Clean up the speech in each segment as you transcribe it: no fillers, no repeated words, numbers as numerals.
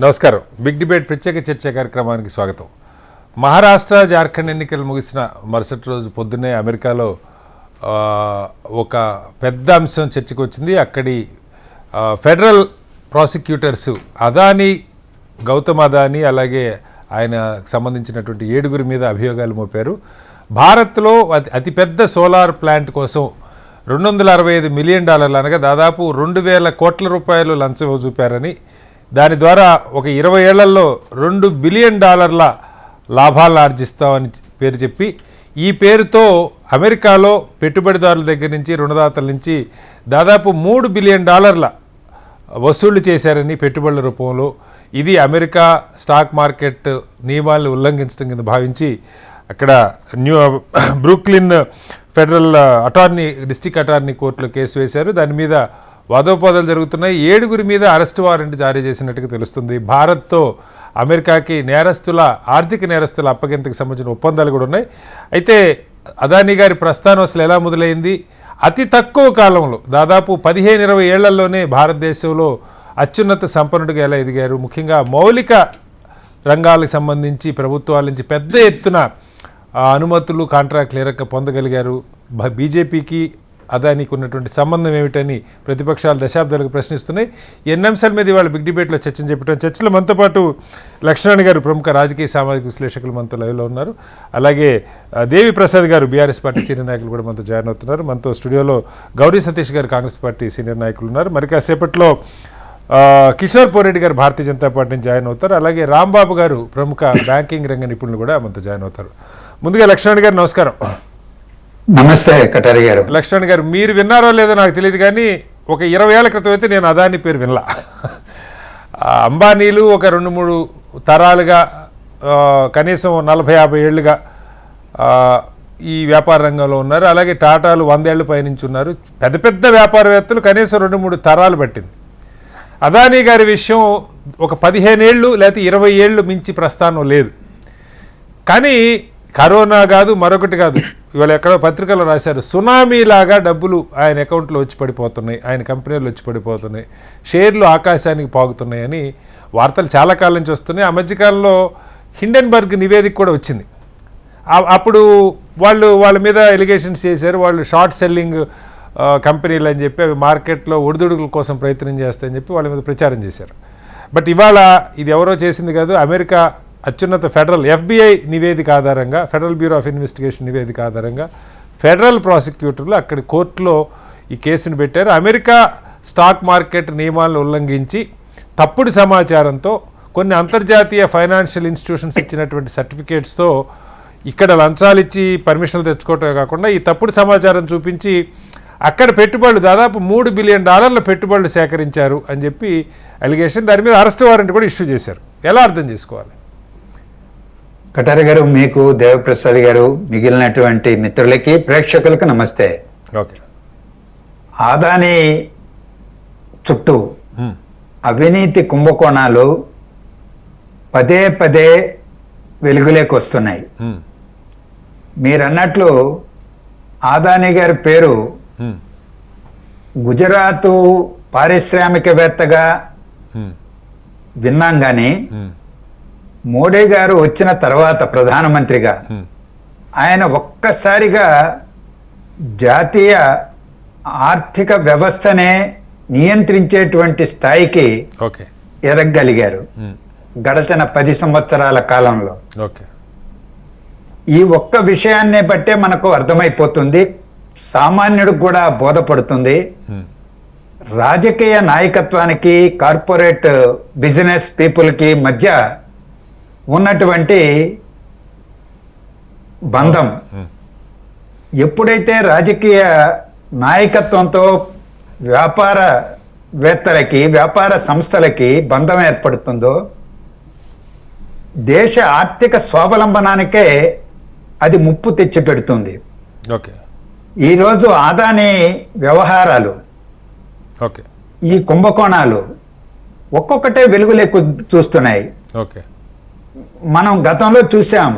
నమస్కారం. Big debate ప్రత్యేక చర్చ కార్యక్రమానికి స్వాగతం. మహారాష్ట్ర జార్ఖండ్ ఎన్నికలు ముగిసిన మరుసటి రోజు పొద్దున్నే అమెరికాలో ఒక పెద్ద అంశం చర్చకు వచ్చింది. అక్కడి ఫెడరల్ ప్రాసిక్యూటర్స్ అదానీ, గౌతమ్ అదానీ అలాగే ఆయనకు సంబంధించినటువంటి 7 మీద అభియోగాలు మోపారు. భారత్లో అతిపెద్ద సోలార్ ప్లాంట్ కోసం $265 మిలియన్ అనగా దాదాపు 2,000 కోట్ల రూపాయలు లంచం చూపారని, దాని ద్వారా ఒక 20 ఏళ్లలో $2 బిలియన్ లాభాలను ఆర్జిస్తామని పేరు చెప్పి, ఈ పేరుతో అమెరికాలో పెట్టుబడిదారుల దగ్గర నుంచి, రుణదాతల నుంచి దాదాపు $3 బిలియన్ వసూళ్లు చేశారని పెట్టుబడుల రూపంలో. ఇది అమెరికా స్టాక్ మార్కెట్ నియమాలను ఉల్లంఘించడం కింద భావించి అక్కడ బ్రూక్లిన్ ఫెడరల్ డిస్ట్రిక్ట్ అటార్నీ కోర్టులో కేసు వేశారు. దాని మీద వాదోపాదాలు జరుగుతున్నాయి. 7 మీద అరెస్ట్ వారెంట్ జారీ చేసినట్టుగా తెలుస్తుంది. భారత్తో అమెరికాకి ఆర్థిక నేరస్తుల అప్పగింతకు సంబంధించిన ఒప్పందాలు కూడా ఉన్నాయి. అయితే అదానీ గారి ప్రస్థానం అసలు ఎలా మొదలైంది? అతి తక్కువ కాలంలో దాదాపు 15-20 ఏళ్లలోనే భారతదేశంలో అత్యున్నత సంపన్నుడిగా ఎలా ఎదిగారు? ముఖ్యంగా మౌలిక రంగాలకు సంబంధించి ప్రభుత్వాల నుంచి పెద్ద ఎత్తున అనుమతులు, కాంట్రాక్ట్లు పొందగలిగారు. బీజేపీకి అదానికి ఉన్నటువంటి సంబంధం ఏమిటని ప్రతిపక్షాలు దశాబ్దాలకు ప్రశ్నిస్తున్నాయి. ఎన్ని అంశాల మీద ఇవాళ బిగ్ డిబేట్లో చర్చలో మనతో పాటు లక్ష్మణ్ గారు, ప్రముఖ రాజకీయ సామాజిక విశ్లేషకులు మనతో లైవ్లో ఉన్నారు. అలాగే దేవి ప్రసాద్ గారు, బీఆర్ఎస్ పార్టీ సీనియర్ నాయకులు కూడా మనతో జాయిన్ అవుతున్నారు. మనతో స్టూడియోలో గౌరీ సతీష్ గారు, కాంగ్రెస్ పార్టీ సీనియర్ నాయకులు ఉన్నారు. మరి కాసేపట్లో కిషోర్ పోరెడ్డి గారు భారతీయ జనతా పార్టీ నుంచి జాయిన్ అవుతారు. అలాగే రాంబాబు గారు, ప్రముఖ బ్యాంకింగ్ రంగ నిపుణులు కూడా మనతో జాయిన్ అవుతారు. ముందుగా లక్ష్మణ్ గారు నమస్కారం. నమస్తే కటారి గారు. లక్ష్మణ్ గారు, మీరు విన్నారో లేదో నాకు తెలియదు కానీ ఒక 20 ఏళ్ల క్రితం అయితే నేను అదానీ పేరు వినలా. అంబానీలు ఒక 2-3 తరాలుగా కనీసం 40-50 ఏళ్ళుగా ఈ వ్యాపార రంగంలో ఉన్నారు. అలాగే టాటాలు 100 ఏళ్ళు పైనుంచి ఉన్నారు. పెద్ద పెద్ద వ్యాపారవేత్తలు కనీసం 2-3 తరాలు పట్టింది. అదానీ గారి విషయం ఒక 15 ఏళ్ళు లేకపోతే 20 ఏళ్ళు మించి ప్రస్థానం లేదు. కానీ కరోనా కాదు, మరొకటి కాదు, ఇవాళ ఎక్కడో పత్రికల్లో రాశారు, సునామీలాగా డబ్బులు ఆయన అకౌంట్లో వచ్చి పడిపోతున్నాయి, ఆయన కంపెనీలు వచ్చి పడిపోతున్నాయి, షేర్లు ఆకాశానికి పాగుతున్నాయని వార్తలు చాలా కాలం నుంచి వస్తున్నాయి. ఆ మధ్యకాలంలో హిండెన్బర్గ్ నివేదిక కూడా వచ్చింది. అప్పుడు వాళ్ళ మీద ఎలిగేషన్స్ చేశారు. వాళ్ళు షార్ట్ సెల్లింగ్ కంపెనీలు అని చెప్పి అవి మార్కెట్లో ఒడిదుడుకుల కోసం ప్రయత్నం చేస్తాయని చెప్పి వాళ్ళ మీద ప్రచారం చేశారు. బట్ ఇవాళ ఇది ఎవరో చేసింది కాదు, అమెరికా అత్యున్నత ఫెడరల్ FBI నివేదిక ఆధారంగా, ఫెడరల్ బ్యూరో ఆఫ్ ఇన్వెస్టిగేషన్ నివేదిక ఆధారంగా ఫెడరల్ ప్రాసిక్యూటర్లు అక్కడి కోర్టులో ఈ కేసును పెట్టారు. అమెరికా స్టాక్ మార్కెట్ నియమాలను ఉల్లంఘించి తప్పుడు సమాచారంతో కొన్ని అంతర్జాతీయ ఫైనాన్షియల్ ఇన్స్టిట్యూషన్స్ ఇచ్చినటువంటి సర్టిఫికేట్స్తో ఇక్కడ లంచాలు ఇచ్చి పర్మిషన్లు తెచ్చుకోవటమే కాకుండా ఈ తప్పుడు సమాచారం చూపించి అక్కడ పెట్టుబడులు దాదాపు $3 బిలియన్ పెట్టుబడులు సేకరించారు అని చెప్పి అలిగేషన్. దాని మీద అరెస్ట్ వారెంట్ కూడా ఇష్యూ చేశారు. ఎలా అర్థం చేసుకోవాలి? కటారి గారు, మీకు, దేవప్రసాద్ గారు, మిగిలినటువంటి మిత్రులకి, ప్రేక్షకులకు నమస్తే. ఓకే. అదానీ చుట్టూ అవినీతి కుంభకోణాలు పదే వెలుగులోకి వస్తున్నాయి. మీరన్నట్లు అదానీ గారి పేరు గుజరాత్ పారిశ్రామికవేత్తగా విన్నాం కానీ మోడీ గారు వచ్చిన తర్వాత ప్రధానమంత్రిగా ఆయన ఒక్కసారిగా జాతీయ ఆర్థిక వ్యవస్థనే నియంత్రించేటువంటి స్థాయికి ఎదగగలిగారు గడచిన 10 సంవత్సరాల కాలంలో. ఈ ఒక్క విషయాన్నే బట్టే మనకు అర్థమైపోతుంది, సామాన్యుడికి కూడా బోధపడుతుంది. రాజకీయ నాయకత్వానికి, కార్పొరేట్ బిజినెస్ పీపుల్కి మధ్య ఉన్నటువంటి బంధం ఎప్పుడైతే రాజకీయ నాయకత్వంతో వ్యాపారవేత్తలకి, వ్యాపార సంస్థలకి బంధం ఏర్పడుతుందో దేశ ఆర్థిక స్వావలంబనానికే అది ముప్పు తెచ్చిపెడుతుంది. ఈరోజు అదానీ వ్యవహారాలు, ఈ కుంభకోణాలు ఒక్కొక్కటే వెలుగులేకు చూస్తున్నాయి. మనం గతంలో చూసాం,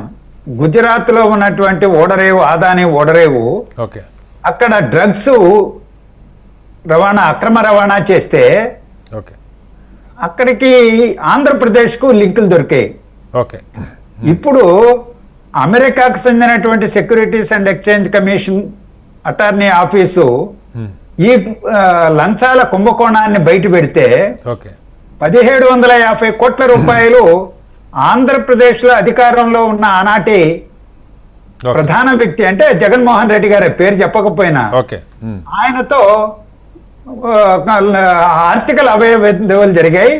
గుజరాత్లో ఉన్నటువంటి ఓడరేవు, అదానీ ఓడరేవు, అక్కడ డ్రగ్స్ రవాణా, అక్రమ రవాణా చేస్తే అక్కడికి ఆంధ్రప్రదేశ్కు లింకులు దొరికాయి. ఓకే. ఇప్పుడు అమెరికాకు చెందినటువంటి securities and exchange commission attorney office ఈ లంచాల కుంభకోణాన్ని బయట పెడితే ఓకే 1750 కోట్ల రూపాయలు ఆంధ్రప్రదేశ్లో అధికారంలో ఉన్న ఆనాటి ప్రధాన వ్యక్తి అంటే జగన్మోహన్ రెడ్డి గారి పేరు చెప్పకపోయినా ఓకే ఆయనతో ఆర్థిక లావాదేవీలు జరిగాయి.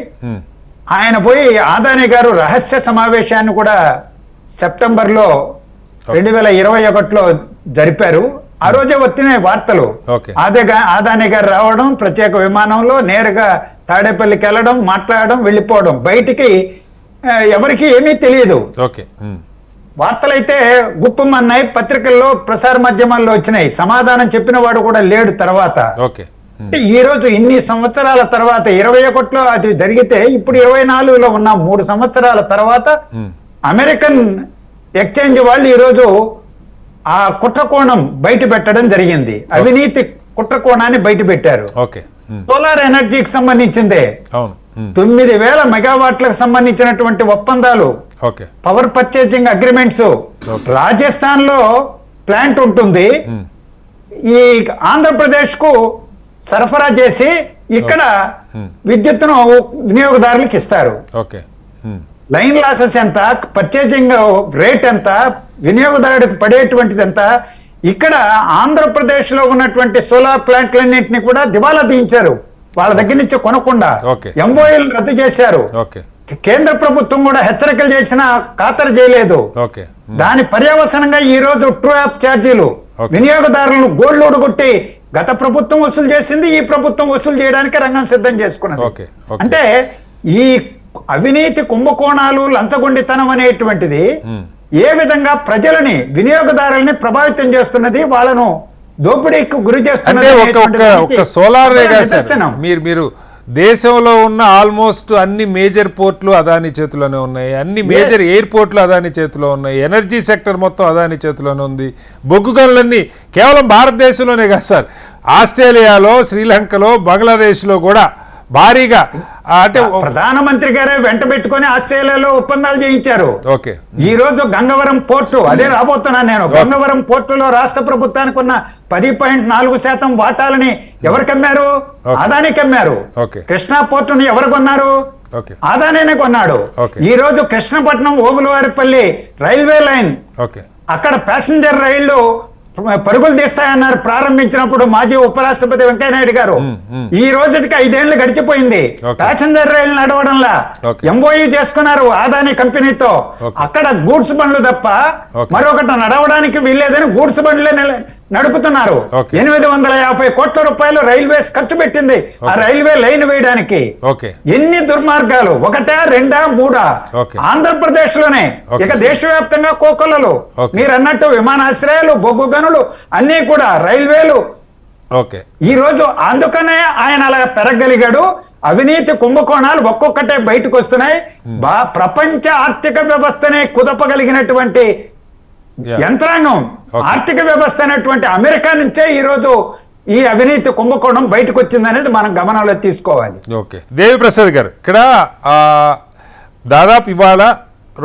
ఆయన పోయి ఆదాని గారు రహస్య సమావేశాన్ని కూడా సెప్టెంబర్లో 2021లో జరిపారు. ఆ రోజే వచ్చినాయి వార్తలు. ఆదాని గారు రావడం ప్రత్యేక విమానంలో నేరుగా తాడేపల్లికి వెళ్ళడం, మాట్లాడడం, వెళ్ళిపోవడం, బయటికి ఎవరికి ఏమీ తెలియదు. వార్తలైతే గుప్పమన్నాయి, పత్రికల్లో ప్రసార మాధ్యమాల్లో వచ్చినాయి. సమాధానం చెప్పిన వాడు కూడా లేడు తర్వాత. ఈ రోజు ఇన్ని సంవత్సరాల తర్వాత 21లో అది జరిగితే ఇప్పుడు 24లో ఉన్న 3 సంవత్సరాల తర్వాత అమెరికన్ ఎక్స్చేంజ్ వాళ్ళు ఈరోజు ఆ కుట్రకోణం బయట పెట్టడం జరిగింది. అవినీతి కుట్రకోణాన్ని బయట పెట్టారు. సోలార్ ఎనర్జీకి సంబంధించిందే 9,000 మెగావాట్లకు సంబంధించినటువంటి ఒప్పందాలు, పవర్ పర్చేసింగ్ అగ్రిమెంట్స్. రాజస్థాన్ లో ప్లాంట్ ఉంటుంది, ఈ ఆంధ్రప్రదేశ్ కు సరఫరా చేసి ఇక్కడ విద్యుత్తును వినియోగదారులకు ఇస్తారు. లైన్ లాసెస్ ఎంత, పర్చేసింగ్ రేట్ ఎంత, వినియోగదారుడికి పడేటువంటిది ఎంత. ఇక్కడ ఆంధ్రప్రదేశ్ లో ఉన్నటువంటి సోలార్ ప్లాంట్లన్నింటినీ కూడా దివాలా తీయించారు, వాళ్ళ దగ్గర నుంచి కొనకుండా. ఎంఓఏలు రద్దు చేశారు. కేంద్ర ప్రభుత్వం కూడా హెచ్చరికలు చేసినా ఖాతరు చేయలేదు. దాని పర్యవసనంగా ఈ రోజు ట్రూ యాప్ ఛార్జీలు వినియోగదారులను గోల్డ్ కొట్టి గత ప్రభుత్వం వసూలు చేసింది, ఈ ప్రభుత్వం వసూలు చేయడానికి రంగం సిద్ధం చేసుకున్నది. అంటే ఈ అవినీతి కుంభకోణాలు, లంచగొండితనం అనేటువంటిది ఏ విధంగా ప్రజలని, వినియోగదారులని ప్రభావితం చేస్తున్నది, వాళ్ళను దోపిడీకి గురి చేస్తున్నది. మీరు దేశంలో ఉన్న ఆల్మోస్ట్ అన్ని మేజర్ పోర్ట్లు అదాని చేతిలోనే ఉన్నాయి, అన్ని మేజర్ ఎయిర్పోర్ట్లు అదాని చేతిలో ఉన్నాయి, ఎనర్జీ సెక్టర్ మొత్తం అదాని చేతిలోనే ఉంది. బొగ్గు గనులన్నీ కేవలం భారతదేశంలోనే కాదు సార్, ఆస్ట్రేలియాలో, శ్రీలంకలో, బంగ్లాదేశ్లో కూడా భారీగా. అంటే ప్రధానమంత్రి గారే వెంట పెట్టుకుని ఆస్ట్రేలియాలో ఒప్పందాలు చేయించారు. ఈ రోజు గంగవరం పోర్టు, అదే రాబోతున్నాను నేను, గంగవరం పోర్టులో రాష్ట్ర ప్రభుత్వానికి ఉన్న 10.4% వాటాలని ఎవరికి అమ్మారు? అదానికి అమ్మారు. కృష్ణా పోర్టుని ఎవరు కొన్నారు? అదానినే కొన్నాడు. ఈ రోజు కృష్ణపట్నం ఓబులవారిపల్లి రైల్వే లైన్, అక్కడ ప్యాసింజర్ రైళ్లు పరుగులు తీస్తాయన్నారు ప్రారంభించినప్పుడు మాజీ ఉపరాష్ట్రపతి వెంకయ్యనాయుడు గారు. ఈ రోజుకి 5 ఏళ్లు గడిచిపోయింది, ప్యాసింజర్ రైలు నడవడంలా. ఎంఓయూ చేసుకున్నారు అదాని కంపెనీతో. అక్కడ గూడ్స్ బండ్లు తప్ప మరొకటి నడవడానికి వీల్లేదని గూడ్స్ బండ్లే నడుపుతున్నారు. 850 కోట్ల రూపాయలు రైల్వేస్ ఖర్చు పెట్టింది ఆ రైల్వే లైన్ వేయడానికి. ఎన్ని దుర్మార్గాలు! 1, 2, 3 ఆంధ్రప్రదేశ్ లోనే, ఇక దేశవ్యాప్తంగా కోకొల్లలు. మీరు అన్నట్టు విమానాశ్రయాలు, బొగ్గు గనులు అన్ని కూడా, రైల్వేలు. ఈ రోజు అందుకనే ఆయన అలా పెరగలిగాడు. అవినీతి కుంభకోణాలు ఒక్కొక్కటే బయటకు వస్తున్నాయి. ప్రపంచ ఆర్థిక వ్యవస్థనే కుదపగలిగినటువంటి యంత్రాంగం, ఆర్థిక వ్యవస్థ అనేటువంటి అమెరికా నుంచే ఈ రోజు ఈ అవినీతి కుంభకోణం బయటకు వచ్చింది అనేది మనం గమనంలో తీసుకోవాలి. దేవిప్రసాద్ గారు, ఇక్కడ దాదాపు ఇవాళ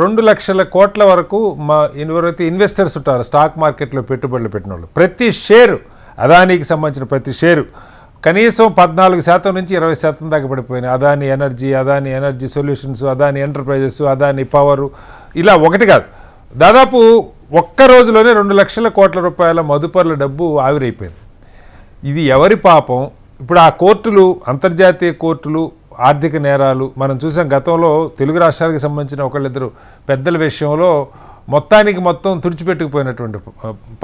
2 లక్షల కోట్ల వరకు ఎవరైతే ఇన్వెస్టర్స్ ఉంటారో స్టాక్ మార్కెట్లో పెట్టుబడులు పెట్టిన వాళ్ళు, ప్రతి షేరు అదానికి సంబంధించిన ప్రతి షేరు కనీసం 14% నుంచి 20% దాకా పడిపోయినాయి. Adani energy solutions, Adani enterprises, Adani power, ఇలా ఒకటి కాదు, దాదాపు ఒక్క రోజులోనే 2 లక్షల కోట్ల రూపాయల మదుపర్ల డబ్బు ఆవిరైపోయింది. ఇది ఎవరి పాపం? ఇప్పుడు ఆ కోర్టులు, అంతర్జాతీయ కోర్టులు, ఆర్థిక నేరాలు మనం చూసాం. గతంలో తెలుగు రాష్ట్రాలకు సంబంధించిన ఒకళ్ళిద్దరు పెద్దల విషయంలో మొత్తం తుడిచిపెట్టుకుపోయినటువంటి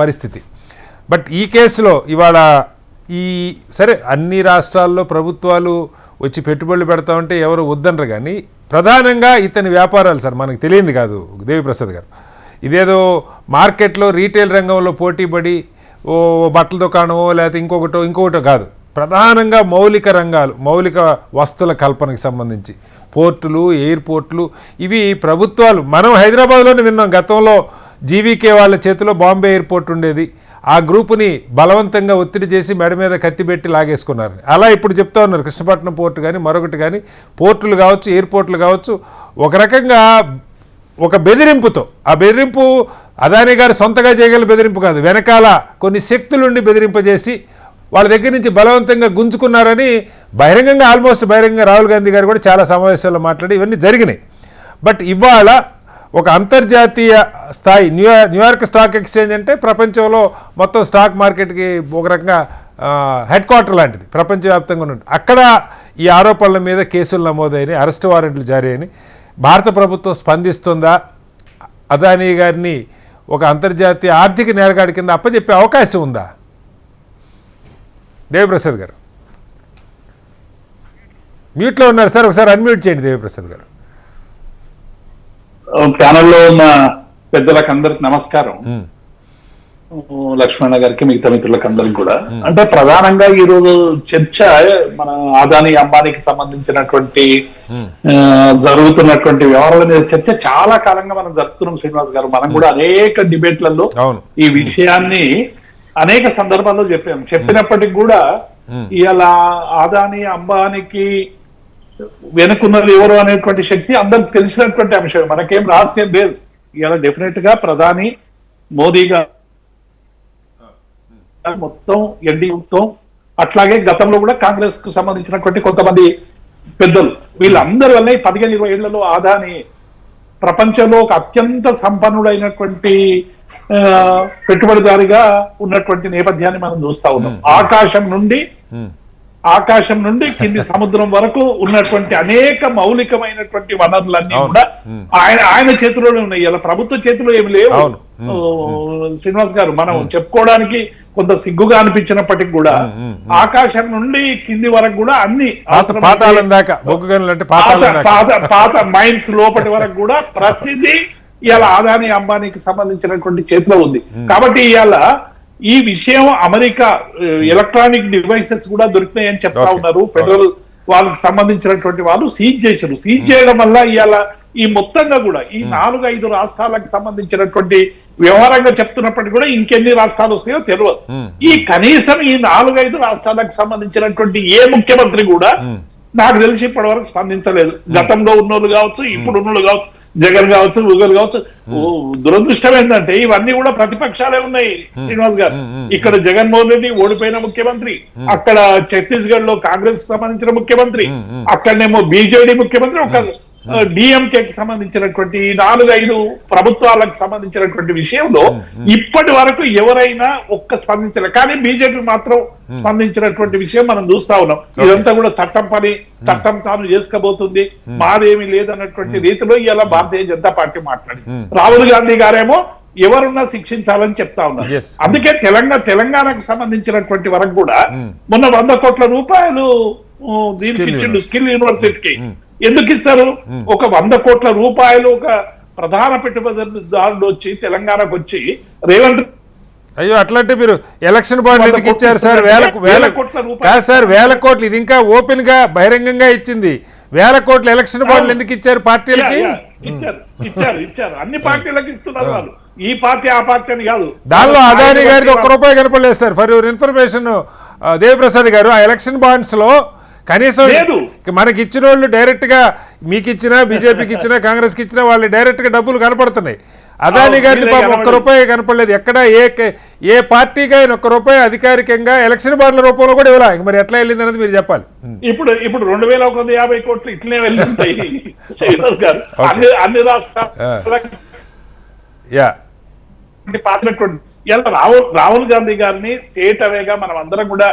పరిస్థితి. బట్ ఈ కేసులో ఇవాళ సరే అన్ని రాష్ట్రాల్లో ప్రభుత్వాలు వచ్చి పెట్టుబడులు పెడతామంటే ఎవరు వద్దనరు, కానీ ప్రధానంగా ఇతని వ్యాపారాలు సార్ మనకు తెలియంది కాదు దేవిప్రసాద్ గారు. ఇదేదో మార్కెట్లో రీటైల్ రంగంలో పోటీపడి ఓ బట్టల దుకాణమో లేకపోతే ఇంకొకటో కాదు, ప్రధానంగా మౌలిక రంగాలు, మౌలిక వస్తువుల కల్పనకు సంబంధించి పోర్టులు, ఎయిర్పోర్ట్లు, ఇవి ప్రభుత్వాలు. మనం హైదరాబాద్లోనే విన్నాం, గతంలో జీవీకే వాళ్ళ చేతిలో బాంబే ఎయిర్పోర్ట్ ఉండేది, ఆ గ్రూపుని బలవంతంగా ఒత్తిడి చేసి మెడ మీద కత్తి పెట్టి లాగేసుకున్నారు. అలా ఇప్పుడు చెప్తా ఉన్నారు కృష్ణపట్నం పోర్టు కానీ మరొకటి కానీ పోర్టులు కావచ్చు, ఎయిర్పోర్ట్లు కావచ్చు, ఒక రకంగా ఒక బెదిరింపుతో, ఆ బెదిరింపు అదానీ గారు సొంతగా చేయగల బెదిరింపు కాదు, వెనకాల కొన్ని శక్తులుండి బెదిరింపజేసి వాళ్ళ దగ్గర నుంచి బలవంతంగా గుంజుకున్నారని బహిరంగంగా, ఆల్మోస్ట్ బహిరంగంగా రాహుల్ గాంధీ గారు కూడా చాలా సమావేశాల్లో మాట్లాడి ఇవన్నీ జరిగినాయి. బట్ ఇవాళ ఒక అంతర్జాతీయ స్థాయి న్యూయార్క్ స్టాక్ ఎక్స్చేంజ్ అంటే ప్రపంచంలో మొత్తం స్టాక్ మార్కెట్కి ఒక రకంగా హెడ్ క్వార్టర్ లాంటిది, ప్రపంచవ్యాప్తంగా ఉన్నది. అక్కడ ఈ ఆరోపణల మీద కేసులు నమోదైనాయి, అరెస్ట్ వారెంట్లు జారీ అయినాయి. భారత ప్రభుత్వం స్పందిస్తుందా? అదానీ గారిని ఒక అంతర్జాతీయ ఆర్థిక నేరగాడి కింద అప్పచెప్పే అవకాశం ఉందా? దేవిప్రసాద్ గారు మ్యూట్లో ఉన్నారు సార్, ఒకసారి అన్మ్యూట్ చేయండి దేవిప్రసాద్ గారు. ప్యానల్లో ఉన్న పెద్దలకు అందరికి నమస్కారం. లక్ష్మణ గారికి, మిగతా మిత్రులకు అందరికి కూడా. అంటే ప్రధానంగా ఈ రోజు చర్చ మన అదానీ అంబానీకి సంబంధించినటువంటి జరుగుతున్నటువంటి వ్యవహారాల మీద చర్చ చాలా కాలంగా మనం జరుపుతున్నాం శ్రీనివాస్ గారు. మనం కూడా అనేక డిబేట్లలో ఈ విషయాన్ని అనేక సందర్భాల్లో చెప్పినప్పటికి కూడా ఇవాళ అదానీ అంబానీకి వెనుకున్నది ఎవరు అనేటువంటి శక్తి అందరికి తెలిసినటువంటి అంశం, మనకేం రహస్యం లేదు. ఇవాళ డెఫినెట్ గా ప్రధాని మోదీ గారు మొత్తం ఎన్డీఏతో, అట్లాగే గతంలో కూడా కాంగ్రెస్ కు సంబంధించినటువంటి కొంతమంది పెద్దలు, వీళ్ళందరి వల్ల 15-20 ఏళ్లలో అదానీ ప్రపంచంలో ఒక అత్యంత సంపన్నుడైనటువంటి పెట్టుబడిదారిగా ఉన్నటువంటి నేపథ్యాన్ని మనం చూస్తా ఉన్నాం. ఆకాశం నుండి కింది సముద్రం వరకు ఉన్నటువంటి అనేక మౌలికమైనటువంటి వనరులన్నీ కూడా ఆయన చేతిలోనే ఉన్నాయి. ఇలా ప్రభుత్వ చేతిలో ఏమి లేవు. శ్రీనివాస్ గారు, మనం చెప్పుకోవడానికి కొంత సిగ్గుగా అనిపించినప్పటికీ కూడా ఆకాశం నుండి కింది వరకు కూడా అన్ని పాత మైన్స్ లోపటి వరకు కూడా ప్రతిదీ ఇవాళ అదానీ అంబానీకి సంబంధించినటువంటి చేతిలో ఉంది. కాబట్టి ఇవాళ ఈ విషయం అమెరికా ఎలక్ట్రానిక్ డివైసెస్ కూడా దొరికినాయని చెప్తా ఉన్నారు. ఫెడరల్ వాళ్ళకి సంబంధించినటువంటి వాళ్ళు సీజ్ చేశారు. సీజ్ చేయడం వల్ల ఇవాళ ఈ మొత్తంగా కూడా ఈ 4-5 రాష్ట్రాలకు సంబంధించినటువంటి వ్యవహారంగా చెప్తున్నప్పటికీ కూడా ఇంకెన్ని రాష్ట్రాలు వస్తాయో తెలియదు. ఈ కనీసం ఈ 4-5 రాష్ట్రాలకు సంబంధించినటువంటి ఏ ముఖ్యమంత్రి కూడా నాకు తెలిసి ఇప్పటి వరకు స్పందించలేదు. గతంలో ఉన్నోళ్ళు కావచ్చు, ఇప్పుడు ఉన్నోళ్ళు కావచ్చు, జగన్ కావచ్చు, గూగుల్ కావచ్చు. దురదృష్టం ఏంటంటే ఇవన్నీ కూడా ప్రతిపక్షాలే ఉన్నాయి శ్రీనివాస్ గారు. ఇక్కడ జగన్మోహన్ రెడ్డి ఓడిపోయిన ముఖ్యమంత్రి, అక్కడ ఛత్తీస్గఢ్ లో కాంగ్రెస్ సంబంధించిన ముఖ్యమంత్రి, అక్కడనేమో బీజేడీ ముఖ్యమంత్రి, ఒక డిఎంకేకి సంబంధించినటువంటి 4-5 ప్రభుత్వాలకు సంబంధించినటువంటి విషయంలో ఇప్పటి వరకు ఎవరైనా స్పందించలేదు. కానీ బీజేపీ మాత్రం స్పందించినటువంటి విషయం మనం చూస్తా ఉన్నాం. ఇదంతా కూడా చట్టం తాను చేసుకోబోతుంది, మాదేమీ లేదన్నటువంటి రీతిలో ఇలా భారతీయ జనతా పార్టీ మాట్లాడింది. రాహుల్ గాంధీ గారేమో ఎవరున్నా శిక్షించాలని చెప్తా ఉన్నారు. అందుకే తెలంగాణకు సంబంధించినటువంటి వరకు కూడా మొన్న 100 కోట్ల రూపాయలు దీనికి ఇచ్చిండు స్కిల్ యూనివర్సిటీకి. ఎందుకు ఇస్తారు? ఒక 100 కోట్ల రూపాయలు ఒక ప్రధాన పెట్టుబడిదారుడు వచ్చి తెలంగాణకు వచ్చి రేవంత్, అయ్యో అట్లాంటి మీరు ఎలక్షన్ బాండ్ ఎందుకు ఇచ్చారు సార్? వేల కోట్లు ఇది ఇంకా ఓపెన్ గా బహిరంగంగా ఇచ్చింది. 1000 కోట్ల ఎలక్షన్ బాండ్లు ఎందుకు ఇచ్చారు పార్టీలకి? ఇచ్చారు అన్ని పార్టీలకు ఇస్తున్నారు వాళ్ళు. ఈ పార్టీ ఆ పార్టీ అని కాదు. దానిలో అదానీ గారికి ₹1 కనపడలేదు sir. For your information Devi Prasad గారు, ఆ ఎలక్షన్ బాండ్స్ లో కనీసం మనకి ఇచ్చిన వాళ్ళు డైరెక్ట్ గా మీకు ఇచ్చినా, బీజేపీకి ఇచ్చినా, కాంగ్రెస్ కి ఇచ్చినా వాళ్ళు డైరెక్ట్ గా డబ్బులు కనపడుతున్నాయి. అదానీ గారికి పాపం ₹1 కనపడలేదు. ఎక్కడ ఏ పార్టీకి ఆయన ₹1 అధికారికంగా ఎలక్షన్ బాండ్ల రూపంలో కూడా ఇవ్వాలి. మరి ఎట్లా వెళ్ళింది అనేది మీరు చెప్పాలి. ఇప్పుడు 2150 కోట్లు ఇట్లనే వెళ్ళింటాయి అన్ని రాష్ట్రాలు. రాహుల్ గాంధీ గారిని స్టేట్ అవేగా మనం అందరం కూడా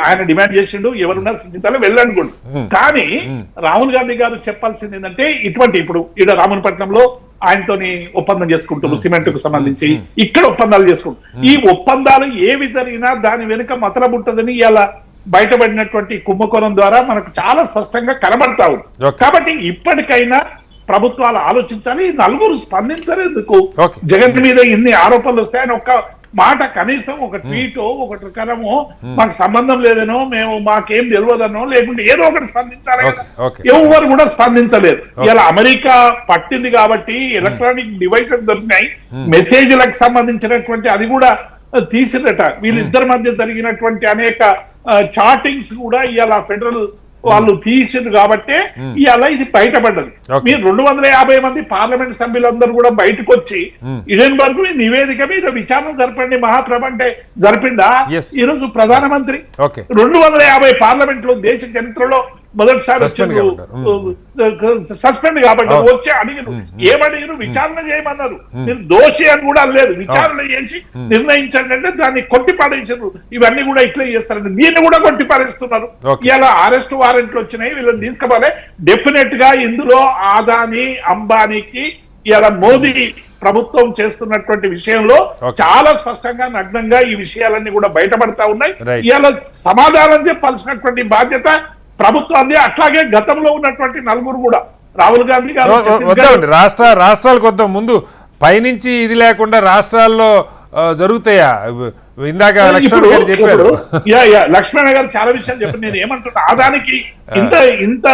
ఆయన డిమాండ్ చేసిండు, ఎవరున్నా శిక్షించాలో వెళ్ళనుకోండి. కానీ రాహుల్ గాంధీ గారు చెప్పాల్సింది ఏంటంటే, ఇటువంటి ఇప్పుడు ఇక్కడ రామన్పట్నంలో ఆయనతోని ఒప్పందం చేసుకుంటున్నారు సిమెంట్ కు సంబంధించి, ఇక్కడ ఒప్పందాలు చేసుకుంటారు. ఈ ఒప్పందాలు ఏవి జరిగినా దాని వెనుక మతలబు ఉంటుందని ఇలా బయటపడినటువంటి కుంభకోణం ద్వారా మనకు చాలా స్పష్టంగా కనబడతా ఉంది. కాబట్టి ఇప్పటికైనా ప్రభుత్వాలు ఆలోచించాలి. 4 స్పందించలేందుకు జగన్ మీద ఇన్ని ఆరోపణలు వస్తాయని ఒక్క మాట, కనీసం ఒక ట్వీటో ఒక ప్రకారమో మాకు సంబంధం లేదనో, మాకేం తెలియదనో, లేకుంటే ఏదో ఒకటి స్పందించాలి కదా. ఎవరు కూడా స్పందించలేదు. ఇలా అమెరికా పట్టింది కాబట్టి ఎలక్ట్రానిక్ డివైసెస్ దొరికినాయి, మెసేజ్లకు సంబంధించినటువంటి అది కూడా తీసిరట. వీళ్ళిద్దరి మధ్య జరిగినటువంటి అనేక చాటింగ్స్ కూడా ఇవాళ ఫెడరల్ వాళ్ళు తీసింది కాబట్టి ఇవాళ ఇది బయటపడ్డది. మీరు 250 మంది పార్లమెంట్ సభ్యులందరూ కూడా బయటకు వచ్చి ఇడెన్బర్గ్ నివేదిక మీద విచారణ జరపండి మహాప్రభ అంటే జరిపిందా? ఈ రోజు ప్రధానమంత్రి 250 పార్లమెంట్ లో దేశ చరిత్రలో మొదటిసారి సస్పెండ్ కాబట్టి వచ్చి అడిగిరు, ఏమడిగిరు? విచారణ చేయమన్నారు. నేను దోషి అని కూడా లేదు, విచారణ చేసి నిర్ణయించండి అంటే దాన్ని కొట్టిపాడేసారు. ఇవన్నీ కూడా ఇట్లా చేస్తారండి, దీన్ని కూడా కొట్టిపాడేస్తున్నారు. ఇలా అరెస్ట్ వారెంట్లు వచ్చినాయి, వీళ్ళని తీసుకోవాలి. డెఫినెట్ గా ఇందులో అదానీ అంబానీకి ఇలా మోదీ ప్రభుత్వం చేస్తున్నటువంటి విషయంలో చాలా స్పష్టంగా నగ్నంగా ఈ విషయాలన్నీ కూడా బయటపడతా ఉన్నాయి. ఇలా సమాధానం చెప్పాల్సినటువంటి బాధ్యత ప్రభుత్వాన్ని, అట్లాగే గతంలో ఉన్నటువంటి నలుగురు కూడా రాహుల్ గాంధీ గారు రాష్ట్రాలకు వద్దాం. ముందు పైనుంచి ఇది లేకుండా రాష్ట్రాల్లో జరుగుతాయా? ఇందాక లక్ష్మణ్ గారు చెప్పారు. లక్ష్మణ్ గారు చాలా విషయాలు చెప్పారు. నేను ఏమంటున్నా, ఆదానికి ఇంత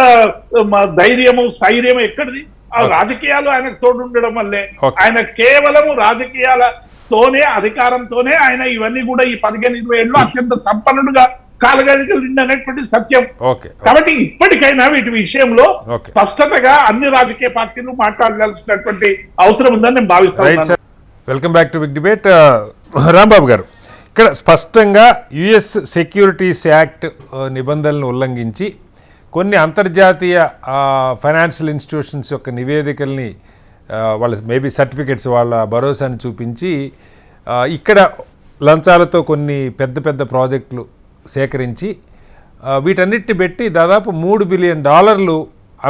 ధైర్యము స్థైర్యము ఎక్కడిది? ఆ రాజకీయాలు ఆయనకు తోడు ఉండడం వల్లే. ఆయన కేవలము రాజకీయాలతోనే, అధికారంతోనే ఆయన ఇవన్నీ కూడా ఈ 15-20 ఏళ్ళు అత్యంత సంపన్నుడుగా కాలగడికలు అనేటువంటి సత్యం. కాబట్టి ఇప్పటికైనా వీటి విషయంలో స్పష్టతగా అన్ని రాజకీయ పార్టీలు మాట్లాడాల్సినటువంటి అవసరం ఉందని నేను భావిస్తాను. Welcome back to Big Debate. Rambabu garu, ఇక్కడ స్పష్టంగా యుఎస్ సెక్యూరిటీస్ యాక్ట్ నిబంధనలను ఉల్లంఘించి కొన్ని అంతర్జాతీయ ఫైనాన్షియల్ ఇన్స్టిట్యూషన్స్ యొక్క నివేదికల్ని, వాళ్ళ మేబీ సర్టిఫికెట్స్, వాళ్ళ భరోసాని చూపించి ఇక్కడ లంచాలతో కొన్ని పెద్ద పెద్ద ప్రాజెక్టులు సేకరించి వీటన్నిటిని పెట్టి దాదాపు $3 బిలియన్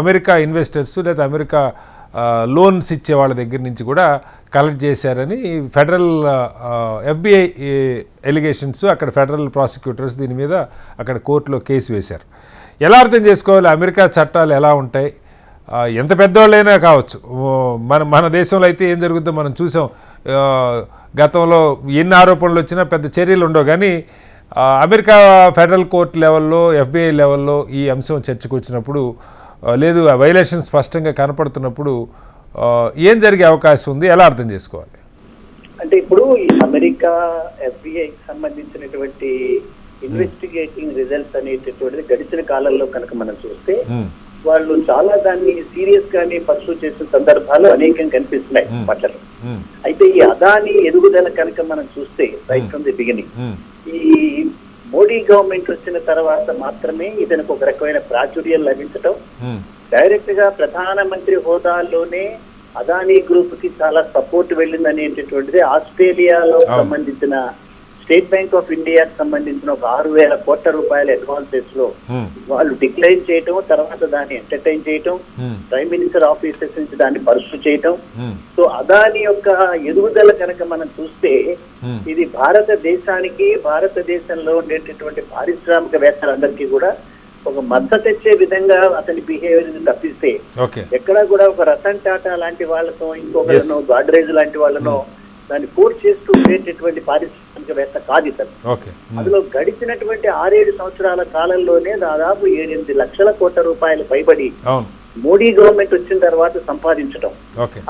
అమెరికా ఇన్వెస్టర్స్ లేదా అమెరికా లోన్స్ ఇచ్చే వాళ్ళ దగ్గర నుంచి కూడా కలెక్ట్ చేశారని ఫెడరల్ FBI ఎలిగేషన్స్, అక్కడ ఫెడరల్ ప్రాసిక్యూటర్స్ దీని మీద అక్కడ కోర్టులో కేసు వేశారు. ఎలా అర్థం చేసుకోవాలి? అమెరికా చట్టాలు ఎలా ఉంటాయి? ఎంత పెద్దవాళ్ళైనా కావచ్చు. మన దేశంలో అయితే ఏం జరుగుతుందో మనం చూసాం. గతంలో ఎన్ని ఆరోపణలు వచ్చినా పెద్ద చర్యలు ఉండవు. కానీ అమెరికా ఫెడరల్ కోర్టు లెవెల్లో, FBI లెవెల్లో ఈ అంశం చర్చకు వచ్చినప్పుడు, లేదు వైలేషన్ స్పష్టంగా కనపడుతున్నప్పుడు ఏం జరిగే అవకాశం ఉంది? ఎలా అర్థం చేసుకోవాలి? అంటే ఇప్పుడు ఈ అమెరికా FBI సంబంధించినటువంటి ఇన్వెస్టిగేటింగ్ రిజల్ట్స్ అనేటటువంటిది గడిచిన కాలంలో కనుక మనం చూస్తే వాళ్ళు చాలా దాన్ని సీరియస్ గానే పర్సూ చేసిన సందర్భాలు అనేకం కనిపిస్తున్నాయి పట్ల. అయితే ఈ అదానీ ఎదుగుదల కనుక మనం చూస్తే రైట్ ఫ్రమ్ ది బిగినింగ్, ఈ మోడీ గవర్నమెంట్ వచ్చిన తర్వాత మాత్రమే ఇతనికి ఒక రకమైన ప్రాచుర్యం లభించటం, డైరెక్ట్ గా ప్రధానమంత్రి హోదాలోనే అదానీ గ్రూప్ కి చాలా సపోర్ట్ వెళ్ళింది అనేటటువంటిది ఆస్ట్రేలియాలో సంబంధించిన స్టేట్ బ్యాంక్ ఆఫ్ ఇండియాకి సంబంధించిన ఒక 6,000 కోట్ల రూపాయల అడ్వాన్సెస్ లో వాళ్ళు డిక్లైన్ చేయటం, తర్వాత దాన్ని ఎంటర్టైన్ చేయటం, ప్రైమ్ మినిస్టర్ ఆఫీసెస్ నుంచి దాన్ని పర్సూ చేయటం. సో అదాని యొక్క ఎదుగుదల కనుక మనం చూస్తే ఇది భారతదేశానికి, భారతదేశంలో ఉండేటటువంటి పారిశ్రామికవేత్తలందరికీ కూడా ఒక మద్దతు తెచ్చే విధంగా అతని బిహేవియర్ తప్పిస్తే, ఎక్కడా కూడా ఒక రతన్ టాటా లాంటి వాళ్ళతో, ఇంకొకరినో గాడ్రేజ్ లాంటి వాళ్ళనో దాన్ని ఫోర్స్ చేస్తూ ఉండేటటువంటి పారిశ్రామికవేత్త కాదు ఇతను. అందులో గడిచినటువంటి 6-7 సంవత్సరాల కాలంలోనే దాదాపు 7-8 లక్షల కోట్ల రూపాయలు పైబడి మోడీ గవర్నమెంట్ వచ్చిన తర్వాత సంపాదించడం.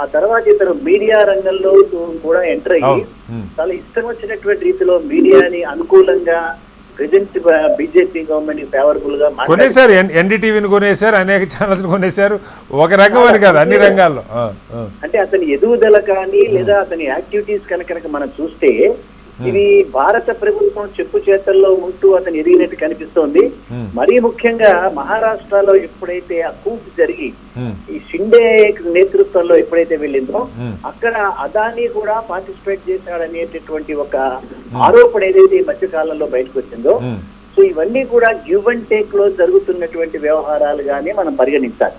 ఆ తర్వాత ఇతను మీడియా రంగంలో కూడా ఎంటర్ అయ్యి చాలా ఇష్టం వచ్చినటువంటి రీతిలో మీడియాని అనుకూలంగా ప్రెజెంట్ బీజేపీ గవర్నమెంట్ ఫేవరబుల్ గా కొనేశారు. ఎన్డీటీవీని కొనేశారు, అనేక ఛానల్స్ కొనేశారు. ఒక రంగం అని కాదు, అన్ని రంగాల్లో. అంటే అతని ఎదుగుదల కానీ లేదా అతని యాక్టివిటీస్ కనుక మనం చూస్తే ఇది భారత ప్రభుత్వం చెప్పు చేతల్లో ఉంటూ అతను ఎదిగినట్టు కనిపిస్తోంది. మరీ ముఖ్యంగా మహారాష్ట్రలో ఎప్పుడైతే ఆ కూప్ జరిగి ఈ షిండే నేతృత్వంలో ఎప్పుడైతే వెళ్ళిందో అక్కడ అదానీ కూడా పార్టిసిపేట్ చేశాడనేటటువంటి ఒక ఆరోపణ ఏదైతే ఈ మధ్య కాలంలో బయటకు వచ్చిందో, సో ఇవన్నీ కూడా గివ్ అండ్ టేక్ లో జరుగుతున్నటువంటి వ్యవహారాలుగానే మనం పరిగణించాలి.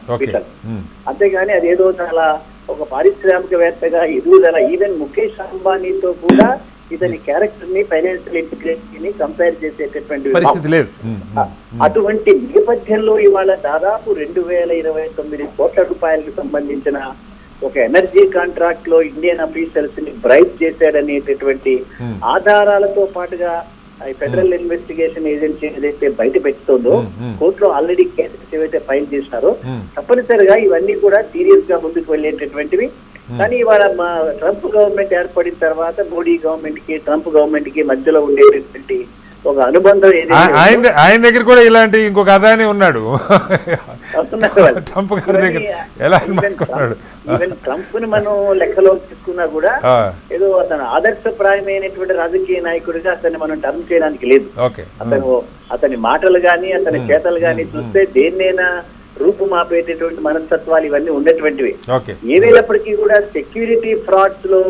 అంతేగాని అదేదో చాలా ఒక పారిశ్రామికవేత్తగా ఎదుగుదల, ఈవెన్ ముఖేష్ అంబానీతో కూడా ఇతని క్యారెక్టర్ ని, ఫైనాన్షియల్ ఇంటిగ్రిటీని కంపేర్ చేసేటటువంటి పరిస్థితి లేదు. అటువంటి నేపథ్యంలో ఇవాళ దాదాపు 2029 కోట్ల రూపాయలకు సంబంధించిన ఒక ఎనర్జీ కాంట్రాక్ట్ లో ఇండియన్ అఫీషియల్స్ ని బ్రైబ్ చేశాడనేటటువంటి ఆధారాలతో పాటుగా ఫెడరల్ ఇన్వెస్టిగేషన్ ఏజెన్సీ ఏదైతే బయట పెట్టుతుందో, కోర్టులో ఆల్రెడీ కేసెస్ ఏవైతే ఫైల్ చేసినారో, తప్పనిసరిగా ఇవన్నీ కూడా సీరియస్ గా ముందుకు వెళ్ళేటటువంటివి. కానీ ఇవాళ మా ట్రంప్ గవర్నమెంట్ ఏర్పడిన తర్వాత మోడీ గవర్నమెంట్ కి ట్రంప్ గవర్నమెంట్ కి మధ్యలో ఉండేటటువంటి ఒక అనుబంధం ఆయన దగ్గర కూడా ఇలాంటి ఇంకొక అదాని ఉన్నాడు ట్రంప్ గారి దగ్గర. ఎలా ఈవెన్ ట్రంప్ ని మనం లెక్కలో తీసుకున్నా కూడా ఏదో అతను ఆదర్శప్రాయమైనటువంటి రాజకీయ నాయకుడిగా అతన్ని మనం టర్మ్ చేయడానికి లేదు. అతని మాటలు గాని అతని చేతలు గాని చూస్తే దేన్నైనా రూపుమాపేటటువంటి మనస్తత్వాలు ఇవన్నీ ఉన్నటువంటివి. ఏవేళప్పటికీ కూడా సెక్యూరిటీ ఫ్రాడ్స్ లో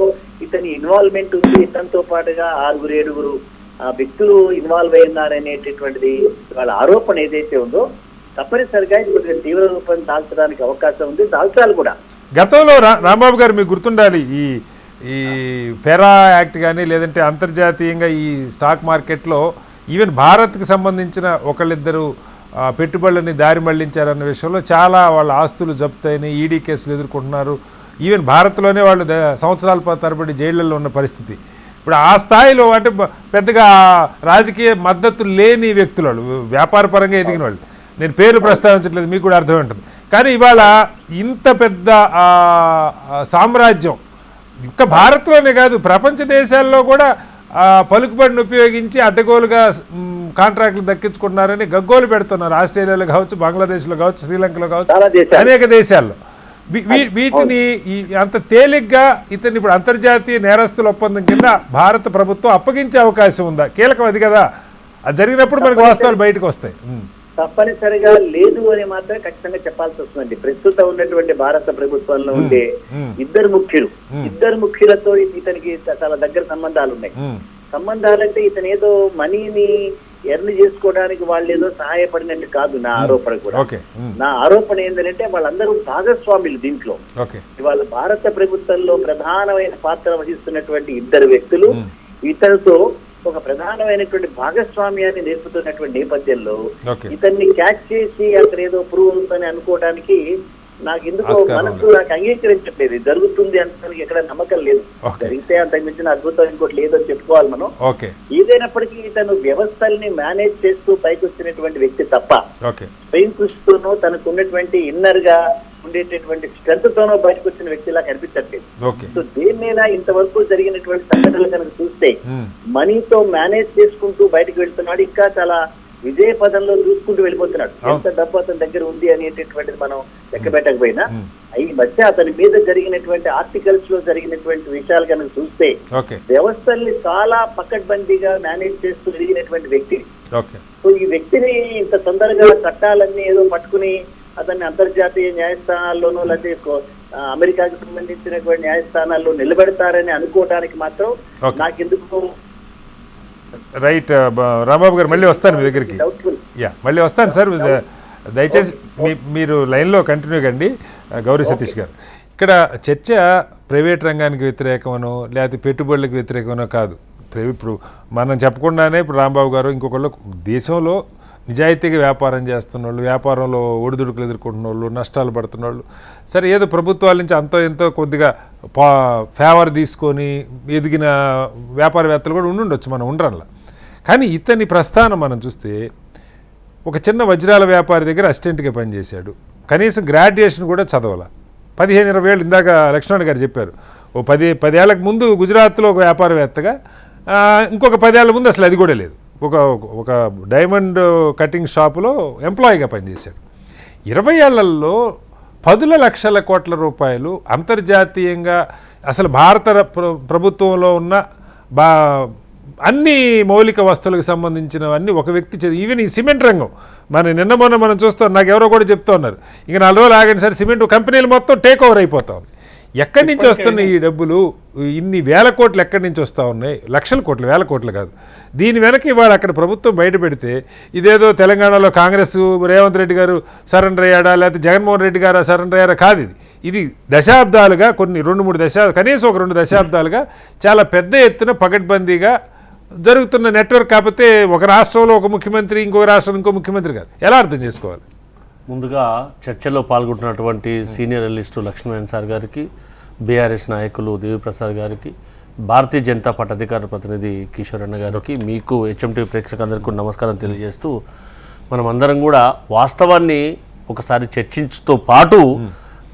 ఇతని ఇన్వాల్వ్మెంట్ ఉంది. ఇతనితో పాటుగా 6-7 వ్యక్తులు ఇన్వాల్వ్ అయినారనేటటువంటిది వాళ్ళ ఆరోపణ ఏదైతే ఉందో తప్పనిసరిగా ఇది కొద్దిగా తీవ్ర రూపం దాల్చడానికి అవకాశం ఉంది, దాల్చాలి కూడా. గతంలో రాంబాబు గారు మీకు గుర్తుండాలి, ఈ ఫెరా యాక్ట్ కానీ లేదంటే అంతర్జాతీయంగా ఈ స్టాక్ మార్కెట్లో ఈవెన్ భారత్కి సంబంధించిన ఒకళ్ళిద్దరు పెట్టుబడులని దారి మళ్లించారన్న విషయంలో చాలా వాళ్ళ ఆస్తులు జప్తయినాయి, ఈడీ కేసులు ఎదుర్కొంటున్నారు. ఈవెన్ భారత్లోనే వాళ్ళు సంవత్సరాల తరబడి జైళ్లలో ఉన్న పరిస్థితి. ఇప్పుడు ఆ స్థాయిలో అంటే పెద్దగా రాజకీయ మద్దతు లేని వ్యక్తులు వాళ్ళు, వ్యాపార పరంగా ఎదిగిన వాళ్ళు, నేను పేరు ప్రస్తావించట్లేదు, మీకు కూడా అర్థమై ఉంటుంది. కానీ ఇవాళ ఇంత పెద్ద సామ్రాజ్యం ఇంకా భారత్లోనే కాదు ప్రపంచ దేశాల్లో కూడా పలుకుబడిని ఉపయోగించి అడ్డగోలుగా కాంట్రాక్టులు దక్కించుకుంటున్నారని గగ్గోలు పెడుతున్నారు. ఆస్ట్రేలియాలో కావచ్చు, బంగ్లాదేశ్లో కావచ్చు, శ్రీలంకలో కావచ్చు, అనేక దేశాల్లో. వీటిని అంత తేలిగ్గా ఇతన్ని ఇప్పుడు అంతర్జాతీయ నేరస్తుల ఒప్పందం కింద భారత ప్రభుత్వం అప్పగించే అవకాశం ఉందా? కీలకం అది కదా, అది జరిగినప్పుడు మనకు వాస్తవాలు బయటకు వస్తాయి. తప్పనిసరిగా లేదు అని మాత్రం ఖచ్చితంగా చెప్పాల్సి వస్తుందండి. ప్రస్తుతం ఉన్నటువంటి భారత ప్రభుత్వంలో ఉండే ఇద్దరు ముఖ్యులతో ఇతనికి చాలా దగ్గర సంబంధాలు ఉన్నాయి. సంబంధాలంటే ఇతను ఏదో మనీని ఎర్న్ చేసుకోవడానికి వాళ్ళు ఏదో సహాయపడినట్టు కాదు నా ఆరోపణ కూడా. నా ఆరోపణ ఏంటంటే వాళ్ళందరూ భాగస్వాములు దీంట్లో. ఇవాళ భారత ప్రభుత్వంలో ప్రధానమైన పాత్ర వహిస్తున్నటువంటి ఇద్దరు వ్యక్తులు ఇతరుతో ఒక ప్రధానమైనటువంటి భాగస్వామ్యాన్ని నేర్పుతున్నటువంటి నేపథ్యంలో ఇతన్ని క్యాచ్ చేసి అక్కడ ఏదో ప్రూవ్ అవుతుందని అనుకోవడానికి నాకు ఎందుకో మనసు నాకు అంగీకరించట్లేదు. జరుగుతుంది అంటే ఎక్కడ నమ్మకం లేదు. జరిగితే అంతకు మించిన అద్భుతం ఇంకోటి లేదని చెప్పుకోవాలి మనం. ఏదైనప్పటికీ ఇతను వ్యవస్థల్ని మేనేజ్ చేస్తూ పైకి వచ్చినటువంటి వ్యక్తి తప్ప స్వయం కృషితోనో తనకు ఉన్నటువంటి ఇన్నర్ గా ఉండేటటువంటి స్ట్రెంత్ తోనో బయటకు వచ్చిన వ్యక్తిలా కనిపించట్లేదు. సో దేన్నైనా ఇంతవరకు జరిగినటువంటి సంఘటనలు కనుక చూస్తే మనీతో మేనేజ్ చేసుకుంటూ బయటకు వెళ్తున్నాడు. ఇంకా చాలా విజయ పదంలో చూసుకుంటూ వెళ్ళిపోతున్నాడు. ఎంత డబ్బు అతని దగ్గర ఉంది అనేటటువంటిది మనం లెక్క పెట్టకపోయినా ఈ మధ్య అతని మీద జరిగినటువంటి ఆర్టికల్స్ లో జరిగినటువంటి విషయాలు కనుక చూస్తే వ్యవస్థల్ని చాలా పకడ్బందీగా మేనేజ్ చేస్తూ జరిగినటువంటి వ్యక్తి. సో ఈ వ్యక్తిని ఇంత తొందరగా చట్టాలన్నీ ఏదో పట్టుకుని అతన్ని అంతర్జాతీయ న్యాయస్థానాల్లోనూ లేకపోతే అమెరికాకి సంబంధించినటువంటి న్యాయస్థానాల్లో నిలబెడతారని అనుకోవడానికి మాత్రం నాకెందుకు. రైట్ రాంబాబు గారు, మళ్ళీ వస్తాను మీ దగ్గరికి. మళ్ళీ వస్తాను సార్, దయచేసి మీరు లైన్లో కంటిన్యూ కండి. గౌరీ సతీష్ గారు, ఇక్కడ చర్చ ప్రైవేట్ రంగానికి వ్యతిరేకమనో లేకపోతే పెట్టుబడులకు వ్యతిరేకమనో కాదు. ఇప్పుడు మనం చెప్పకుండానే ఇప్పుడు రాంబాబు గారు ఇంకొకళ్ళు దేశంలో నిజాయితీగా వ్యాపారం చేస్తున్న వాళ్ళు, వ్యాపారంలో ఒడిదుడుకులు ఎదుర్కొంటున్న వాళ్ళు, నష్టాలు పడుతున్న వాళ్ళు, సరే ఏదో ప్రభుత్వాల నుంచి అంతో ఎంతో కొద్దిగా ఫేవర్ తీసుకొని ఎదిగిన వ్యాపారవేత్తలు కూడా ఉండొచ్చు, మనం ఉండరంలా. కానీ ఇతని ప్రస్థానం మనం చూస్తే ఒక చిన్న వజ్రాల వ్యాపారి దగ్గర అసిస్టెంట్గా పనిచేశాడు. కనీసం గ్రాడ్యుయేషన్ కూడా చదవాల. 15-20 ఏళ్ళు ఇందాక లక్ష్మణ్ గారు చెప్పారు. ఓ 10 ఏళ్ళకు ముందు గుజరాత్లో ఒక వ్యాపారవేత్తగా, ఇంకొక 10 ఏళ్ళ ముందు అసలు అది కూడా లేదు. ఒక డైమండ్ కటింగ్ షాపులో ఎంప్లాయీగా పనిచేశాడు. 20 ఏళ్లలో 10 లక్షల కోట్ల రూపాయలు అంతర్జాతీయంగా అసలు భారత ప్రభుత్వంలో ఉన్న అన్ని మౌలిక వస్తువులకు సంబంధించినవన్నీ ఒక వ్యక్తి ఈవెన్ ఈ సిమెంట్ రంగం నిన్న మొన్న మనం చూస్తాం. నాకు ఎవరో కూడా చెప్తూ ఉన్నారు, ఇక 4 రోజులు ఆగండి సార్, సిమెంట్ కంపెనీలు మొత్తం టేక్ ఓవర్ అయిపోతా ఉంది. ఎక్కడి నుంచి వస్తున్నాయి ఈ డబ్బులు? ఇన్ని వేల కోట్లు ఎక్కడి నుంచి వస్తూ ఉన్నాయి? లక్షల కోట్లు, వేల కోట్లు కాదు. దీని వెనక ఇవాళ అక్కడ ప్రభుత్వం బయట పెడితే ఇదేదో తెలంగాణలో కాంగ్రెస్ రేవంత్ రెడ్డి గారు సరెండర్ అయ్యాడా లేకపోతే జగన్మోహన్ రెడ్డి గారు సరెండర్ అయ్యారా కాదు. ఇది దశాబ్దాలుగా కనీసం ఒక 2 దశాబ్దాలుగా చాలా పెద్ద ఎత్తున పకడ్బందీగా జరుగుతున్న నెట్వర్క్. కాకపోతే ఒక రాష్ట్రంలో ఒక ముఖ్యమంత్రి, ఇంకొక రాష్ట్రంలో ఇంకో ముఖ్యమంత్రి కాదు. ఎలా అర్థం చేసుకోవాలి? ముందుగా చర్చలో పాల్గొంటున్నటువంటి సీనియర్ అనలిస్టు లక్ష్మణ్ సార్ గారికి, బీఆర్ఎస్ నాయకులు దేవిప్రసాద్ గారికి, భారతీయ జనతా పార్టీ అధికార ప్రతినిధి కిషోర్ అన్న గారికి, మీకు హెచ్ఎంటీ ప్రేక్షకులందరికీ నమస్కారం తెలియజేస్తూ, మనం అందరం కూడా వాస్తవాన్ని ఒకసారి చర్చించుతో పాటు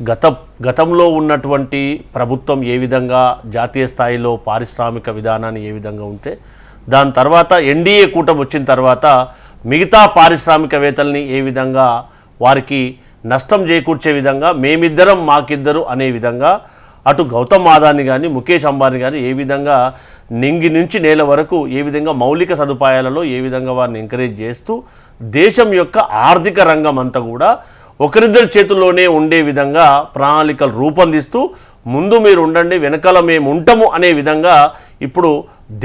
గత గతంలో ఉన్నటువంటి ప్రభుత్వం ఏ విధంగా జాతీయ స్థాయిలో పారిశ్రామిక విధానాన్ని ఏ విధంగా ఉంటే దాని తర్వాత ఎన్డీఏ కూటమి వచ్చిన తర్వాత మిగతా పారిశ్రామికవేత్తల్ని ఏ విధంగా వారికి నష్టం చేకూర్చే విధంగా మేమిద్దరం మాకిద్దరు అనే విధంగా అటు గౌతమ్ అదానీ కానీ ముఖేష్ అంబానీ కానీ ఏ విధంగా నింగి నుంచి నేల వరకు ఏ విధంగా మౌలిక సదుపాయాలలో ఏ విధంగా వారిని ఎంకరేజ్ చేస్తూ దేశం యొక్క ఆర్థిక రంగం అంతా కూడా ఒకరిద్దరి చేతుల్లోనే ఉండే విధంగా ప్రణాళికలు రూపొందిస్తూ ముందు మీరు ఉండండి వెనకాల మేము ఉంటాము అనే విధంగా ఇప్పుడు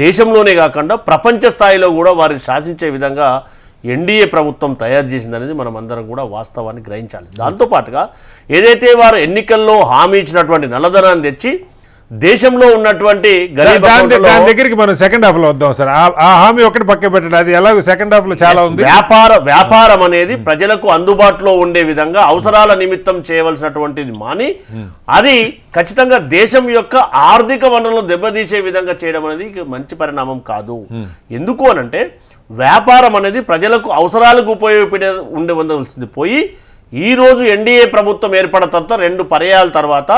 దేశంలోనే కాకుండా ప్రపంచ స్థాయిలో కూడా వారిని శాసించే విధంగా ఎన్డీఏ ప్రభుత్వం తయారు చేసిందనేది మనం అందరం కూడా వాస్తవాన్ని గ్రహించాలి. దాంతోపాటుగా ఏదైతే వారు ఎన్నికల్లో హామీ ఇచ్చినటువంటి నల్లధనాన్ని తెచ్చి దేశంలో ఉన్నటువంటి గరీబ్ దాని దగ్గరికి మనం సెకండ్ హాఫ్ లో వద్దాం సార్. ఆ హామీ ఒకటి పక్క పెట్టండి, అది ఎలాగో సెకండ్ హాఫ్ లో చాలా ఉంది. వ్యాపారం అనేది ప్రజలకు అందుబాటులో ఉండే విధంగా అవసరాల నిమిత్తం చేయవలసినటువంటిది మాని అది ఖచ్చితంగా దేశం యొక్క ఆర్థిక వనరులను దెబ్బతీసే విధంగా చేయడం అనేది మంచి పరిణామం కాదు. ఎందుకు అనంటే వ్యాపారం అనేది ప్రజలకు అవసరాలకు ఉపయోగపడే ఉండవలసింది పోయి ఈరోజు ఎన్డీఏ ప్రభుత్వం ఏర్పడిన తర్వాత 2 పర్యాయాల తర్వాత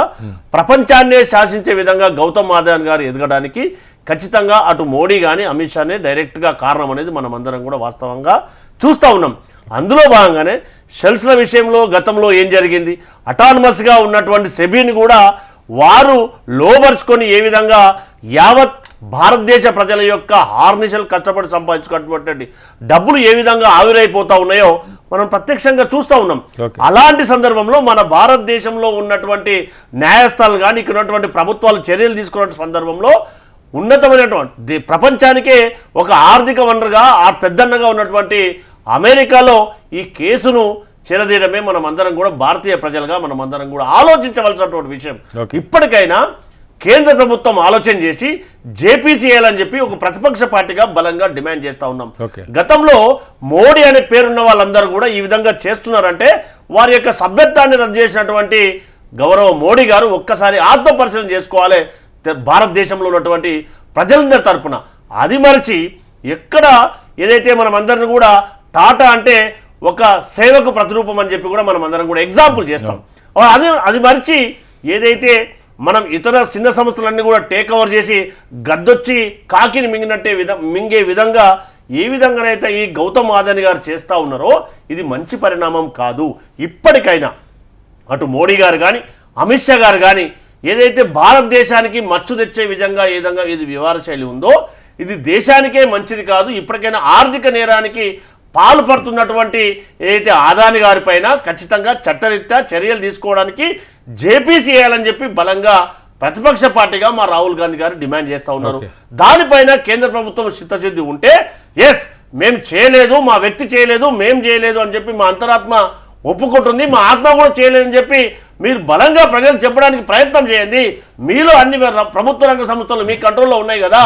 ప్రపంచాన్నే శాసించే విధంగా గౌతమ్ అదానీ గారు ఎదగడానికి ఖచ్చితంగా అటు మోడీ కానీ అమిత్ షానే డైరెక్ట్గా కారణం అనేది మనం అందరం కూడా వాస్తవంగా చూస్తూ ఉన్నాం. అందులో భాగంగానే షెల్స్ల విషయంలో గతంలో ఏం జరిగింది, అటానమస్గా ఉన్నటువంటి సెబీని కూడా వారు లోబర్చుకొని ఏ విధంగా యావత్ భారతదేశ ప్రజల యొక్క హార్నిషల్ కష్టపడి సంపాదించుకున్నటువంటి డబ్బులు ఏ విధంగా ఆవిరైపోతా ఉన్నాయో మనం ప్రత్యక్షంగా చూస్తూ ఉన్నాం. అలాంటి సందర్భంలో మన భారతదేశంలో ఉన్నటువంటి న్యాయస్థానాలు కానీ ఇక్కడ ఉన్నటువంటి ప్రభుత్వాలు చర్యలు తీసుకున్న సందర్భంలో ఉన్నతమైనటువంటి ప్రపంచానికే ఒక ఆర్థిక వనరుగా పెద్దన్నగా ఉన్నటువంటి అమెరికాలో ఈ కేసును చెరదీయడమే మనం అందరం కూడా భారతీయ ప్రజలుగా మనం అందరం కూడా ఆలోచించవలసినటువంటి విషయం. ఇప్పటికైనా కేంద్ర ప్రభుత్వం ఆలోచన చేసి జేపీసీఎల్ అని చెప్పి ఒక ప్రతిపక్ష పార్టీగా బలంగా డిమాండ్ చేస్తూ ఉన్నాం. గతంలో మోడీ అనే పేరున్న వాళ్ళందరూ కూడా ఈ విధంగా చేస్తున్నారంటే వారి యొక్క సభ్యత్వాన్ని రద్దు చేసినటువంటి గౌరవ మోడీ గారు ఒక్కసారి ఆత్మపరిశీలన చేసుకోవాలి భారతదేశంలో ఉన్నటువంటి ప్రజలందరి తరపున. అది మరిచి ఎక్కడ ఏదైతే మనం అందరిని కూడా టాటా అంటే ఒక సేవకు ప్రతిరూపం అని చెప్పి కూడా మనం అందరం కూడా ఎగ్జాంపుల్ చేస్తాం. అది మరిచి ఏదైతే మనం ఇతర చిన్న సంస్థలన్నీ కూడా టేక్ ఓవర్ చేసి గద్దొచ్చి కాకిని మింగే విధంగా ఏ విధంగానైతే ఈ గౌతమ్ అదానీ గారు చేస్తూ ఉన్నారో ఇది మంచి పరిణామం కాదు. ఇప్పటికైనా అటు మోడీ గారు కానీ అమిత్ షా గారు కానీ ఏదైతే భారతదేశానికి మచ్చు తెచ్చే విధంగా ఇది వ్యవహార శైలి ఉందో ఇది దేశానికే మంచిది కాదు. ఇప్పటికైనా ఆర్థిక నేరానికి పాల్పడుతున్నటువంటి ఏదైతే అదానీ గారి పైన ఖచ్చితంగా చట్టరీత్యా చర్యలు తీసుకోవడానికి జేపీసీఎల్ అని చెప్పి బలంగా ప్రతిపక్ష పార్టీగా మా రాహుల్ గాంధీ గారు డిమాండ్ చేస్తూ ఉన్నారు. దానిపైన కేంద్ర ప్రభుత్వం చిత్తశుద్ధి ఉంటే ఎస్ మేము చేయలేదు, మా వ్యక్తి చేయలేదు, మేము చేయలేదు అని చెప్పి మా అంతరాత్మ ఒప్పుకుంటుంది, మా ఆత్మ కూడా చేయలేదని చెప్పి మీరు బలంగా ప్రజలకు చెప్పడానికి ప్రయత్నం చేయండి. మీలో అన్ని ప్రభుత్వ రంగ సంస్థలు మీ కంట్రోల్లో ఉన్నాయి కదా,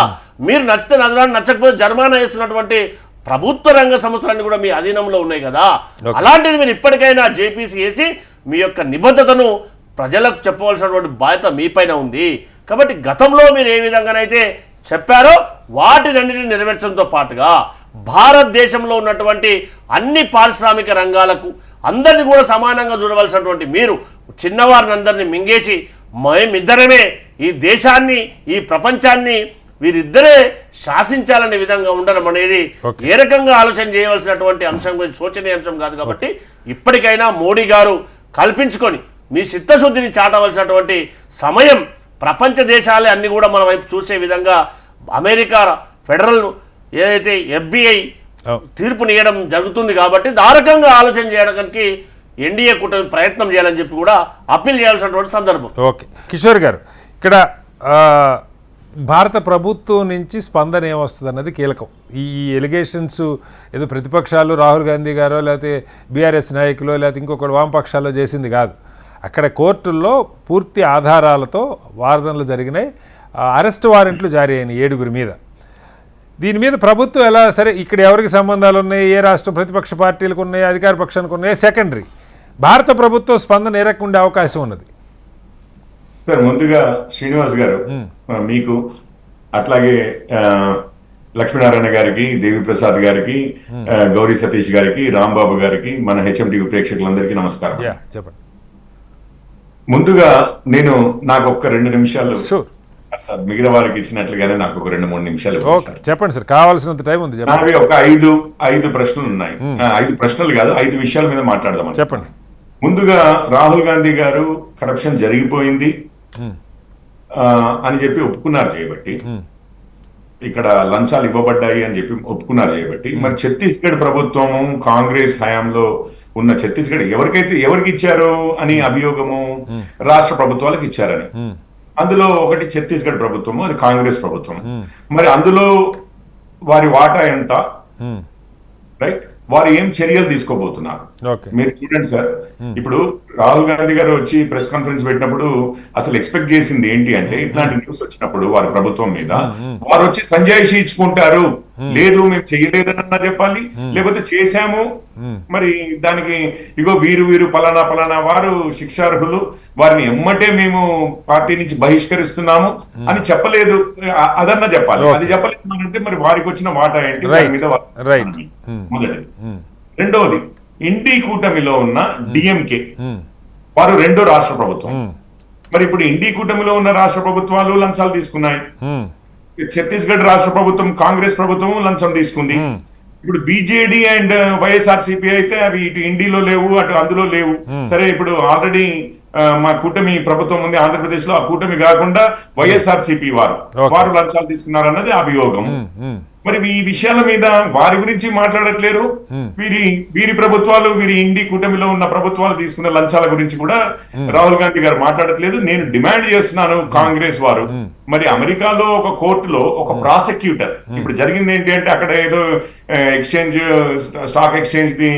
మీరు నచ్చితే నజరాన్ని నచ్చకపోతే జరిమానా వేస్తున్నటువంటి ప్రభుత్వ రంగ సంస్థలన్నీ కూడా మీ అధీనంలో ఉన్నాయి కదా. అలాంటిది మీరు ఇప్పటికైనా జేపీసీ వేసి మీ యొక్క నిబద్ధతను ప్రజలకు చెప్పవలసినటువంటి బాధ్యత మీపైన ఉంది. కాబట్టి గతంలో మీరు ఏ విధంగానైతే చెప్పారో వాటినన్నిటిని నెరవేర్చడంతో పాటుగా భారతదేశంలో ఉన్నటువంటి అన్ని పారిశ్రామిక రంగాలకు అందరినీ కూడా సమానంగా చూడవలసినటువంటి మీరు చిన్నవారిని అందరినీ మింగేసి మేమిద్దరమే ఈ దేశాన్ని ఈ ప్రపంచాన్ని వీరిద్దరే శాసించాలనే విధంగా ఉండడం అనేది ఏ రకంగా ఆలోచన చేయవలసినటువంటి అంశం గురించి శోచనీయ అంశం కాదు. కాబట్టి ఇప్పటికైనా మోడీ గారు కల్పించుకొని మీ చిత్తశుద్ధిని చాటవలసినటువంటి సమయం ప్రపంచ దేశాలే అన్ని కూడా మన వైపు చూసే విధంగా అమెరికా ఫెడరల్ ఏదైతే FBI తీర్పునియడం జరుగుతుంది. కాబట్టి ఆ రకంగా ఆలోచన చేయడానికి ఎన్డీఏ కూటమి ప్రయత్నం చేయాలని చెప్పి కూడా అప్పీల్ చేయాల్సినటువంటి సందర్భం. ఓకే కిషోర్ గారు, ఇక్కడ భారత ప్రభుత్వం నుంచి స్పందన ఏమొస్తుంది అన్నది కీలకం. ఈ ఎలిగేషన్స్ ఏదో ప్రతిపక్షాలు రాహుల్ గాంధీ గారో లేకపోతే బీఆర్ఎస్ నాయకులు లేకపోతే ఇంకొకటి వామపక్షాల్లో చేసింది కాదు. అక్కడ కోర్టుల్లో పూర్తి ఆధారాలతో వాదనలు జరిగినాయి, అరెస్ట్ వారెంట్లు జారీ అయినాయి 7 మీద. దీని మీద ప్రభుత్వం ఎలా సరే ఇక్కడ ఎవరికి సంబంధాలు ఉన్నాయి, ఏ రాష్ట్ర ప్రతిపక్ష పార్టీలకు ఉన్నాయి, అధికార పక్షానికి ఉన్నాయి సెకండరీ. భారత ప్రభుత్వం స్పందన ఏ రకంగా ఉండే అవకాశం ఉన్నది? సార్ ముందుగా శ్రీనివాస్ గారు మీకు అట్లాగే లక్ష్మీనారాయణ గారికి, దేవిప్రసాద్ గారికి, గౌరీ సతీష్ గారికి, రాంబాబు గారికి, మన HMTV ప్రేక్షకులందరికీ నమస్కారం. చెప్పండి. ముందుగా నాకు ఒక్క 2 నిమిషాలు షూర్. సార్, మిగతా వారికి ఇచ్చినట్లుగానే నాకు ఒక 2-3 నిమిషాలు ఇవ్వండి ఓకే, సార్. చెప్పండి సార్, కావాల్సినంత టైం ఉంది, చెప్పండి. నావి ఒక 5 ప్రశ్నలు ఉన్నాయి. 5 ప్రశ్నలు కాదు, 5 విషయాల మీద మాట్లాడదాం. చెప్పండి. ముందుగా రాహుల్ గాంధీ గారు కరప్షన్ జరిగిపోయింది అని చెప్పి ఒప్పుకున్నారు చేయబట్టి, ఇక్కడ లంచాలు ఇవ్వబడ్డాయి అని చెప్పి ఒప్పుకున్నారు చేయబట్టి, మరి ఛత్తీస్గఢ్ ప్రభుత్వము కాంగ్రెస్ హయాంలో ఉన్న ఛత్తీస్గఢ్ ఎవరికి ఇచ్చారు అని అభియోగము రాష్ట్ర ప్రభుత్వాలకు ఇచ్చారని. అందులో ఒకటి ఛత్తీస్గఢ్ ప్రభుత్వము, అది కాంగ్రెస్ ప్రభుత్వం. మరి అందులో వారి వాటా ఎంత, రైట్, వారు ఏం చర్యలు తీసుకోబోతున్నారు మీరు చూడండి సార్. ఇప్పుడు రాహుల్ గాంధీ గారు వచ్చి ప్రెస్ కాన్ఫరెన్స్ పెట్టినప్పుడు అసలు ఎక్స్పెక్ట్ చేసింది ఏంటి అంటే, ఇట్లాంటి న్యూస్ వచ్చినప్పుడు వారి ప్రభుత్వం మీద వారు వచ్చి సంజాయిషి ఇచ్చుకుంటారు, లేదు మేము చేయలేదన్నా చెప్పాలి, లేకపోతే చేశాము మరి దానికి ఇగో వీరు పలానా వారు శిక్షార్హులు, వారిని ఎమ్మటే మేము పార్టీ నుంచి బహిష్కరిస్తున్నాము అని చెప్పలేదు, అదన్నా చెప్పాలి. అది చెప్పలేదు అంటే మరి వారికి వచ్చిన వాటా ఏంటి దాని మీద మొదటిది. రెండవది, ఇండి కూటమిలో ఉన్న డిఎంకే వారు 2వ రాష్ట్ర ప్రభుత్వం. మరి ఇప్పుడు ఇండి కూటమిలో ఉన్న రాష్ట్ర ప్రభుత్వాలు లంచాలు తీసుకున్నాయి. ఛత్తీస్గఢ్ రాష్ట్ర ప్రభుత్వం కాంగ్రెస్ ప్రభుత్వం లంచం తీసుకుంది. ఇప్పుడు బీజేడీ అండ్ వైఎస్ఆర్సీపీ అయితే అవి ఇటు ఇండిలో లేవు, అటు అందులో లేవు. సరే, ఇప్పుడు ఆల్రెడీ మా కూటమి ప్రభుత్వం ఉంది ఆంధ్రప్రదేశ్ లో, ఆ కూటమి కాకుండా వైఎస్ఆర్సీపీ వారు లంచాలు తీసుకున్నారన్నది అభియోగం. మరి ఈ విషయాల మీద వారి గురించి మాట్లాడట్లేరు. వీరి ప్రభుత్వాలు, వీరి ఇండి కూటమిలో ఉన్న ప్రభుత్వాలు తీసుకున్న లంచాల గురించి కూడా రాహుల్ గాంధీ గారు మాట్లాడట్లేదు. నేను డిమాండ్ చేస్తున్నాను కాంగ్రెస్ వారు, మరి అమెరికాలో ఒక కోర్టులో ఒక ప్రాసిక్యూటర్, ఇప్పుడు జరిగింది ఏంటి అంటే అక్కడ ఏదో స్టాక్ ఎక్స్చేంజ్ ది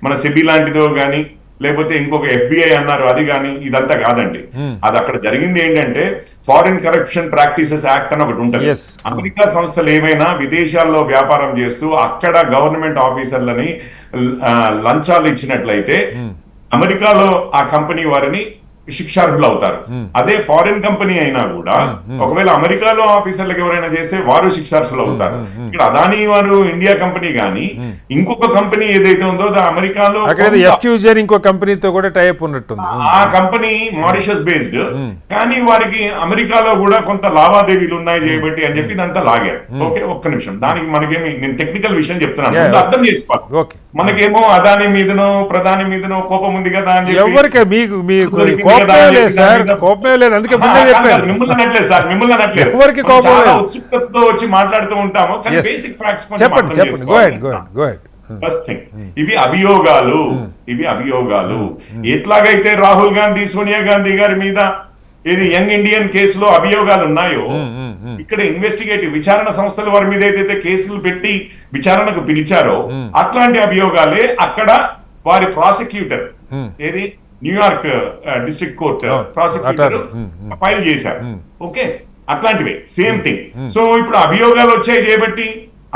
మన సెబీ లాంటిదో గానీ, లేకపోతే ఇంకొక FBI అన్నారు, అది కానీ ఇదంతా కాదండి. అది అక్కడ జరిగింది ఏంటంటే ఫారిన్ కరప్షన్ ప్రాక్టీసెస్ యాక్ట్ అని ఒకటి ఉంటుంది. అమెరికా సంస్థలు ఏమైనా విదేశాల్లో వ్యాపారం చేస్తూ అక్కడ గవర్నమెంట్ ఆఫీసర్లని లంచాలు ఇచ్చినట్లయితే అమెరికాలో ఆ కంపెనీ వారిని శిక్షార్హులు అవుతారు. అదే ఫారిన్ కంపెనీ అయినా కూడా ఒకవేళ అమెరికాలో ఆఫీసర్లకు ఎవరైనా చేస్తే వారు శిక్షార్హులు అవుతారు. ఇక్కడ అదానీ వారు ఇండియా కంపెనీ గానీ ఇంకొక కంపెనీ ఏదైతే ఉందో అమెరికాలో ఇంకో కంపెనీతో కూడా టైప్ ఉన్నట్టుంది. ఆ కంపెనీ మారిషస్ బేస్డ్, కానీ వారికి అమెరికాలో కూడా కొంత లావాదేవీలు ఉన్నాయి చేయబట్టి అని చెప్పి ఇదంతా లాగారు. ఓకే, ఒక్క నిమిషం, దానికి మనకేమి నేను టెక్నికల్ విషయం చెప్తున్నాను, అర్థం చేసుకోవాలి. మనకేమో అదాని మీదనో ప్రధాని మీదనో కోపం ఉంది కదా అని చెప్పి ఉత్సుకతతో వచ్చి మాట్లాడుతూ ఉంటాము, కానీ బేసిక్ ఫ్యాక్ట్స్ ఇవి అభియోగాలు. ఎట్లాగైతే రాహుల్ గాంధీ సోనియా గాంధీ గారి మీద ఏది యంగ్ ఇండియన్ కేసులో అభియోగాలు ఉన్నాయో, ఇక్కడ ఇన్వెస్టిగేటివ్ విచారణ సంస్థలు వారి మీద ఏదైతే కేసులు పెట్టి విచారణకు పిలిచారో అట్లాంటి అభియోగాలే అక్కడ వారి ప్రాసిక్యూటర్ ఏది New York district court prosecutor file చేశారు. ఓకే, అట్లాంటివే సేమ్ థింగ్. సో ఇప్పుడు అభియోగాలు వచ్చాయి చేయబట్టి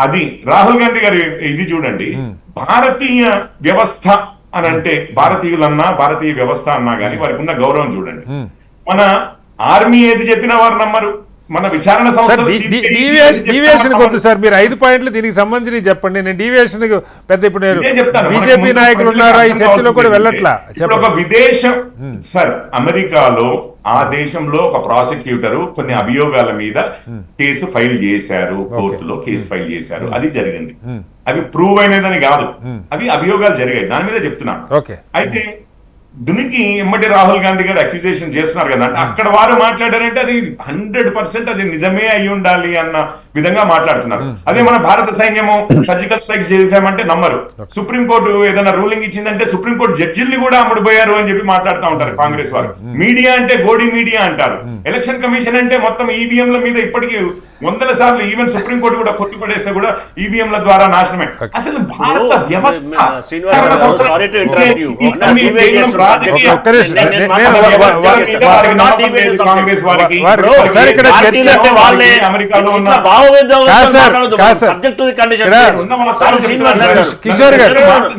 అది రాహుల్ గాంధీ గారి ఇది చూడండి, భారతీయ వ్యవస్థ అని అంటే భారతీయులన్నా భారతీయ వ్యవస్థ అన్నా గానీ వారికి ఉన్న గౌరవం చూడండి. మన ఆర్మీ ఏది చెప్పినా వారు నమ్మరు. మన విచారణ డీవియేషన్ కొద్ది సార్, మీరు 5 పాయింట్లు దీనికి సంబంధించి చెప్పండి. నేను డీవియేషన్ పెద్ద ఇప్పుడు బీజేపీ నాయకులు ఉన్నారా ఈ చర్చలో కూడా వెళ్ళట్లా. ఒక విదేశం సార్, అమెరికాలో ఆ దేశంలో ఒక ప్రాసిక్యూటర్ కొన్ని అభియోగాల మీద కేసు ఫైల్ చేశారు, కోర్టులో కేసు ఫైల్ చేశారు, అది జరిగింది. అవి ప్రూవ్ అయినదని కాదు, అవి అభియోగాలు జరిగాయి, దాని మీద చెప్తున్నాను. అయితే దునికి ఎమ్మటి రాహుల్ గాంధీ గారు అక్యూజేషన్ చేస్తున్నారు కదా, అంటే అక్కడ వారు మాట్లాడారంటే అది 100% అది నిజమే అయి ఉండాలి అన్న విధంగా మాట్లాడుతున్నారు. అదే మన భారత సైన్యము సర్జికల్ స్ట్రైక్ చేశామంటే నమ్మరు. సుప్రీంకోర్టు ఏదైనా రూలింగ్ ఇచ్చిందంటే సుప్రీంకోర్టు జడ్జిల్ని కూడా అమ్ముడుపోయారు అని చెప్పి మాట్లాడుతూ ఉంటారు కాంగ్రెస్ వారు. మీడియా అంటే గోడి మీడియా అంటారు. ఎలక్షన్ కమిషన్ అంటే మొత్తం ఈవీఎంల మీద ఇప్పటికీ 100 సార్లు ఈవెన్ సుప్రీంకోర్టు కూడా కొట్టిపడేస్తే కూడా ఈవీఎంల ద్వారా నాశనమే. అసలు భారత వ్యవస్థ కాంగ్రెస్ వారికి కిషోర్ గారు మిమ్మల్ని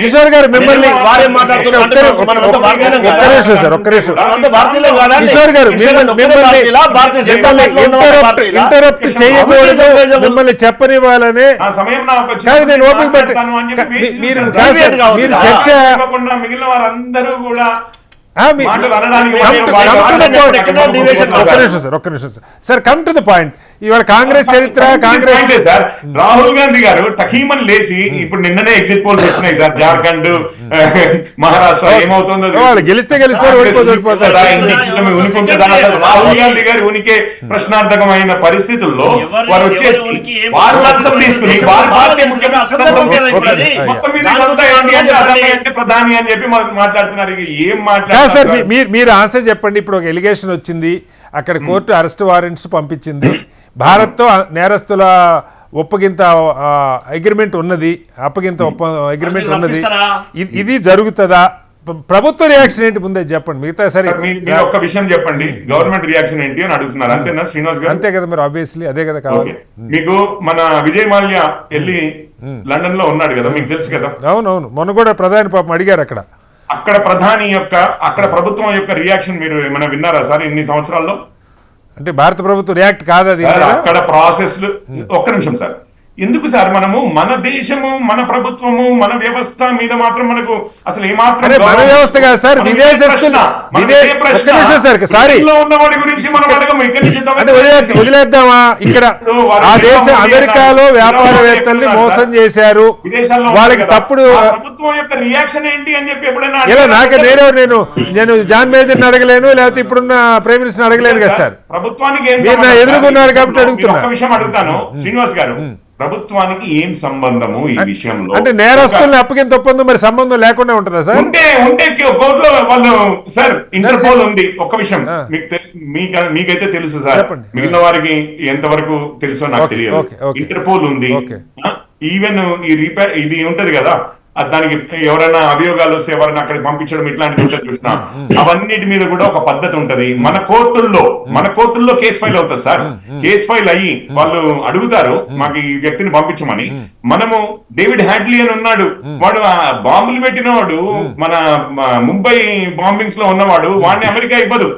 కిషోర్ గారు ఇంటరప్ట్ చేయకూడదు, మిమ్మల్ని చెప్పనివ్వాలని నేను ఓపిక పట్టి మీరు చర్చ మిగిలిన వారందరూ కూడా మాటలు అనడానికి ఒక్క నిమిషం sir come to the point. ఇవాళ కాంగ్రెస్ చరిత్ర కాంగ్రెస్ సార్ రాహుల్ గాంధీ గారు టకీమన్ లేచి ఇప్పుడు నిన్ననే ఎగ్జిట్ పోల్స్ వచ్చినాయి సార్, జార్ఖండ్ మహారాష్ట్ర ఏమవుతుందో వాళ్ళు గెలిస్తే గెలుస్తారు, ఓడిపోతారు. రాహుల్ గాంధీ గారు ఉనికి ప్రశ్నార్థకమైన పరిస్థితుల్లో వారు వచ్చేసి వారు లంచం తీసుకుని వారు భారతీయ మొత్తం మీద ఇదంతా ఏంటి అంటే అదానీ అంటే ప్రధాని అని చెప్పి మాట్లాడుతున్నారు. ఏం మాట్లాడారు సార్ మీరు ఆన్సర్ చెప్పండి. ఇప్పుడు ఒక ఎలిగేషన్ వచ్చింది, అక్కడ కోర్టు అరెస్ట్ వారెంట్స్ పంపించింది, భారత్తో నేరస్తుల ఒప్పగింత అగ్రిమెంట్ ఉన్నది, అప్పగింత అగ్రిమెంట్ ఉన్నది, ఇది జరుగుతుందా? ప్రభుత్వ రియాక్షన్ ఏంటి ముందే చెప్పండి. మిగతా సరే మీరు ఒక్క విషయం చెప్పండి, గవర్నమెంట్ రియాక్షన్ ఏంటి అని అడుగుతున్నారు అంతేనా శ్రీనివాస్ గారు? అంతే కదా, మీరు ఆబ్వియస్లీ అదే కదా కావాలి. మీకు మన విజయ్ మాల్యా వెళ్ళి లండన్ లో ఉన్నాడు కదా, మీకు తెలుసు కదా. అవునవును, మొన్న కూడా ప్రధాని పాపం అడిగారు అక్కడ ప్రధాని యొక్క అక్కడ ప్రభుత్వం యొక్క రియాక్షన్ మీరు ఏమైనా విన్నారా సార్ ఇన్ని సంవత్సరాల్లో? అంటే భారత ప్రభుత్వం రియాక్ట్ కాదు అది అక్కడ ప్రాసెస్లు. ఒక్క నిమిషం సార్, ఎందుకు సార్ మనము మన దేశము మన ప్రభుత్వము మన వ్యవస్థ మీద మాత్రం మనకు అసలు ఏమాత్రం మన వ్యవస్థ కాదు సార్, ఉన్నవాడి గురించి మనం అడగము. వదిలేద్దామా? ఇక్కడ ఆ దేశం అమెరికాలో వ్యాపారవేత్తల్ని మోసం చేశారు, వాళ్ళకి తప్పుడు ప్రభుత్వం యొక్క రియాక్షన్ ఏంటి అని చెప్పి ఎప్పుడైనా ఇలా నేను జాన్ మేజర్ని అడగలేను, లేకపోతే ఇప్పుడున్న ప్రైమ్ మినిస్టర్ అడగలేను కదా సార్. ప్రభుత్వానికి ఎదుర్కొన్నారు కాబట్టి అడుగుతున్నా. ఒక విషయం అడుగుతాను శ్రీనివాస్ గారు, ప్రభుత్వానికి ఏం సంబంధము ఈ విషయంలో? అంటే నేరస్తుల్ని అప్పగింత ఒప్పందం మరి సంబంధం లేకుండా ఉంటుందా సార్? ఉంటే కోర్టులో వాళ్ళు సార్ ఇంటర్పోల్ ఉంది. ఒక్క విషయం మీకైతే తెలుసు సార్, మిగిలిన వారికి ఎంతవరకు తెలుసో నాకు తెలియదు. ఇంటర్పోల్ ఉంది, ఈవెన్ ఇది ఉంటది కదా, దానికి ఎవరైనా అభియోగాలు వస్తే ఎవరైనా అక్కడికి పంపించడం ఇట్లాంటివి ఉంటుంది చూసినా, అవన్నిటి మీద కూడా ఒక పద్ధతి ఉంటది. మన కోర్టుల్లో కేసు ఫైల్ అవుతుంది సార్. కేసు ఫైల్ అయ్యి వాళ్ళు అడుగుతారు మాకు ఈ వ్యక్తిని పంపించమని. మనము డేవిడ్ హ్యాడ్లీ అని ఉన్నాడు, వాడు బాంబులు పెట్టినవాడు, మన ముంబై బాంబింగ్స్ లో ఉన్నవాడు, వాడిని అమెరికా ఇవ్వదు.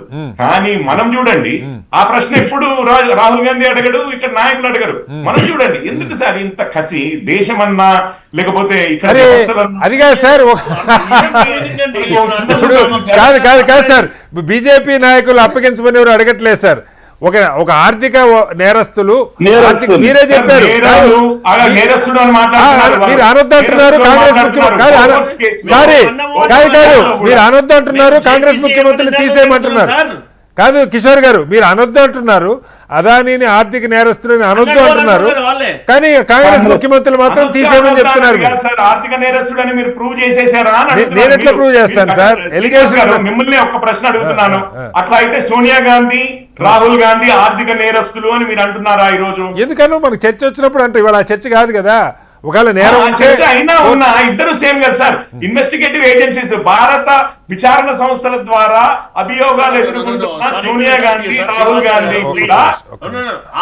కానీ మనం చూడండి, ఆ ప్రశ్న ఎప్పుడు రాహుల్ గాంధీ అడగడు, ఇక్కడ నాయకులు అడగరు. మనం చూడండి ఎందుకు సార్ ఇంత కసి? దేశమన్నా లేకపోతే ఇక్కడ అది కాదు సార్, కాదు సార్, బీజేపీ నాయకులు అప్పగించమని ఎవరు అడగట్లేదు సార్. ఒక ఆర్థిక నేరస్తులు మీరే చెప్పారు, మీరు అనొద్దంటున్నారు కాంగ్రెస్ ముఖ్యమంత్రి. సారీ కాదు, మీరు అనొద్దంటున్నారు కాంగ్రెస్ ముఖ్యమంత్రిని తీసేయమంటున్నారు. కాదు కిషోర్ గారు, మీరు అనొద్దు అంటున్నారు, అదానీని ఆర్థిక నేరస్తులని అనొద్దు అంటున్నారు, కానీ కాంగ్రెస్ ముఖ్యమంత్రులు మాత్రం తీసేయమని చెప్తున్నారు. ఆర్థిక నేరస్తుడని మీరు ప్రూవ్ చేసేసారా? నేను ఎట్లా ప్రూవ్ చేస్తాను సార్? ఎలిగేషన్. మిమ్మల్ని ఒక ప్రశ్న అడుగుతున్నాను, అట్లా అయితే సోనియా గాంధీ రాహుల్ గాంధీ ఆర్థిక నేరస్తులు అని మీరు అంటున్నారా ఈ రోజు? ఎందుకనో మనకు చర్చ వచ్చినప్పుడు అంటే ఇవాళ చర్చ కాదు కదా. ఒకవేళ నేరం అయినా ఉన్నా ఇద్దరు సేమ్ కదా సార్. ఇన్వెస్టిగేటివ్ ఏజెన్సీస్, భారత విచారణ సంస్థల ద్వారా అభియోగాలు ఎదుర్కొంటున్న సోనియా గాంధీ రాహుల్ గాంధీ కూడా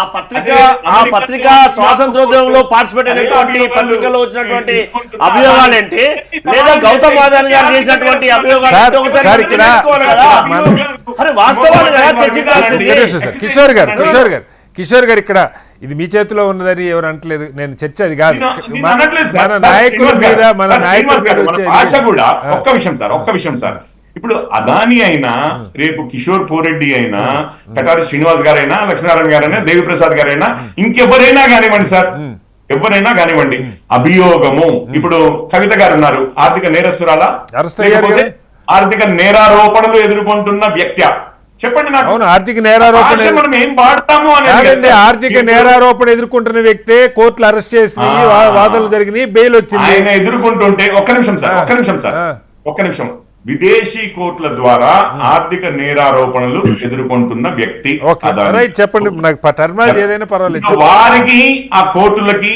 ఆ పత్రిక స్వాతంత్రోద్యమంలో పార్టిసిపేట్ అయినటువంటి పత్రికలో వచ్చినటువంటి అభియోగాలు ఏంటి, లేదా గౌతమ్ అదానీ గారు చేసినటువంటి అభియోగాలు వాస్తవాలు కదా చర్చించాల్సింది. కిషోర్ గారు ఇక్కడ ఇది మీ చేతిలో ఉన్నదని ఎవరు అంటలేదు, నేను చర్చ అది కాదు. మన నాయకుల మీద ఒక్క విషయం సార్, ఇప్పుడు అదానీ అయినా, రేపు కిషోర్ పోరెడ్డి అయినా, కటారి శ్రీనివాస్ గారైనా, లక్ష్మీనారాయణ గారైనా, దేవిప్రసాద్ గారైనా, ఇంకెవరైనా కానివ్వండి సార్, ఎవరైనా కానివ్వండి, అభియోగము. ఇప్పుడు కవిత గారు ఉన్నారు, ఆర్థిక నేరస్తురాలా, ఆర్థిక నేరారోపణలు ఎదుర్కొంటున్న వ్యక్తి. చెప్పండి నాకు. అవును, ఆర్థిక నేరారోపణ మనం ఏం వాడతాము అనేది. ఆర్థిక నేరారోపణ ఎదుర్కొంటున్న వ్యక్తే కోర్టులు అరెస్ట్ చేసి వాదనలు జరిగినాయి, బెయిల్ వచ్చింది. ఆయన ఎదుర్కొంటుంటే ఒక్క నిమిషం విదేశీ కోర్టుల ద్వారా ఆర్థిక నేరారోపణలు ఎదుర్కొంటున్న వ్యక్తి. చెప్పండి నాకు టర్మాలజీ ఏదైనా పర్వాలేదు. వారికి ఆ కోర్టులకి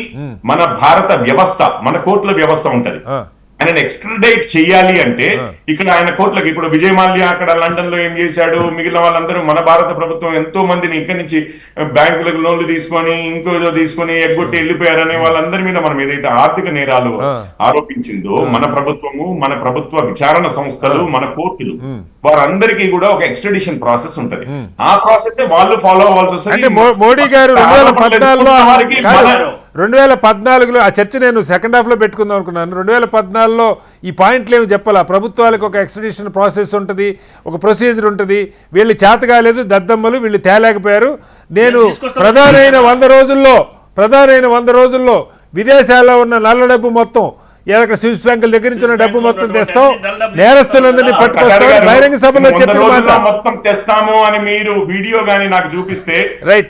మన భారత వ్యవస్థ, మన కోర్టుల వ్యవస్థ ఉంటది. ఆయన ఎక్స్ట్రడైట్ చేయాలి అంటే ఇక్కడ ఆయన కోర్టులకు, ఇప్పుడు విజయ్ మాల్యా అక్కడ లండన్ లో ఏం చేశాడు, మిగిలిన వాళ్ళందరూ మన భారత ప్రభుత్వం ఎంతో మందిని ఇక్కడి నుంచి బ్యాంకులకు లోన్లు తీసుకొని ఇంకో తీసుకొని ఎగ్గొట్టి వెళ్ళిపోయారనే వాళ్ళందరి మీద మనం ఏదైతే ఆర్థిక నేరాలు ఆరోపించిందో మన ప్రభుత్వము, మన ప్రభుత్వ విచారణ సంస్థలు, మన కోర్టులు, వారందరికీ కూడా ఒక ఎక్స్ట్రడిషన్ ప్రాసెస్ ఉంటది. ఆ ప్రాసెస్ వాళ్ళు ఫాలో అవ్వాల్సి వస్తుంది. మోడీ గారు 2014లో ఆ చర్చ నేను సెకండ్ హాఫ్లో పెట్టుకుందాం అనుకున్నాను. 2014లో ఈ పాయింట్లు ఏమి చెప్పాలా, ప్రభుత్వాలకు ఒక ఎక్స్ట్రడిషన్ ప్రాసెస్ ఉంటుంది, ఒక ప్రొసీజర్ ఉంటుంది, వీళ్ళు చేత కాలేదు దద్దమ్మలు, వీళ్ళు తేలేకపోయారు. నేను ప్రధానమైన 100 రోజుల్లో విదేశాల్లో ఉన్న నల్ల డబ్బు మొత్తం అక్కడ స్విస్ బ్యాంకుల దగ్గర నుంచి ఉన్న డబ్బు మొత్తం తెస్తాం, నేరస్తులందరినీ పట్టుకొస్తాం, బహిరంగ సభలో చెప్పిన మాట మొత్తం తెస్తాము అని మీరు వీడియో గానీ నాకు చూపిస్తే,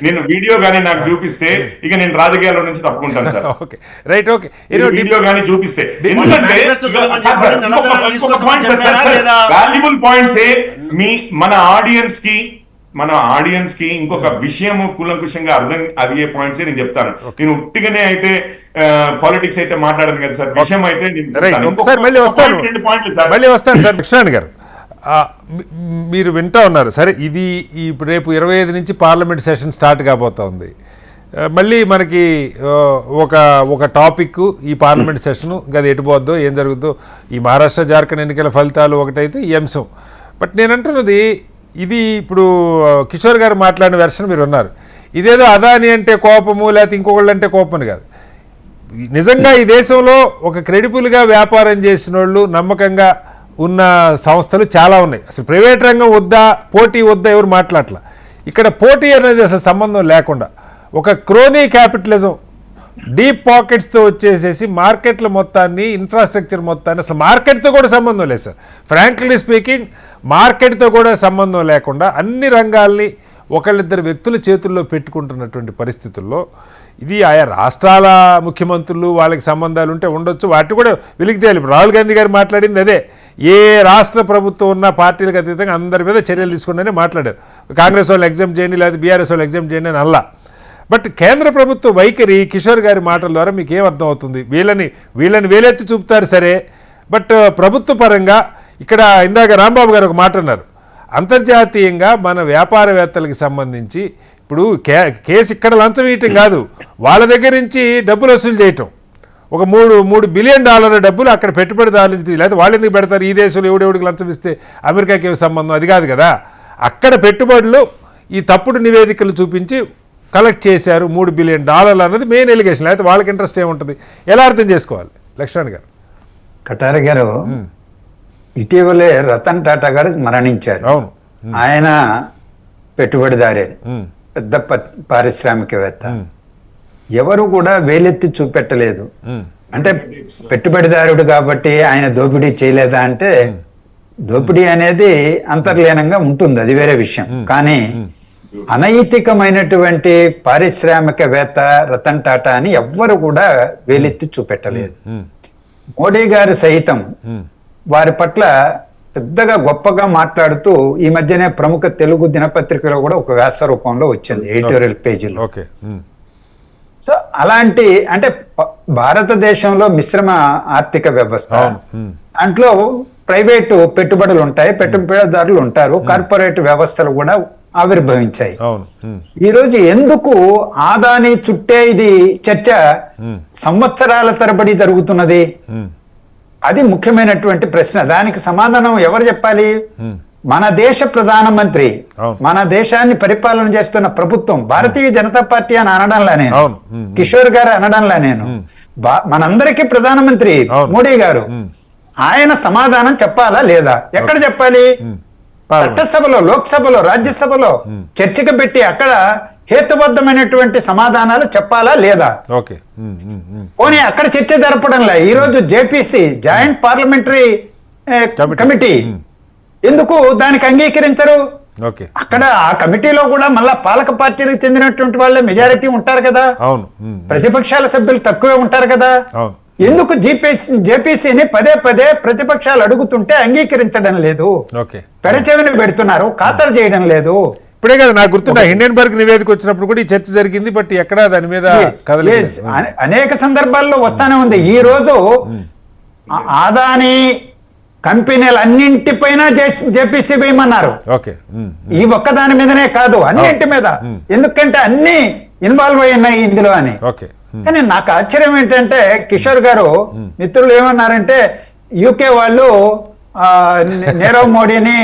నేను వీడియో గానీ నాకు చూపిస్తే ఇక నేను రాజకీయాల్లో నుంచి తప్పుకుంటాను sir. Okay right, okay video గానీ చూపిస్తే, ఎందుకంటే వాల్యుబుల్ పాయింట్స్ మన ఆడియన్స్ కి ఇంకొక విషయము కూలంకుషంగా అర్థం అయ్యే పాయింట్స్ నేను చెప్తాను. నేను ఉట్టిగానే అయితే పాలిటిక్స్ అయితే మాట్లాడను కదా సార్, విషయం అయితే మళ్ళీ వస్తాను సార్. కృష్ణారాయణ గారు, మీరు వింటా ఉన్నారు సరే, ఇది రేపు 25 నుంచి పార్లమెంట్ సెషన్ స్టార్ట్ కాబోతా ఉంది. మళ్ళీ మనకి ఒక టాపిక్ ఈ పార్లమెంట్ సెషను ఇంకా అది ఎటుపోద్దో ఏం జరుగుద్దో, ఈ మహారాష్ట్ర జార్ఖండ్ ఎన్నికల ఫలితాలు ఒకటైతే ఈ అంశం. బట్ నేను అంటున్నది ఇది ఇప్పుడు కిషోర్ గారు మాట్లాడిన వెర్షన్ మీరు ఉన్నారు, ఇదేదో అదాని అంటే కోపము లేకపోతే ఇంకొకళ్ళు అంటే కోపం కాదు. నిజంగా ఈ దేశంలో ఒక క్రెడిబుల్గా వ్యాపారం చేసిన వాళ్ళు, నమ్మకంగా ఉన్న సంస్థలు చాలా ఉన్నాయి. అసలు ప్రైవేట్ రంగం వద్దా, పోటీ వద్దా ఎవరు మాట్లాడట్లా. ఇక్కడ పోటీ అనేది అసలు సంబంధం లేకుండా ఒక క్రోనీ క్యాపిటలిజం, డీప్ పాకెట్స్తో వచ్చేసేసి మార్కెట్ల మొత్తాన్ని, ఇన్ఫ్రాస్ట్రక్చర్ మొత్తాన్ని, అసలు మార్కెట్తో కూడా సంబంధం లేదు సార్, ఫ్రాంక్లీ స్పీకింగ్ మార్కెట్తో కూడా సంబంధం లేకుండా అన్ని రంగాల్ని ఒకళ్ళిద్దరు వ్యక్తుల చేతుల్లో పెట్టుకుంటున్నటువంటి పరిస్థితుల్లో ఇది ఆయా రాష్ట్రాల ముఖ్యమంత్రులు వాళ్ళకి సంబంధాలు ఉంటే ఉండొచ్చు, వాటి కూడా వెలికి తేలి. రాహుల్ గాంధీ గారు మాట్లాడింది అదే, ఏ రాష్ట్ర ప్రభుత్వం ఉన్న పార్టీలకు అతీతంగా అందరి మీద చర్యలు తీసుకుంటేనే మాట్లాడారు. కాంగ్రెస్ వాళ్ళు ఎగ్జామ్ చేయండి లేదా బీఆర్ఎస్ వాళ్ళు ఎగ్జామ్ చేయండి అని అల్లా. బట్ కేంద్ర ప్రభుత్వ వైఖరి కిషోర్ గారి మాటల ద్వారా మీకు ఏమర్థం అవుతుంది? వీళ్ళని వేలెత్తి చూపుతారు సరే, బట్ ప్రభుత్వ పరంగా ఇక్కడ ఇందాక రాంబాబు గారు ఒక మాట అన్నారు, అంతర్జాతీయంగా మన వ్యాపారవేత్తలకు సంబంధించి ఇప్పుడు కేసు ఇక్కడ లంచం ఇవ్వటం కాదు, వాళ్ళ దగ్గర నుంచి డబ్బులు వసూలు చేయటం. ఒక $3 బిలియన్ డబ్బులు అక్కడ పెట్టుబడిదారుల నుంచి, లేకపోతే వాళ్ళు ఎందుకు పెడతారు? ఈ దేశంలో ఎవడెవడికి లంచం ఇస్తే అమెరికాకి ఏమి సంబంధం? అది కాదు కదా, అక్కడ పెట్టుబడులు ఈ తప్పుడు నివేదికలు చూపించి కలెక్ట్ చేశారు $3 బిలియన్ అన్నది మెయిన్ ఎలిగేషన్. లేకపోతే వాళ్ళకి ఇంట్రెస్ట్ ఏముంటుంది? ఎలా అర్థం చేసుకోవాలి లక్ష్మణ్ గారు? కటారి గారు, ఇటీవలే రతన్ టాటా గారు మరణించారు. అవును, ఆయన పెట్టుబడిదారే, పెద్ద పారిశ్రామికవేత్త. ఎవరు కూడా వేలెత్తి చూపెట్టలేదు. అంటే పెట్టుబడిదారుడు కాబట్టి ఆయన దోపిడీ చేయలేదా అంటే, దోపిడీ అనేది అంతర్లీనంగా ఉంటుంది, అది వేరే విషయం. కానీ అనైతికమైనటువంటి పారిశ్రామికవేత్త రతన్ టాటా అని ఎవ్వరు కూడా వేలెత్తి చూపెట్టలేదు. మోడీ గారు సైతం వారి పట్ల పెద్దగా గొప్పగా మాట్లాడుతూ ఈ మధ్యనే ప్రముఖ తెలుగు దినపత్రికలో కూడా ఒక వ్యాస రూపంలో వచ్చింది, ఎడిటోరియల్ పేజీలో. సో అలాంటి, అంటే భారతదేశంలో మిశ్రమ ఆర్థిక వ్యవస్థ, దాంట్లో ప్రైవేటు పెట్టుబడులు ఉంటాయి, పెట్టుబడిదారులు ఉంటారు, కార్పొరేట్ వ్యవస్థలు కూడా ఆవిర్భవించాయి. ఈరోజు ఎందుకు ఆదాని చుట్టే ఇది చర్చ సంవత్సరాల తరబడి జరుగుతున్నది? అది ముఖ్యమైనటువంటి ప్రశ్న. దానికి సమాధానం ఎవరు చెప్పాలి? మన దేశ ప్రధానమంత్రి, మన దేశాన్ని పరిపాలన చేస్తున్న ప్రభుత్వం, భారతీయ జనతా పార్టీ అని అనడంలా నేను, కిషోర్ గారు అనడంలా నేను, మనందరికీ ప్రధానమంత్రి మోడీ గారు. ఆయన సమాధానం చెప్పాలా లేదా? ఎక్కడ చెప్పాలి? చట్టసభలో, లోక్సభలో, రాజ్యసభలో చర్చకు పెట్టి అక్కడ హేతుబద్ధమైనటువంటి సమాధానాలు చెప్పాలా లేదా? పోనీ అక్కడ చర్చ జరపడంలా. ఈ రోజు జేపీసీ, జాయింట్ పార్లమెంటరీ కమిటీ, ఎందుకు దానికి అంగీకరించరు? అక్కడ ఆ కమిటీలో కూడా మళ్ళా పాలక పార్టీలకు చెందినటువంటి వాళ్ళే మెజారిటీ ఉంటారు కదా, ప్రతిపక్షాల సభ్యులు తక్కువే ఉంటారు కదా. ఎందుకు జేపీసీని పదే ప్రతిపక్షాలు అడుగుతుంటే అంగీకరించడం లేదు? పెడచెవిని పెడుతున్నారు, ఖాతరు చేయడం లేదు. ఇప్పుడే కదా నాకు గుర్తున్నా, హిండెన్బర్గ్ నివేదిక వచ్చినప్పుడు కూడా ఈ చర్చ జరిగింది, బట్ ఎక్కడ దాని మీద అనేక సందర్భాల్లో వస్తానే ఉంది. ఈ రోజు ఆదాని కంపెనీలన్నింటిపైన జేపీసీ వేయమన్నారు. ఈ ఒక్క దాని మీదనే కాదు, అన్నింటి మీద. ఎందుకంటే అన్ని ఇన్వాల్వ్ అయి ఉన్నాయి ఇందులో అని. కానీ నాకు ఆశ్చర్యం ఏంటంటే, కిషోర్ గారు మిత్రులు ఏమన్నారంటే, యూకే వాళ్ళు నీరవ్ మోడీని,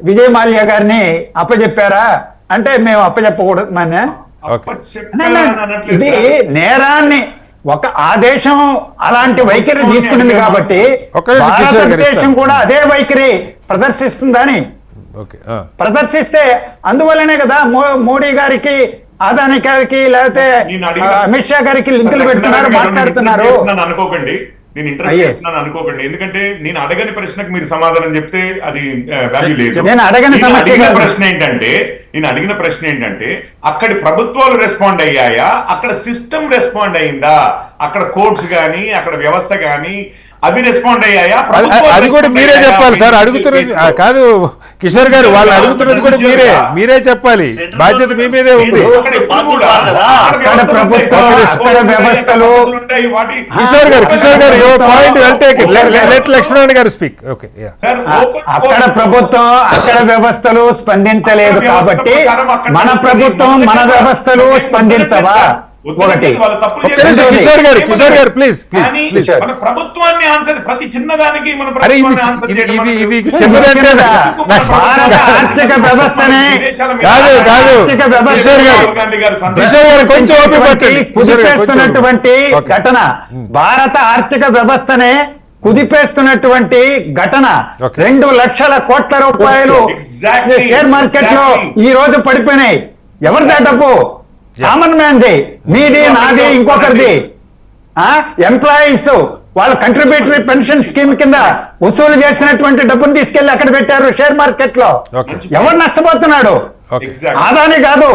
విజయ్ మాల్యా గారిని అప్పచెప్పారా అంటే, మేము అప్పచెప్పకూడదు. ఇది నేరాన్ని ఒక ఆ దేశం అలాంటి వైఖరి తీసుకునింది కాబట్టి ఒక్క నిమిషం కిషోర్ గారు భారతదేశం ఇస్తాను. కూడా అదే వైఖరి ప్రదర్శిస్తుందని ఓకే ప్రదర్శిస్తే అందువల్లనే కదా మోడీ గారికి అదాని గారికి లేకపోతే నేను అడిగిన- అమిత్ షా గారికి లింకులు పెడుతున్నారు, మాట్లాడుతున్నారు. అనుకోకండి, నేను ఇంటర్వ్యూ Yes. చేస్తున్నాను అనుకోకండి. ఎందుకంటే నేను అడగని ప్రశ్నకు మీరు సమాధానం చెప్తే అది వాల్యూ లేదు. నేను అడగని సమస్య అడిగిన కాదు. ప్రశ్న ఏంటంటే అక్కడి ప్రభుత్వాలు రెస్పాండ్ అయ్యాయా, అక్కడ సిస్టమ్ రెస్పాండ్ అయిందా, అక్కడ కోర్ట్స్ గానీ అక్కడ వ్యవస్థ గానీ అవి రెస్పాండ్ అయ్యాయా? అది కూడా మీరే చెప్పాలి సార్. అడుగుతున్నది కాదు కిషోర్ గారు, వాళ్ళు అడుగుతున్నది కూడా మీరే చెప్పాలి. బాధ్యత మీ మీదే ఉంది. అక్కడ ఎప్పుడు కూడా అక్కడ ప్రభుత్వం, అక్కడ వ్యవస్థలు. Kishore garu your point well taken. Let Lakshman garu speak. Okay అక్కడ ప్రభుత్వం, అక్కడ వ్యవస్థలు స్పందించలేదు కాబట్టి మన ప్రభుత్వం, మన వ్యవస్థలు స్పందించవా? ఒకటి. కిషోర్ గారు ప్లీజ్ ప్లీజ్. మన ప్రభుత్వాన్ని ఆన్సర్ ప్రతి చిన్నదానికి మన అరే ఇది చిన్నదంటే భారత ఆర్థిక వ్యవస్థనే కాదు ఆర్థిక కిషోర్ గారు కొంచెం ఓపిక పట్టండి. కుదిపేస్తున్నటువంటి ఘటన, భారత ఆర్థిక వ్యవస్థనే కుదిపేస్తున్నటువంటి ఘటన. 2 లక్షల కోట్ల రూపాయలు షేర్ మార్కెట్ లో ఈ రోజు పడిపోయినాయి. ఎవరిదా డబ్బు? కామన్ మ్యాన్ ది, మీది, నాది, ఇంకొకరిది. ఎంప్లాయీస్ వాళ్ళ కంట్రిబ్యూటరీ పెన్షన్ స్కీమ్ కింద వసూలు చేసినటువంటి డబ్బును తీసుకెళ్లి అక్కడ పెట్టారు షేర్ మార్కెట్ లో. ఎవరు నష్టపోతున్నాడు? ఆదాని కాదు,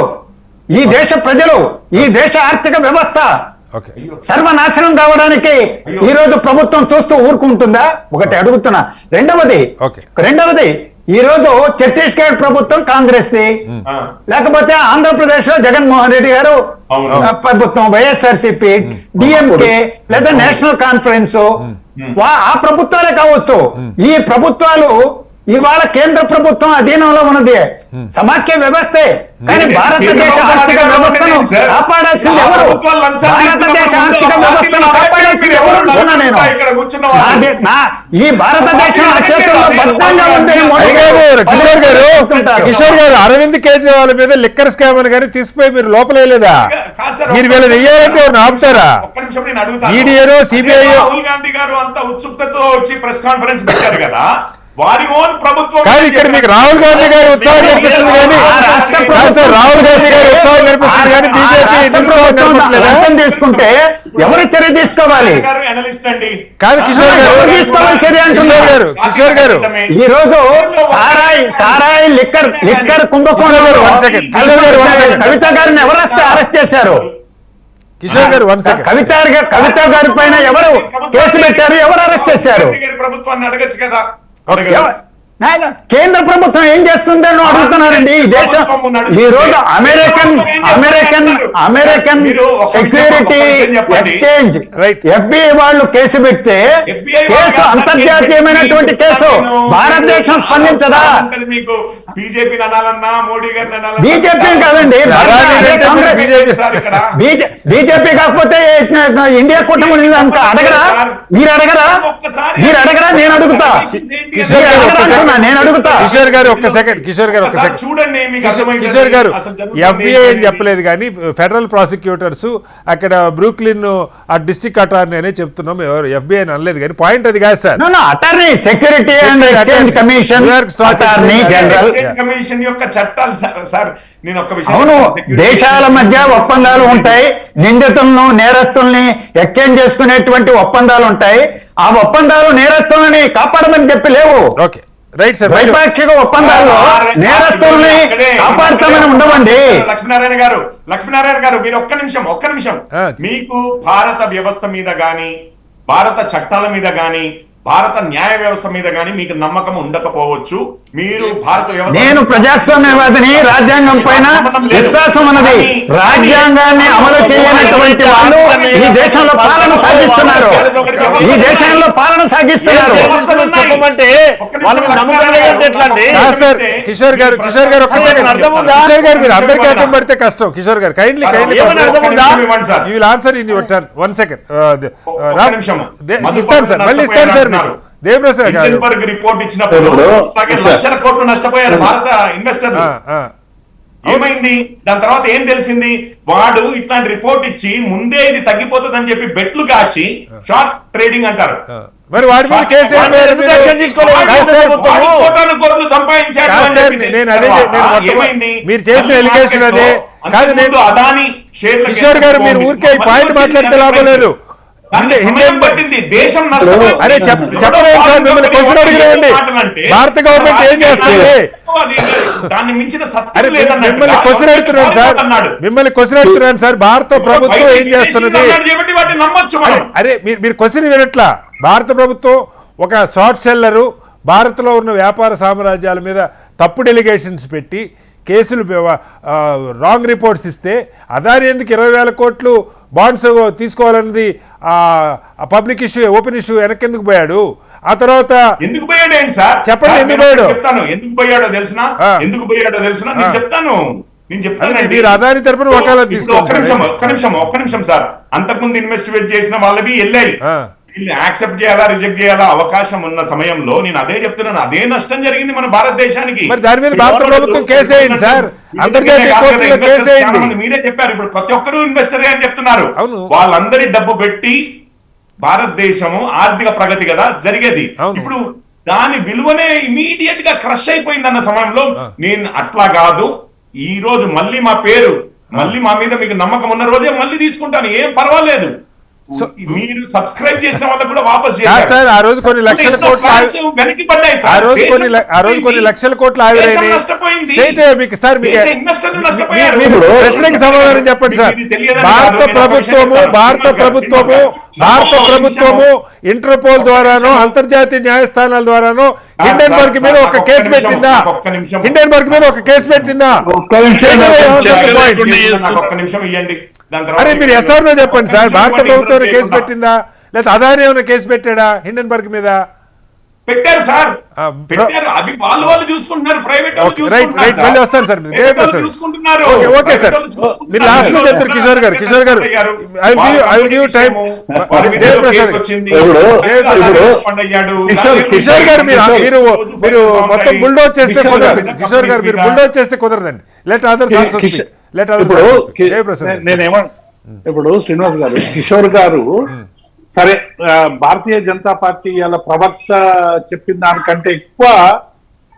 ఈ దేశ ప్రజలు, ఈ దేశ ఆర్థిక వ్యవస్థ సర్వనాశనం కావడానికి ఈ రోజు ప్రభుత్వం చూస్తూ ఊరుకుంటుందా? ఒకటి అడుగుతున్నా. రెండవది ఈ రోజు ఛత్తీస్గఢ్ ప్రభుత్వం కాంగ్రెస్ ది, లేకపోతే ఆంధ్రప్రదేశ్ లో జగన్మోహన్ రెడ్డి గారు ప్రభుత్వం, వైఎస్ఆర్సీపీ, డిఎంకే లేదా నేషనల్ కాన్ఫరెన్స్, ఆ ప్రభుత్వాలే కావచ్చు. ఈ ప్రభుత్వాలు ఇవాళ కేంద్ర ప్రభుత్వం అధీనంలో ఉన్నది సమాఖ్య వ్యవస్థే. కానీ భారతదేశ ఆర్థిక వ్యవస్థను కాపాడాల్సింది ఎవరు? భారతదేశ ఆర్థిక వ్యవస్థను కాపాడాల్సింది ఎవరు? నేను ఈ భారతదేశం ఆ చేతుల్లో భద్రంగా ఉందని కిషోర్ గారు అరవింద్ కేజ్రీవాల్ మీద లిక్కర్ స్కామ్ అని కానీ తీసిపోయి మీరు లోపల వేయలేదా? మీరు వీళ్ళు వెయ్యాలంటే ఎవరిని ఆపుతారా? ఈడీఏనో సిబిఐ? రాహుల్ గాంధీ గారు అంత ఉత్సుకతతో వచ్చి ప్రెస్ కాన్ఫరెన్స్ పెట్టారు కదా, వారి ఓన్ ప్రభుత్వం. కానీ ఇక్కడ మీకు రాహుల్ గాంధీ గారి ఉత్సాహం కనిపిస్తుంది కానీ రాహుల్ గాంధీ గారి ఉత్సాహం కనిపిస్తుంది కానీ బీజేపీ తీసుకుంటే ఎవరు చర్య తీసుకోవాలి? కాదు కిషోర్ గారు, తీసుకోవాలి చర్య అంటున్నారు. కిషోర్ గారు ఈ రోజు సారాయి లిక్కర్ కుంభకోణం కవిత గారిని ఎవరు అరెస్ట్ చేశారు? కిషోర్ గారు కవిత గారి పైన ఎవరు కేసు పెట్టారు? ఎవరు అరెస్ట్ చేశారు? ప్రభుత్వాన్ని అడగచ్చు కదా. కేంద్ర ప్రభుత్వం ఏం చేస్తుందని అడుగుతున్నారండి. ఈ దేశం ఈ రోజు అమెరికన్ సెక్యూరిటీ ఎక్స్చేంజ్ FBI వాళ్ళు కేసు పెడితే కేసు అంతర్జాతీయమైనటువంటి కేసు, భారతదేశం స్పందించదా? బీజేపీ కాదండి, బీజేపీ కాకపోతే ఇండియా కూటమి అంత అడగరా? మీరు అడగరా? నేను అడుగుతా. కిషోర్ గారు ఒక్క సెకండ్. చూడండి, కిషోర్ గారు FBI అని చెప్పలేదు కానీ ఫెడరల్ ప్రాసిక్యూటర్స్ అక్కడ బ్రూక్లిన్ ఆ డిస్ట్రిక్ట్ అటార్నీ అనే చెప్తున్నాం, ఎవరు FBI అని అనలేదు. కానీ పాయింట్ అది కాదు sir. Attorney, security and exchange commission, attorney general commission యొక్క చట్టాలు సార్. నేను ఒక విషయం, అవును, దేశాల మధ్య ఒప్పందాలు ఉంటాయి, నిందితులను నేరస్తుల్ని ఎక్స్చేంజ్ చేసుకునేటువంటి ఒప్పందాలు ఉంటాయి. ఆ ఒప్పందాలు నేరస్తులని కాపాడమని చెప్పి లేవు. Okay right sir. ద్వైపాక్షిక ఒప్పందాల్లో నేరస్తుల్ని కాపాడుతామని ఉండవండి. లక్ష్మీనారాయణ గారు మీరు ఒక్క నిమిషం. మీకు భారత వ్యవస్థ మీద గాని, భారత చట్టాల మీద గాని, భారత న్యాయ వ్యవస్థ మీద గాని మీకు నమ్మకం ఉండకపోవచ్చు. మీరు భారత వ్యవస్థ, నేను ప్రజాస్వామ్యవాదిని, రాజ్యాంగం పైన విశ్వాసం ఉన్నది. రాజ్యాంగాన్ని అమలు చేయనటువంటి వాళ్ళు ఈ దేశంలో పాలన సాగిస్తున్నారు. చెప్పమంటే కిషోర్ గారు ఒక్క సెకండ్. కిషోర్ గారు మీరు అందరికీ అర్థం పడితే కష్టం. కిషోర్ గారు kindly you will answer in your turn. 1 second ఇస్తాను సార్, మళ్ళీ ఇస్తాను సార్. దేవప్రసాద్ గారు రిపోర్ట్ ఇచ్చినప్పుడు లక్షల కోట్లు నష్టపోయారు భారత ఇన్వెస్టర్లు. ఏమైంది? దాని తర్వాత ఏం తెలిసింది? వాడు ఇట్లాంటి రిపోర్ట్ ఇచ్చి ముందే ఇది తగ్గిపోతుందని చెప్పి బెట్లు కాసి షార్ట్ ట్రేడింగ్ అంటారు. మరి వాడి మీద కేసు ఏం వేయరు మీరు? కోటాను కోట్లు సంపాదించాడు అని చెప్పి నేను అదే ఏమైంది? మీరు చేసిన ఎలిగేషన్ అదే కాదు. నేను అదాని కిషోర్ గారు మీరు ఊరికే పాయింట్ మాట్లాడితే లాభం లేదు. దేశం అరే చెప్పలేదు సార్, మిమ్మల్ని క్వశ్చన్ అడిగినామండి. భారత గవర్నమెంట్ ఏం చేస్తుంది? దాన్ని మించిన అరే మిమ్మల్ని క్వశ్చన్ అడుగుతున్నాను సార్, మిమ్మల్ని క్వశ్చన్ అడుగుతున్నాను సార్. భారత ప్రభుత్వం ఏం చేస్తున్నది? అరే మీరు క్వశ్చన్ వినట్లా. భారత ప్రభుత్వం ఒక షార్ట్ సెల్లరు భారత్లో ఉన్న వ్యాపార సామ్రాజ్యాల మీద తప్పుడు ఎలిగేషన్స్ పెట్టి కేసులు రాంగ్ రిపోర్ట్స్ ఇస్తే అదాని ఎందుకు 20,000 కోట్లు బాండ్స్ తీసుకోవాలన్నది పబ్లిక్ ఇష్యూ, ఓపెన్ ఇష్యూ వెనకెందుకు పోయాడు? ఆ తర్వాత ఎందుకు పోయాడు ఏంటి సార్? చెప్పండి ఎందుకు పోయాడు? చెప్తాను. ఎందుకు పోయాడో తెలిసిన నేను చెప్తాను. మీరు అదాని తరపున వకాలత్ తీసుకోండి. ఒక్క నిమిషం సార్. అంతకుముందు ఇన్వెస్టిగేట్ చేసిన వాళ్ళవి వెళ్ళాయి. వీళ్ళు యాక్సెప్ట్ చేయాలా రిజెక్ట్ చేయాలా అవకాశం ఉన్న సమయంలో నేను అదే చెప్తున్నాను. అదే నష్టం జరిగింది మన భారతదేశానికి. మరి దాని మీద భారత ప్రభుత్వం కేసు వేయండి సార్, అంతర్జాతీయ కోర్టులో కేసు వేయండి. మీరే చెప్పారు ఇప్పుడు ప్రతి ఒక్కరు ఇన్వెస్టర్ అని చెప్తున్నారు. అవును. వాళ్ళందరి డబ్బు పెట్టి భారతదేశము ఆర్థిక ప్రగతి కదా జరిగేది. ఇప్పుడు దాని విలువనే ఇమీడియట్ గా క్రష్ అయిపోయింది అన్న సమయంలో నేను అట్లా కాదు, ఈ రోజు మళ్ళీ మా పేరు మళ్ళీ మా మీద మీకు నమ్మకం ఉన్న రోజే మళ్ళీ తీసుకుంటాను, ఏం పర్వాలేదు. మీరు సబ్స్క్రైబ్ చేసిన వాళ్ళకి కూడా వాపస్ చేశారు. ఆ రోజు కొన్ని లక్షల కోట్లు వెనక్కి పడ్డాయి. ఆ రోజు కొన్ని లక్షల కోట్లు ఆవిరైనాయి. ప్రశ్నకి సమాధానం చెప్పండి సార్. భారత ప్రభుత్వము ఇంటర్పోల్ ద్వారానో అంతర్జాతీయ న్యాయస్థానాల ద్వారానో హిండెన్బర్గ్ మీద ఒక కేసు పెట్టిందా? హిండెన్బర్గ్ మీద ఒక కేసు పెట్టిందా? ఒక్క నిమిషం ఇవ్వండి. అరే మీరు ఎస్ఆర్ఓ చెప్పండి సార్. భారత ప్రభుత్వం కేసు పెట్టిందా లేదా అదాని ఏమైనా కేసు పెట్టాడా హిండెన్బర్గ్ మీద? పెట్టారు సార్, పెట్టారు. అది వాళ్ళు చూసుకుంటున్నారు, ప్రైవేట్ మళ్ళీ వస్తాను సార్. ఓకే సార్, మీరు లాస్ట్ లో చెప్తారు. కిషోర్ గారు కిషోర్ గారు మీరు మొత్తం బుల్డోజ్ చేస్తే కుదరదు. కిషోర్ గారు మీరు బుల్డోజ్ చేస్తే కుదరదండి. Let others also speak. ఇప్పుడు శ్రీనివాస్ గారు, కిషోర్ గారు సరే భారతీయ జనతా పార్టీ ఇలా ప్రవక్త చెప్పిన దానికంటే ఎక్కువ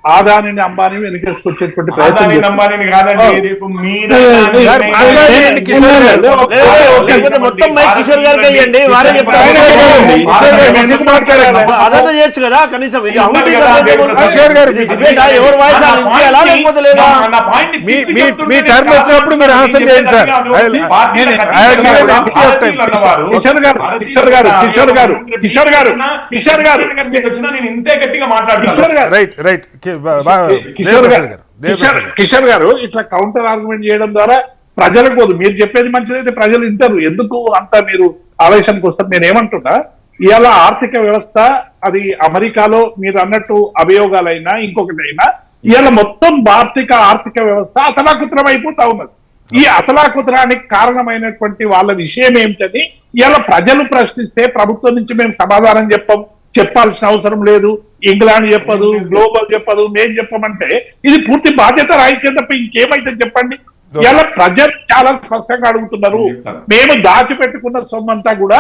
ఆదానిని అంబానీ వెనకేసుకొచ్చేటువంటి ప్రయత్నం చేయొచ్చు కదా కనీసం. మీ టర్మ్ వచ్చినప్పుడు మీరు ఆన్సర్ చేయండి సార్. కిషోర్ గారు నేను ఇంతే గట్టిగా మాట్లాడుతున్నాను. రైట్ కిషోర్ గారు ఇట్లా కౌంటర్ ఆర్గ్యుమెంట్ చేయడం ద్వారా ప్రజలకు పోదు. మీరు చెప్పేది మంచిదైతే ప్రజలు వింటారు. ఎందుకు అంతా మీరు ఆవేశానికి వస్తారు? నేనేమంటున్నా, ఇవాళ ఆర్థిక వ్యవస్థ అది అమెరికాలో మీరు అన్నట్టు అభియోగాలైనా ఇంకొకటైనా ఇవాళ మొత్తం ఆర్థిక వ్యవస్థ అతలాకుతలం అయిపోతా ఉన్నది. ఈ అతలాకుతలానికి కారణమైనటువంటి వాళ్ళ విషయం ఏమిటని ఇవాళ ప్రజలు ప్రశ్నిస్తే ప్రభుత్వం నుంచి మేము సమాధానం చెప్పాల్సిన అవసరం లేదు. ఇంగ్లాండ్ చెప్పదు, గ్లోబల్ చెప్పదు, మేము చెప్పమంటే ఇది పూర్తి బాధ్యత రాయితే తప్ప ఇంకేమైతే చెప్పండి. ఇలా ప్రజలు చాలా స్పష్టంగా అడుగుతున్నారు. మేము దాచిపెట్టుకున్న సొమ్మంతా కూడా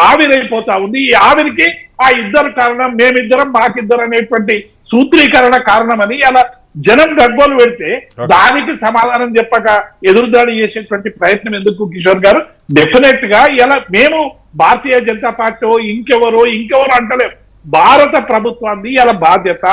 ఆవిరైపోతా ఉంది. ఈ ఆవిరికి ఆ ఇద్దరు కారణం, మేమిద్దరం మాకిద్దరు అనేటువంటి సూత్రీకరణ కారణమని అలా జనం గగ్గోలు పెడితే దానికి సమాధానం చెప్పక ఎదురుదాడి చేసేటువంటి ప్రయత్నం ఎందుకు కిషోర్ గారు? డెఫినెట్ గా ఇలా మేము భారతీయ జనతా పార్టీ ఇంకెవరో అంటలేం. భారత ప్రభుత్వాన్ని ఇలా బాధ్యత.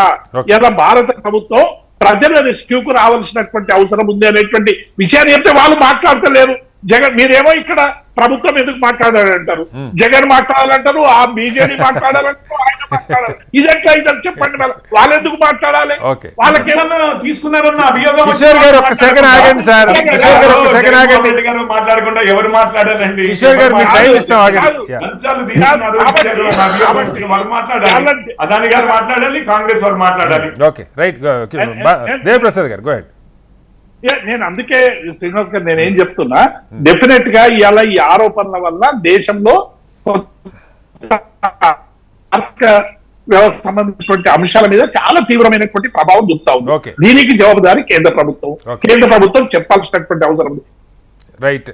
ఇలా భారత ప్రభుత్వం ప్రజల రెస్క్యూకు రావాల్సినటువంటి అవసరం ఉంది అనేటువంటి విషయాన్ని చెప్తే వాళ్ళు మాట్లాడతలేరు. జగన్ మీరేమో ఇక్కడ ప్రభుత్వం ఎందుకు మాట్లాడాలంటారు, జగన్ మాట్లాడాలంటారు, ఆ బీజేపీ మాట్లాడాలంటారు, ఆయన మాట్లాడాలి. ఇదెట్లా ఇదని చెప్పండి. వాళ్ళు ఎందుకు మాట్లాడాలి? వాళ్ళకి ఏమన్నా తీసుకున్నారన్న అభియోగం. కిషోర్ గారు ఒక్క సెకండ్ ఆగండి సార్. కిషోర్ గారు ఒక్క సెకండ్ ఆగండి. రెడ్డి గారు మాట్లాడకుండా ఎవరు మాట్లాడారండి? కిషోర్ గారు మీరు టైం ఇస్తాం ఆగండి. అదాని గారు మాట్లాడాలి, కాంగ్రెస్ వారు మాట్లాడాలి. Okay right. దేవప్రసాద్ గారు గో హెడ్. నేను అందుకే శ్రీనివాస్ గారు నేనేం చెప్తున్నా, డెఫినెట్ గా ఇవాళ ఈ ఆరోపణల వల్ల దేశంలో వ్యవస్థ సంబంధించినటువంటి అంశాల మీద చాలా తీవ్రమైనటువంటి ప్రభావం చూపుతా ఉంది. Okay. దీనికి జవాబుదారి కేంద్ర ప్రభుత్వం. Okay. కేంద్ర ప్రభుత్వం చెప్పాల్సినటువంటి అవసరం ఉంది. రైట్.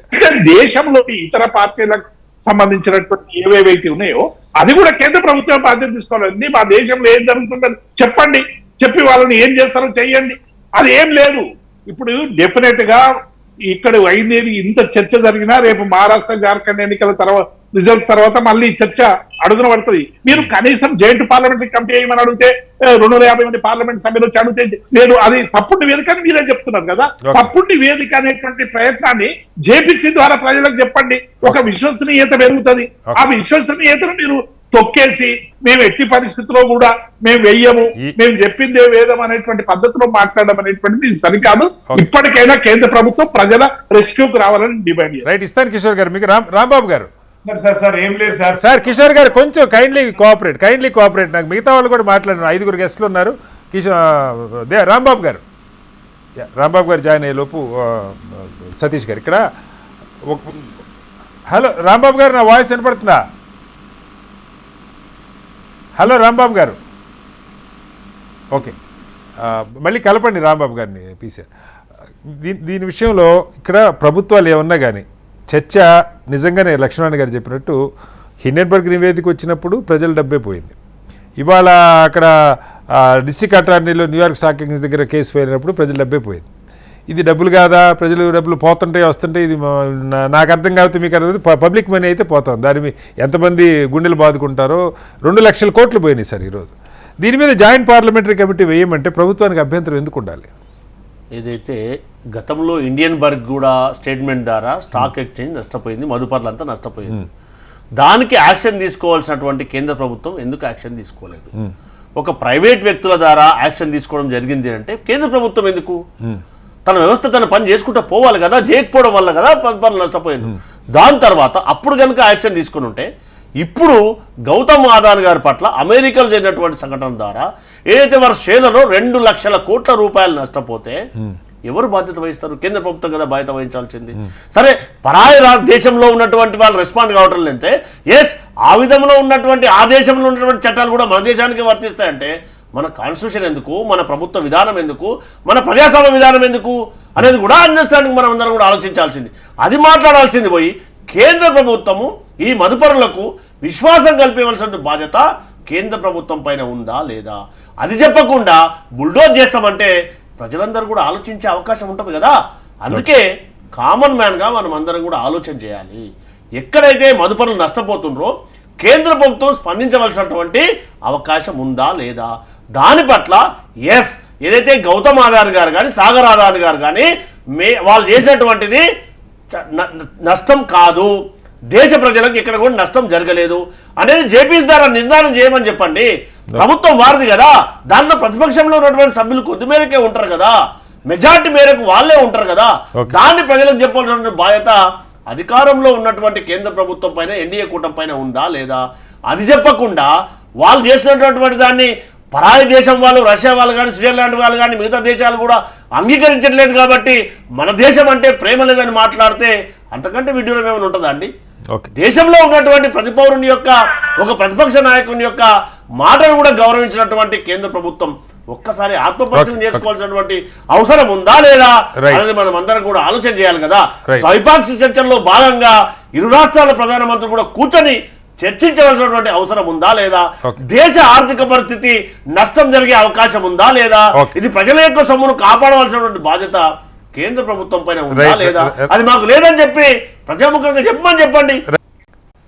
దేశంలోని ఇతర పార్టీలకు సంబంధించినటువంటి ఏవేవైతే ఉన్నాయో అది కూడా కేంద్ర ప్రభుత్వం బాధ్యత తీసుకోవాలండి. మా దేశంలో ఏం జరుగుతుందని చెప్పండి, చెప్పి వాళ్ళని ఏం చేస్తారో చెయ్యండి. అది ఏం లేదు. ఇప్పుడు డెఫినెట్ గా ఇక్కడ అయింది ఇంత చర్చ జరిగినా రేపు మహారాష్ట్ర జార్ఖండ్ ఎన్నికల తర్వాత రిజల్ట్ తర్వాత మళ్ళీ చర్చ అడుగున పడుతుంది. మీరు కనీసం జాయింట్ పార్లమెంటరీ కమిటీ ఏమని అడిగితే 250 మంది పార్లమెంట్ సభ్యులు వచ్చి అడిగితే లేదు, అది తప్పుడు నివేదిక అని మీరే చెప్తున్నారు కదా. తప్పుడు నివేదిక అనేటువంటి ప్రయత్నాన్ని జేపీసీ ద్వారా ప్రజలకు చెప్పండి. ఒక విశ్వసనీయత పెరుగుతుంది. ఆ విశ్వసనీయతను మీరు తొక్కేసి మేము ఎట్టి పరిస్థితిలో కూడా మేము వెయ్యము, మేము చెప్పిందే వేదం అనేటువంటి పద్ధతిలో మాట్లాడడం అనేటువంటిది ఇది సరికాదు. ఇప్పటికైనా కేంద్ర ప్రభుత్వం ప్రజల రెస్క్యూకి రావాలని డిమాండ్ చేయాలి. రైట్, ఇస్తాను కిషోర్ గారు. మీకు రాంబాబు గారు. సార్ ఏం లేదు సార్. సార్ కిషోర్ గారు కొంచెం కైండ్లీ కోఆపరేట్. నాకు మిగతా వాళ్ళు కూడా మాట్లాడినారు, 5 గెస్టులు ఉన్నారు. రాంబాబు గారు జాయిన్ అయ్యే లోపు సతీష్ గారు ఇక్కడ. హలో రాంబాబు గారు, నా వాయిస్ వినపడుతుందా? హలో రాంబాబు గారు. ఓకే, మళ్ళీ కలపండి రాంబాబు గారిని పీసీఆర్. దీని విషయంలో ఇక్కడ ప్రభుత్వాలు ఏమన్నా కానీ చర్చ నిజంగానే లక్ష్మణ్ గారు చెప్పినట్టు హిండెన్బర్గ్ నివేదిక వచ్చినప్పుడు ప్రజల డబ్బే పోయింది. ఇవాళ అక్కడ డిస్ట్రిక్ట్ అటార్నీలో న్యూయార్క్ స్టాక్ ఎక్స్చేంజ్ దగ్గర కేసు పోయినప్పుడు ప్రజల డబ్బే పోయింది. ఇది డబ్బులు కాదా, ప్రజలు డబ్బులు పోతుంటాయి వస్తుంటాయి, ఇది నాకు అర్థం కాకపోతే మీకు అర్థం. పబ్లిక్ మనీ అయితే పోతుంది, దాని ఎంతమంది గుండెలు బాదుకుంటారో. 2 లక్షల కోట్లు పోయినాయి సార్ ఈరోజు. దీని మీద జాయింట్ పార్లమెంటరీ కమిటీ వేయమంటే ప్రభుత్వానికి అభ్యంతరం ఎందుకు ఉండాలి? ఏదైతే గతంలో ఇండియన్ బర్గ్ కూడా స్టేట్మెంట్ ద్వారా స్టాక్ ఎక్స్చేంజ్ నష్టపోయింది, మదుపర్లంతా నష్టపోయింది. దానికి యాక్షన్ తీసుకోవాల్సినటువంటి కేంద్ర ప్రభుత్వం ఎందుకు యాక్షన్ తీసుకోలేదు? ఒక ప్రైవేట్ వ్యక్తుల ద్వారా యాక్షన్ తీసుకోవడం జరిగింది అంటే కేంద్ర ప్రభుత్వం ఎందుకు? తన వ్యవస్థ తన పని చేసుకుంటూ పోవాలి కదా, చేయకపోవడం వల్ల కదా పనులు నష్టపోయింది. దాని తర్వాత అప్పుడు కనుక యాక్షన్ తీసుకుని ఉంటే ఇప్పుడు గౌతమ్ అదానీ గారి పట్ల అమెరికాలో జరిగినటువంటి సంఘటన ద్వారా ఏదైతే వారి షేర్లలో 2 లక్షల కోట్ల రూపాయలు నష్టపోతే ఎవరు బాధ్యత వహిస్తారు? కేంద్ర ప్రభుత్వం కదా బాధ్యత వహించాల్సింది. సరే, పరాయి దేశంలో ఉన్నటువంటి వాళ్ళు రెస్పాండ్ కావటం లేదంటే ఎస్, ఆ విధంలో ఉన్నటువంటి ఆ దేశంలో ఉన్నటువంటి చట్టాలు కూడా మన దేశానికి వర్తిస్తాయంటే మన కాన్స్టిట్యూషన్ ఎందుకు, మన ప్రభుత్వ విధానం ఎందుకు, మన ప్రజాస్వామ్య విధానం ఎందుకు అనేది కూడా అండర్స్టాండింగ్ మనం అందరం కూడా ఆలోచించాల్సింది. అది మాట్లాడాల్సింది పోయి కేంద్ర ప్రభుత్వము ఈ మదుపరులకు విశ్వాసం కల్పించవలసిన బాధ్యత కేంద్ర ప్రభుత్వం పైన ఉందా లేదా? అది చెప్పకుండా బుల్డోజ్ చేస్తామంటే ప్రజలందరూ కూడా ఆలోచించే అవకాశం ఉంటుంది కదా. అందుకే కామన్ మ్యాన్గా మనం అందరం కూడా ఆలోచన చేయాలి. ఎక్కడైతే మదుపరులు నష్టపోతుండ్రో కేంద్ర ప్రభుత్వం స్పందించవలసినటువంటి అవకాశం ఉందా లేదా? దాని పట్ల ఎస్, ఏదైతే గౌతమ్ అదానీ గారు కానీ సాగర్ అదానీ గారు కానీ వాళ్ళు చేసినటువంటిది నష్టం కాదు, దేశ ప్రజలకు ఇక్కడ కూడా నష్టం జరగలేదు అనేది జేపీసీ ద్వారా నిర్ధారణ చేయమని చెప్పండి. ప్రభుత్వం వారిది కదా, దాంట్లో ప్రతిపక్షంలో ఉన్నటువంటి సభ్యులు కొద్ది మేరకే ఉంటారు కదా, మెజార్టీ మేరకు వాళ్ళే ఉంటారు కదా. దాన్ని ప్రజలకు చెప్పాల్సిన బాధ్యత అధికారంలో ఉన్నటువంటి కేంద్ర ప్రభుత్వం పైన, ఎన్డీఏ కూటమి పైన ఉందా లేదా? అది చెప్పకుండా వాళ్ళు చేసినటువంటి దాన్ని పరాయి దేశం వాళ్ళు, రష్యా వాళ్ళు కానీ, స్విట్జర్లాండ్ వాళ్ళు కానీ, మిగతా దేశాలు కూడా అంగీకరించట్లేదు కాబట్టి మన దేశం అంటే ప్రేమ లేదని మాట్లాడితే అంతకంటే విడ్డూరం ఏమైనా ఉంటుందా అండి? దేశంలో ఉన్నటువంటి ప్రతి పౌరుని యొక్క, ఒక ప్రతిపక్ష నాయకుని యొక్క మాటను కూడా గౌరవించినటువంటి కేంద్ర ప్రభుత్వం ఒక్కసారి ఆత్మపరిశీలన చేసుకోవాల్సినటువంటి అవసరం ఉందా లేదా అనేది మనం అందరం కూడా ఆలోచన చేయాలి కదా. ద్వైపాక్షిక చర్చల్లో భాగంగా ఇరు రాష్ట్రాల ప్రధానమంత్రులు కూడా కూర్చొని చర్చించవలసినటువంటి అవసరం ఉందా లేదా? దేశ ఆర్థిక పరిస్థితి నష్టం జరిగే అవకాశం ఉందా లేదా? ఇది ప్రజల యొక్క సొమ్మును కాపాడవలసినటువంటి బాధ్యత కేంద్ర ప్రభుత్వం పైన ఉందా లేదా? అది మాకు లేదని చెప్పి ప్రజాముఖంగా చెప్పండి.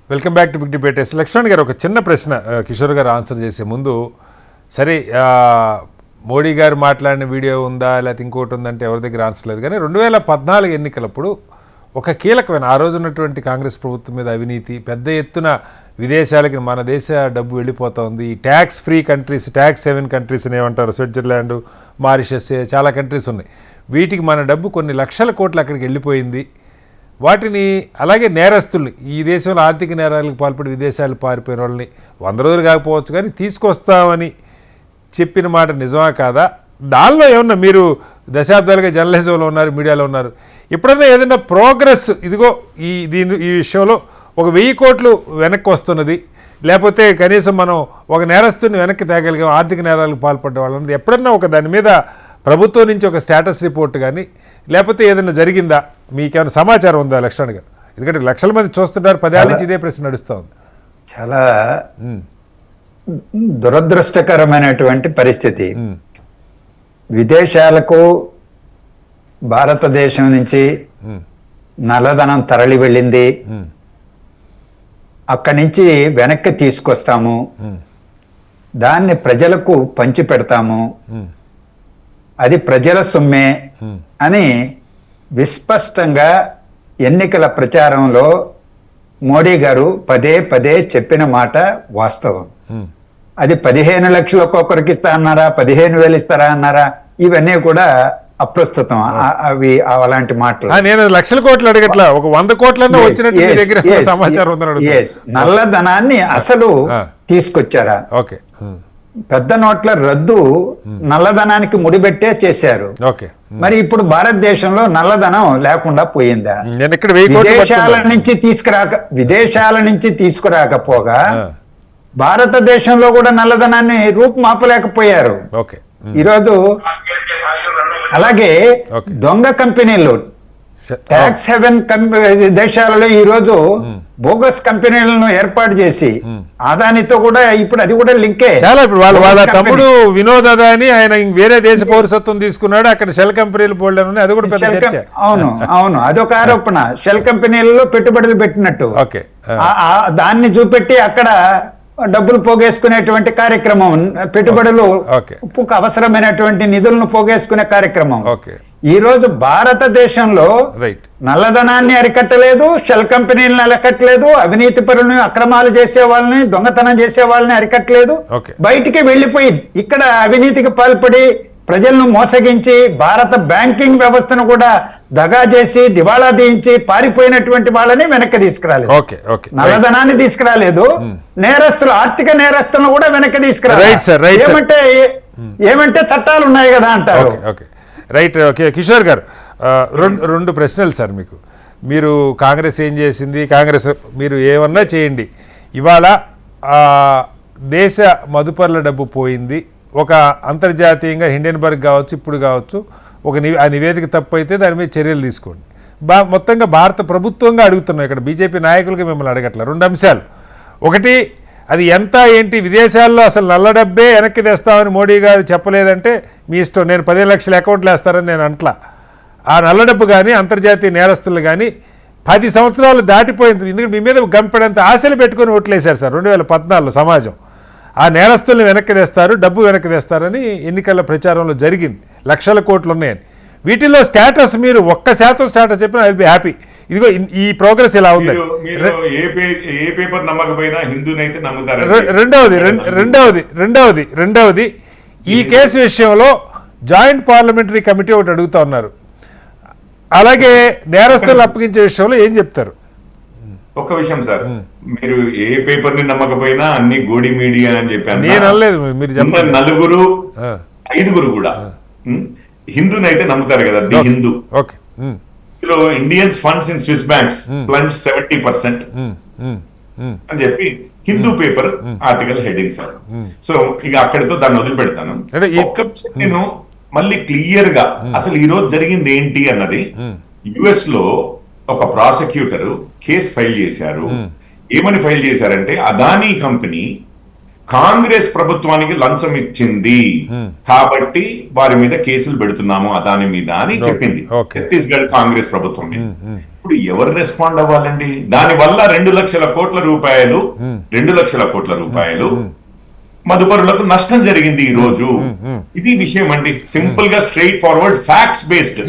Welcome back to Big Debate. Lakshman garu, ఒక చిన్న ప్రశ్న కిషోర్ గారు ఆన్సర్ చేసే ముందు, సరే మోడీ గారు మాట్లాడిన వీడియో ఉందా లేకపోతే ఇంకోటి ఉందంటే ఎవరి దగ్గర ఆన్సర్ లేదు, కానీ 2014 ఎన్నికలప్పుడు ఒక కీలకమైన, ఆ రోజు ఉన్నటువంటి కాంగ్రెస్ ప్రభుత్వం మీద అవినీతి పెద్ద ఎత్తున విదేశాలకి మన దేశ డబ్బు వెళ్ళిపోతుంది. Tax free countries, tax haven countries అని ఏమంటారు, స్విట్జర్లాండ్, మారిషస్, చాలా కంట్రీస్ ఉన్నాయి. వీటికి మన డబ్బు కొన్ని లక్షల కోట్లు అక్కడికి వెళ్ళిపోయింది. వాటిని అలాగే నేరస్తుల్ని, ఈ దేశంలో ఆర్థిక నేరాలకు పాల్పడి విదేశాలు పారిపోయిన వాళ్ళని 100 రోజులు కాకపోవచ్చు కానీ తీసుకొస్తామని చెప్పిన మాట నిజమా కాదా? దానిలో ఏమన్నా, మీరు దశాబ్దాలుగా జర్నలిజంలో ఉన్నారు, మీడియాలో ఉన్నారు, ఎప్పుడన్నా ఏదైనా ప్రోగ్రెస్, ఇదిగో ఈ విషయంలో ఒక 1000 కోట్లు వెనక్కి వస్తున్నది, లేకపోతే కనీసం మనం ఒక నేరస్తుని వెనక్కి తేగలిగాం ఆర్థిక నేరాలకు పాల్పడ్డ వాళ్ళని ఎప్పుడన్నా ఒక దాని మీద ప్రభుత్వం నుంచి ఒక స్టేటస్ రిపోర్ట్ కానీ లేకపోతే ఏదైనా జరిగిందా మీకేమైనా సమాచారం ఉందా లక్ష్మణ్ గారు? ఎందుకంటే లక్షల మంది చూస్తుంటారు, 10 ఏళ్ళ నుంచి ఇదే ప్రశ్న నడుస్తూ ఉంది. చాలా దురదృష్టకరమైనటువంటి పరిస్థితి. విదేశాలకు భారతదేశం నుంచి నల్లధనం తరలి వెళ్ళింది, అక్కడి నుంచి వెనక్కి తీసుకొస్తాము, దాన్ని ప్రజలకు పంచి పెడతాము, అది ప్రజల సొమ్మే అని విస్పష్టంగా ఎన్నికల ప్రచారంలో మోడీ గారు పదే పదే చెప్పిన మాట వాస్తవం. అది 15 లక్షలు ఒక్కొక్కరికి ఇస్తా అన్నారా, 15,000 ఇస్తారా అన్నారా, ఇవన్నీ కూడా అప్రస్తుతం. అవి అలాంటి మాటలు. నేను లక్షల కోట్లు అడగట్లా, ఒక 100 కోట్లన్నా వచ్చినట్టు మీ దగ్గర సమాచారం ఉందని అడుగుతున్నా. నల్లధనాన్ని అసలు తీసుకొచ్చారా? ఓకే. పెద్ద నోట్ల రద్దు నల్లధనానికి ముడిపెట్టే చేశారు. ఓకే. మరి ఇప్పుడు భారతదేశంలో నల్లధనం లేకుండా పోయిందా? నేను ఇక్కడ 1000 కోట్లు విదేశాల నుంచి తీసుకురాకపోగా భారతదేశంలో కూడా నల్లధనాన్ని రూపుమాపలేకపోయారు. ఓకే. ఈరోజు అలాగే దొంగ కంపెనీలు, ట్యాక్స్ హెవెన్ దేశాలలో ఈరోజు బోగస్ కంపెనీలను ఏర్పాటు చేసి అదానితో కూడా ఇప్పుడు అది కూడా లింకే. చాలా ఇప్పుడు వాళ్ళ తమ్ముడు వినోద్ అదాని ఆయన వేరే దేశ పౌరసత్వం తీసుకున్నాడు, అక్కడ షెల్ కంపెనీలు పోల్డ్ ఉన్నాయి, అది కూడా పెద్ద చర్చ. అవును అదొక ఆరోపణ. షెల్ కంపెనీలలో పెట్టుబడులు పెట్టినట్టు దాన్ని చూపెట్టి అక్కడ డబ్బులు పోగేసుకునేటువంటి కార్యక్రమం, పెట్టుబడులు అవసరమైనటువంటి నిధులను పోగేసుకునే కార్యక్రమం. ఈ రోజు భారతదేశంలో నల్లధనాన్ని అరికట్టలేదు, షెల్ కంపెనీలను అరికట్టలేదు, అవినీతి పరులను, అక్రమాలు చేసే వాళ్ళని, దొంగతనం చేసే వాళ్ళని అరికట్టలేదు. బయటికి వెళ్లిపోయి ఇక్కడ అవినీతికి పాల్పడి ప్రజలను మోసగించి భారత బ్యాంకింగ్ వ్యవస్థను కూడా దగా చేసి దివాళా తీయించి పారిపోయినటువంటి వాళ్ళని వెనక్కి తీసుకురాలేదు. నల్లధనాన్ని తీసుకురాలేదు, నేరస్తులు, ఆర్థిక నేరస్తులను కూడా వెనక్కి తీసుకురాలేదు. ఏమంటే చట్టాలు ఉన్నాయి కదా అంటారు. రైట్. ఓకే కిషోర్ గారు, రెండు ప్రశ్నలు సార్ మీకు. మీరు కాంగ్రెస్ ఏం చేసింది, కాంగ్రెస్ మీరు ఏమన్నా చేయండి, ఇవాళ దేశ మదుపర్ల డబ్బు పోయింది, ఒక అంతర్జాతీయంగా హిండెన్బర్గ్ కావచ్చు, ఇప్పుడు కావచ్చు, ఆ నివేదిక తప్పు అయితే దాని మీద చర్యలు తీసుకోండి. మొత్తంగా భారత ప్రభుత్వంగా అడుగుతున్నాం, ఇక్కడ బీజేపీ నాయకులకి మిమ్మల్ని అడగట్లేదు. 2 అంశాలు. ఒకటి, అది ఎంత ఏంటి, విదేశాల్లో అసలు నల్ల డబ్బే వెనక్కి తెస్తామని మోడీ గారు చెప్పలేదంటే మీ ఇష్టం, నేను 15 లక్షల అకౌంట్లు వేస్తారని నేను అంట్లా. ఆ నల్ల డబ్బు కానీ అంతర్జాతీయ నేరస్తులు కానీ 10 సంవత్సరాలు దాటిపోయింది. ఎందుకంటే మీ మీద గంపెడంత ఆశలు పెట్టుకొని ఓట్లేశారు సార్ 2014లో సమాజం. ఆ నేరస్తుల్ని వెనక్కి తెస్తారు, డబ్బు వెనక్కి తెస్తారని ఎన్నికల ప్రచారంలో జరిగింది. లక్షల కోట్లు ఉన్నాయని. వీటిల్లో స్టేటస్ మీరు 1% స్టేటస్ చెప్పిన ఐ విల్ బి హ్యాపీ. ఇదిగో ఈ ప్రోగ్రెస్ ఇలా ఉంది. రెండవది ఈ కేసు విషయంలో జాయింట్ పార్లమెంటరీ కమిటీ ఒకటి అడుగుతా ఉన్నారు. అలాగే నేరస్తులు అప్పగించే విషయంలో ఏం చెప్తారు? ఒక్క విషయం సార్, మీరు ఏ పేపర్ ని నమ్మకపోయినా అన్ని గోడి మీడియా అని చెప్పాను. నేను అనలేదు, మీరు చెప్పండి. 4, 5 కూడా హిందూనైతే నమ్ముతారు కదా, ది హిందూ. ఇందులో Indians funds in Swiss banks plunge 70% అని చెప్పి Hindu paper article heading sir. So ఇక అక్కడితో దాన్ని వదిలిపెడతాను. నేను మళ్ళీ క్లియర్ గా అసలు ఈ రోజు జరిగింది ఏంటి అన్నది, యుఎస్ లో ఒక ప్రాసిక్యూటర్ కేసు ఫైల్ చేశారు. ఏమని ఫైల్ చేశారంటే, అదానీ కంపెనీ కాంగ్రెస్ ప్రభుత్వానికి లంచం ఇచ్చింది కాబట్టి వారి మీద కేసులు పెడుతున్నాము అదాని మీద అని చెప్పింది ఛత్తీస్గఢ్ కాంగ్రెస్ ప్రభుత్వం మీద. ఇప్పుడు ఎవరు రెస్పాండ్ అవ్వాలండి? దాని వల్ల 2 లక్షల కోట్ల రూపాయలు మదుపరులకు నష్టం జరిగింది ఈ రోజు. ఇది విషయం అండి, సింపుల్ గా straight forward facts based.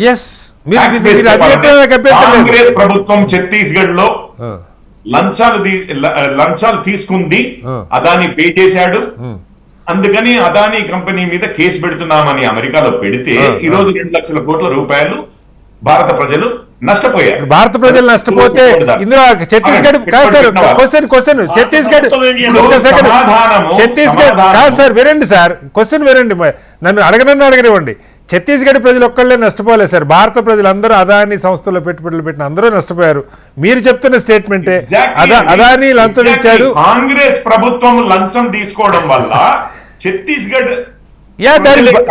Congress ప్రభుత్వం ఛత్తీస్గఢ్ లో లంచాలు తీసుకుంది, అదాని పే చేశాడు, అందుకని అదానీ కంపెనీ మీద కేసు పెడుతున్నామని అమెరికాలో పెడితే ఈ రోజు 2 లక్షల కోట్ల రూపాయలు భారత ప్రజలు నష్టపోయారు. భారత ప్రజలు నష్టపోతే ఇందులో ఛత్తీస్గఢ్ కాదు సార్, క్వశ్చన్ ఛత్తీస్గఢ్ కాదు సార్, వినండి సార్, క్వశ్చన్ వినండి, నన్ను అడగనివ్వండి. ఛత్తీస్గఢ్ ప్రజలు ఒక్కళ్ళే నష్టపోలేదు సార్, భారత ప్రజలందరూ అదానీ సంస్థలో పెట్టుబడులు పెట్టిన అందరూ నష్టపోయారు. మీరు చెప్తున్న స్టేట్మెంటే అదానీ లంచం ఇచ్చాడు. కాంగ్రెస్ ప్రభుత్వం లంచం తీసుకోవడం వల్ల ఛత్తీస్గఢ్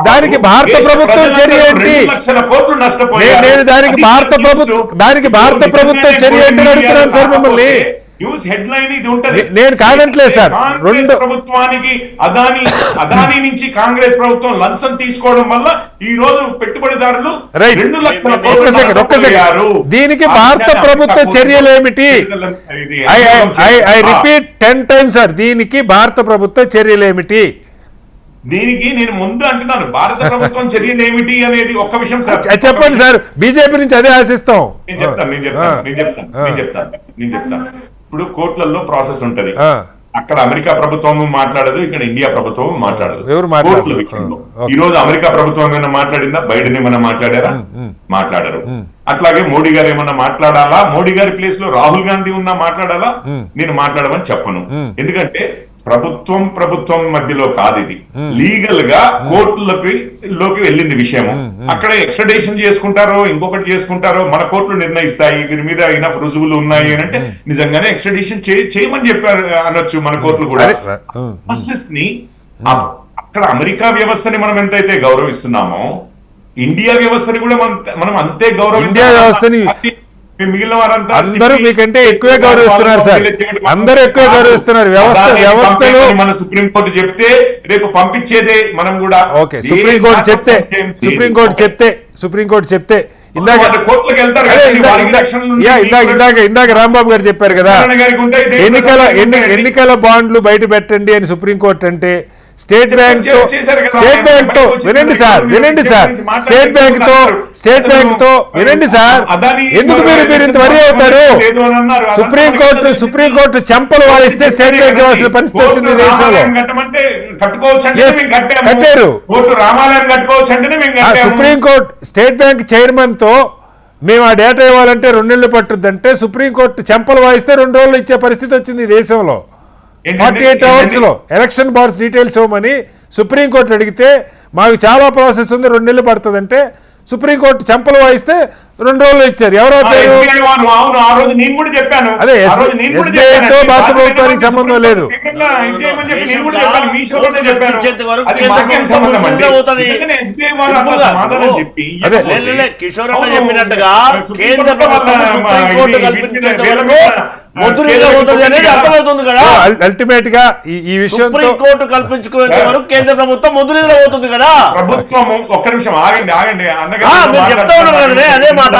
దానికి భారత ప్రభుత్వం చర్య ఏంటి? 2 లక్షల కోట్లు నష్టపోయారు. నేను దానికి భారత ప్రభుత్వ చర్య ఏంటి అడుగుతున్నాను సార్ మిమ్మల్ని. న్యూస్ హెడ్ లైన్ ఇది ఉంటది. నేను కాదంటలేదు సార్. కాంగ్రెస్ ప్రభుత్వానికి అదానీ నుంచి కాంగ్రెస్ ప్రభుత్వం లంచం తీసుకోవడం వల్ల ఈ రోజు పెట్టుబడిదారులు 2 లక్షల కోట్లు నష్టపోయారు. దీనికి భారత ప్రభుత్వ చర్యలేమిటి? ఐ రిపీట్ 10 times సార్, దీనికి భారత ప్రభుత్వ చర్యలేమిటి? దీనికి నేను ముందు అంటున్నాను, భారత ప్రభుత్వం చర్యలు ఏమిటి అనేది ఒక్క విషయం సార్ చెప్పండి సార్. బీజేపీ నుంచి అదే ఆశిస్తాం. నేను చెప్తాను. ఇప్పుడు కోర్టులలో ప్రాసెస్ ఉంటది. అక్కడ అమెరికా ప్రభుత్వం మాట్లాడదు, ఇక్కడ ఇండియా ప్రభుత్వం మాట్లాడదు. కోర్టుల విషయంలో ఈ రోజు అమెరికా ప్రభుత్వం ఏమైనా మాట్లాడిందా? బైడెన్ ఏమైనా మాట్లాడారా? మాట్లాడరు. అట్లాగే మోడీ గారు ఏమన్నా మాట్లాడాలా? మోడీ గారి ప్లేస్ లో రాహుల్ గాంధీ ఉన్నా మాట్లాడాలా? నేను మాట్లాడమని చెప్పను. ఎందుకంటే ప్రభుత్వం మధ్యలో కాదు ఇది. లీగల్ గా కోర్టులోకి వెళ్ళింది విషయము. అక్కడ ఎక్స్ట్రడేషన్ చేసుకుంటారో ఇంకొకటి చేసుకుంటారో మన కోర్టులు నిర్ణయిస్తాయి. వీరి మీద ఇనఫ్ రుజువులు ఉన్నాయి అని అంటే నిజంగానే ఎక్స్ట్రడేషన్ చేయమని చెప్పారు అనొచ్చు మన కోర్టులు కూడా. ప్రాసెస్ ని అక్కడ అమెరికా వ్యవస్థని మనం ఎంతైతే గౌరవిస్తున్నామో ఇండియా వ్యవస్థని కూడా మనం అంతే గౌరవిస్తాం. మిగిలిన వారంతా అందరూ మీకంటే ఎక్కువే గౌరవిస్తున్నారు సార్. అందరూ ఎక్కువ గౌరవిస్తున్నారు. వ్యవస్థలో మన సుప్రీంకోర్టు చెప్తే రేపు పంపించేదే మనం కూడా. ఓకే, సుప్రీంకోర్టు చెప్తే ఇందాక రాంబాబు గారు చెప్పారు కదా, ఎన్నికల బాండ్లు బయట పెట్టండి అని సుప్రీంకోర్టు అంటే స్టేట్ బ్యాంక్ తో వినండి సార్, ఎందుకు మీరు ఇంత వరి అవుతారు? సుప్రీంకోర్టు చెంపలు వాయిస్తే స్టేట్ బ్యాంక్ ఇవ్వాల్సిన పరిస్థితి వచ్చింది దేశంలో. కట్టారు. సుప్రీంకోర్టు స్టేట్ బ్యాంక్ చైర్మన్ తో మేము ఆ డేటా ఇవ్వాలంటే 2 నెలలు పట్టుద్దంటే సుప్రీంకోర్టు చెంపలు వాయిస్తే 2 రోజులు ఇచ్చే పరిస్థితి వచ్చింది దేశంలో. 48 hours లో ఎలక్షన్ బాండ్స్ డీటెయిల్స్ ఇవ్వమని సుప్రీంకోర్టు అడిగితే మాకు చాలా ప్రాసెస్ ఉంది 2 నెలలు పడుతుంది అంటే సుప్రీంకోర్టు చెంపలు వాయిస్తే 2 రోజులు ఇచ్చారు. ఎవరో అదే ఎస్బీఐతో భారత ప్రభుత్వానికి సంబంధం లేదు. కిషోర్ అన్న చెప్పినట్టుగా కేంద్ర ప్రభుత్వం సుప్రీంకోర్టు కల్పించేంత వరకు అర్థమవుతుంది కదా. అల్టిమేట్ గా ఈ విషయం సుప్రీంకోర్టు కల్పించుకునేంత వరకు కేంద్ర ప్రభుత్వం ముద్రనిద్ర అవుతుంది కదా. ప్రభుత్వం ఒక్క నిమిషం ఆగండి మీరు చెప్తా ఉన్నారు కదనే అదే మాట.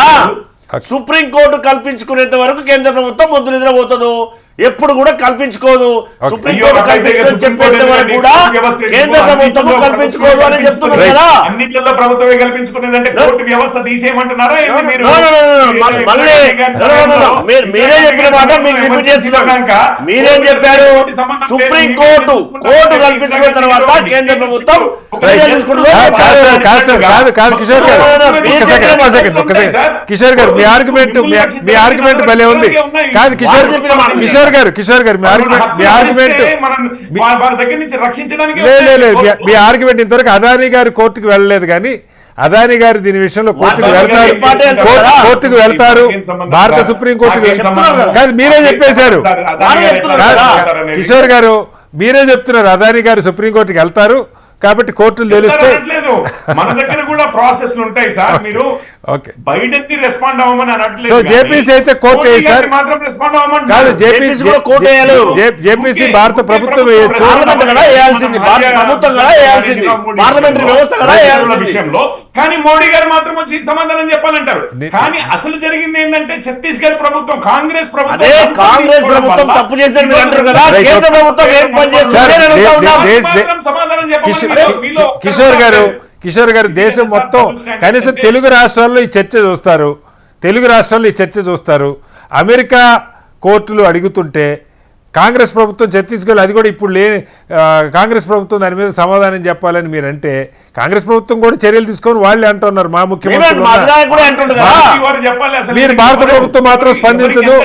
సుప్రీంకోర్టు కల్పించుకునేంత వరకు కేంద్ర ప్రభుత్వం ముద్రనిద్ర పోతుంది, ఎప్పుడు కూడా కల్పించుకోదు. సుప్రీంకోర్టు కల్పించుకొని చెప్పేంత వరకు కూడా కేంద్ర ప్రభుత్వం కల్పించుకోదు అని చెప్తున్నారు కదా. అన్నింటిలో ప్రభుత్వమే కల్పించుకునేదంటే కోర్టు వ్యవస్థ తీసేయమంటున్నారా? మళ్ళీ మీరే చెప్పిన మాట మీకు రిపీట్ చేస్తున్నారు. మీరేం చెప్పారు? సుప్రీంకోర్టు కల్పించుకున్న తర్వాత కేంద్ర ప్రభుత్వం కిషోర్ గారు మీ ఆర్గ్యుమెంట్ భలే ఉంది. కాదు కిషోర్ గారు మీ ఆర్గ్యుమెంట్ ఇంతవరకు అదానీ గారు కోర్టుకు వెళ్ళలేదు, కానీ అదానీ గారు దీని విషయంలో కోర్టుకు వెళ్తారు, భారత సుప్రీంకోర్టుకు కాదు మీరే చెప్పేశారు. కిషోర్ గారు మీరే చెప్తున్నారు అదానీ గారు సుప్రీంకోర్టుకి వెళ్తారు కాబట్టి కోర్టులు తెలుస్తాయి. మన దగ్గర కూడా ప్రాసెస్ ఉంటాయి సార్. మీరు బైడెన్ కి రెస్పాండ్ అవ్వమని అనట్లేదు. సో జేపీసీ అయితే కోర్టు వేసారు మాత్రం రెస్పాండ్ అవ్వమని కాదు. జేపీసీ భారత ప్రభుత్వం వేయచ్చు, పార్లమెంటరీ వ్యవస్థ కదా విషయంలో. కానీ మోడీ గారు మాత్రం వచ్చి సమాధానం చెప్పాలంటారు. కానీ అసలు జరిగింది ఏంటంటే ఛత్తీస్గఢ్ ప్రభుత్వం కాంగ్రెస్ ప్రభుత్వం తప్పు చేసిందని మీరు అంటారు కదా. కేంద్ర ప్రభుత్వం ఏం పని చేస్తుంది సమాధానం చెప్పాలి. కిషోర్ గారు దేశం మొత్తం కనీసం తెలుగు రాష్ట్రాల్లో ఈ చర్చ చూస్తారు. అమెరికా కోర్టులు అడుగుతుంటే కాంగ్రెస్ ప్రభుత్వం ఛత్తీస్గఢ్ అది కూడా ఇప్పుడు కాంగ్రెస్ ప్రభుత్వం దాని మీద సమాధానం చెప్పాలని మీరంటే కాంగ్రెస్ ప్రభుత్వం కూడా చర్యలు తీసుకొని వాళ్ళే అంటున్నారు మా ముఖ్యమంత్రి మా అధినాయకుడు కూడా అంటుండు కదా. వారు చెప్పాలి అసలు మీరు భారత ప్రభుత్వం మాత్రం స్పందించదు,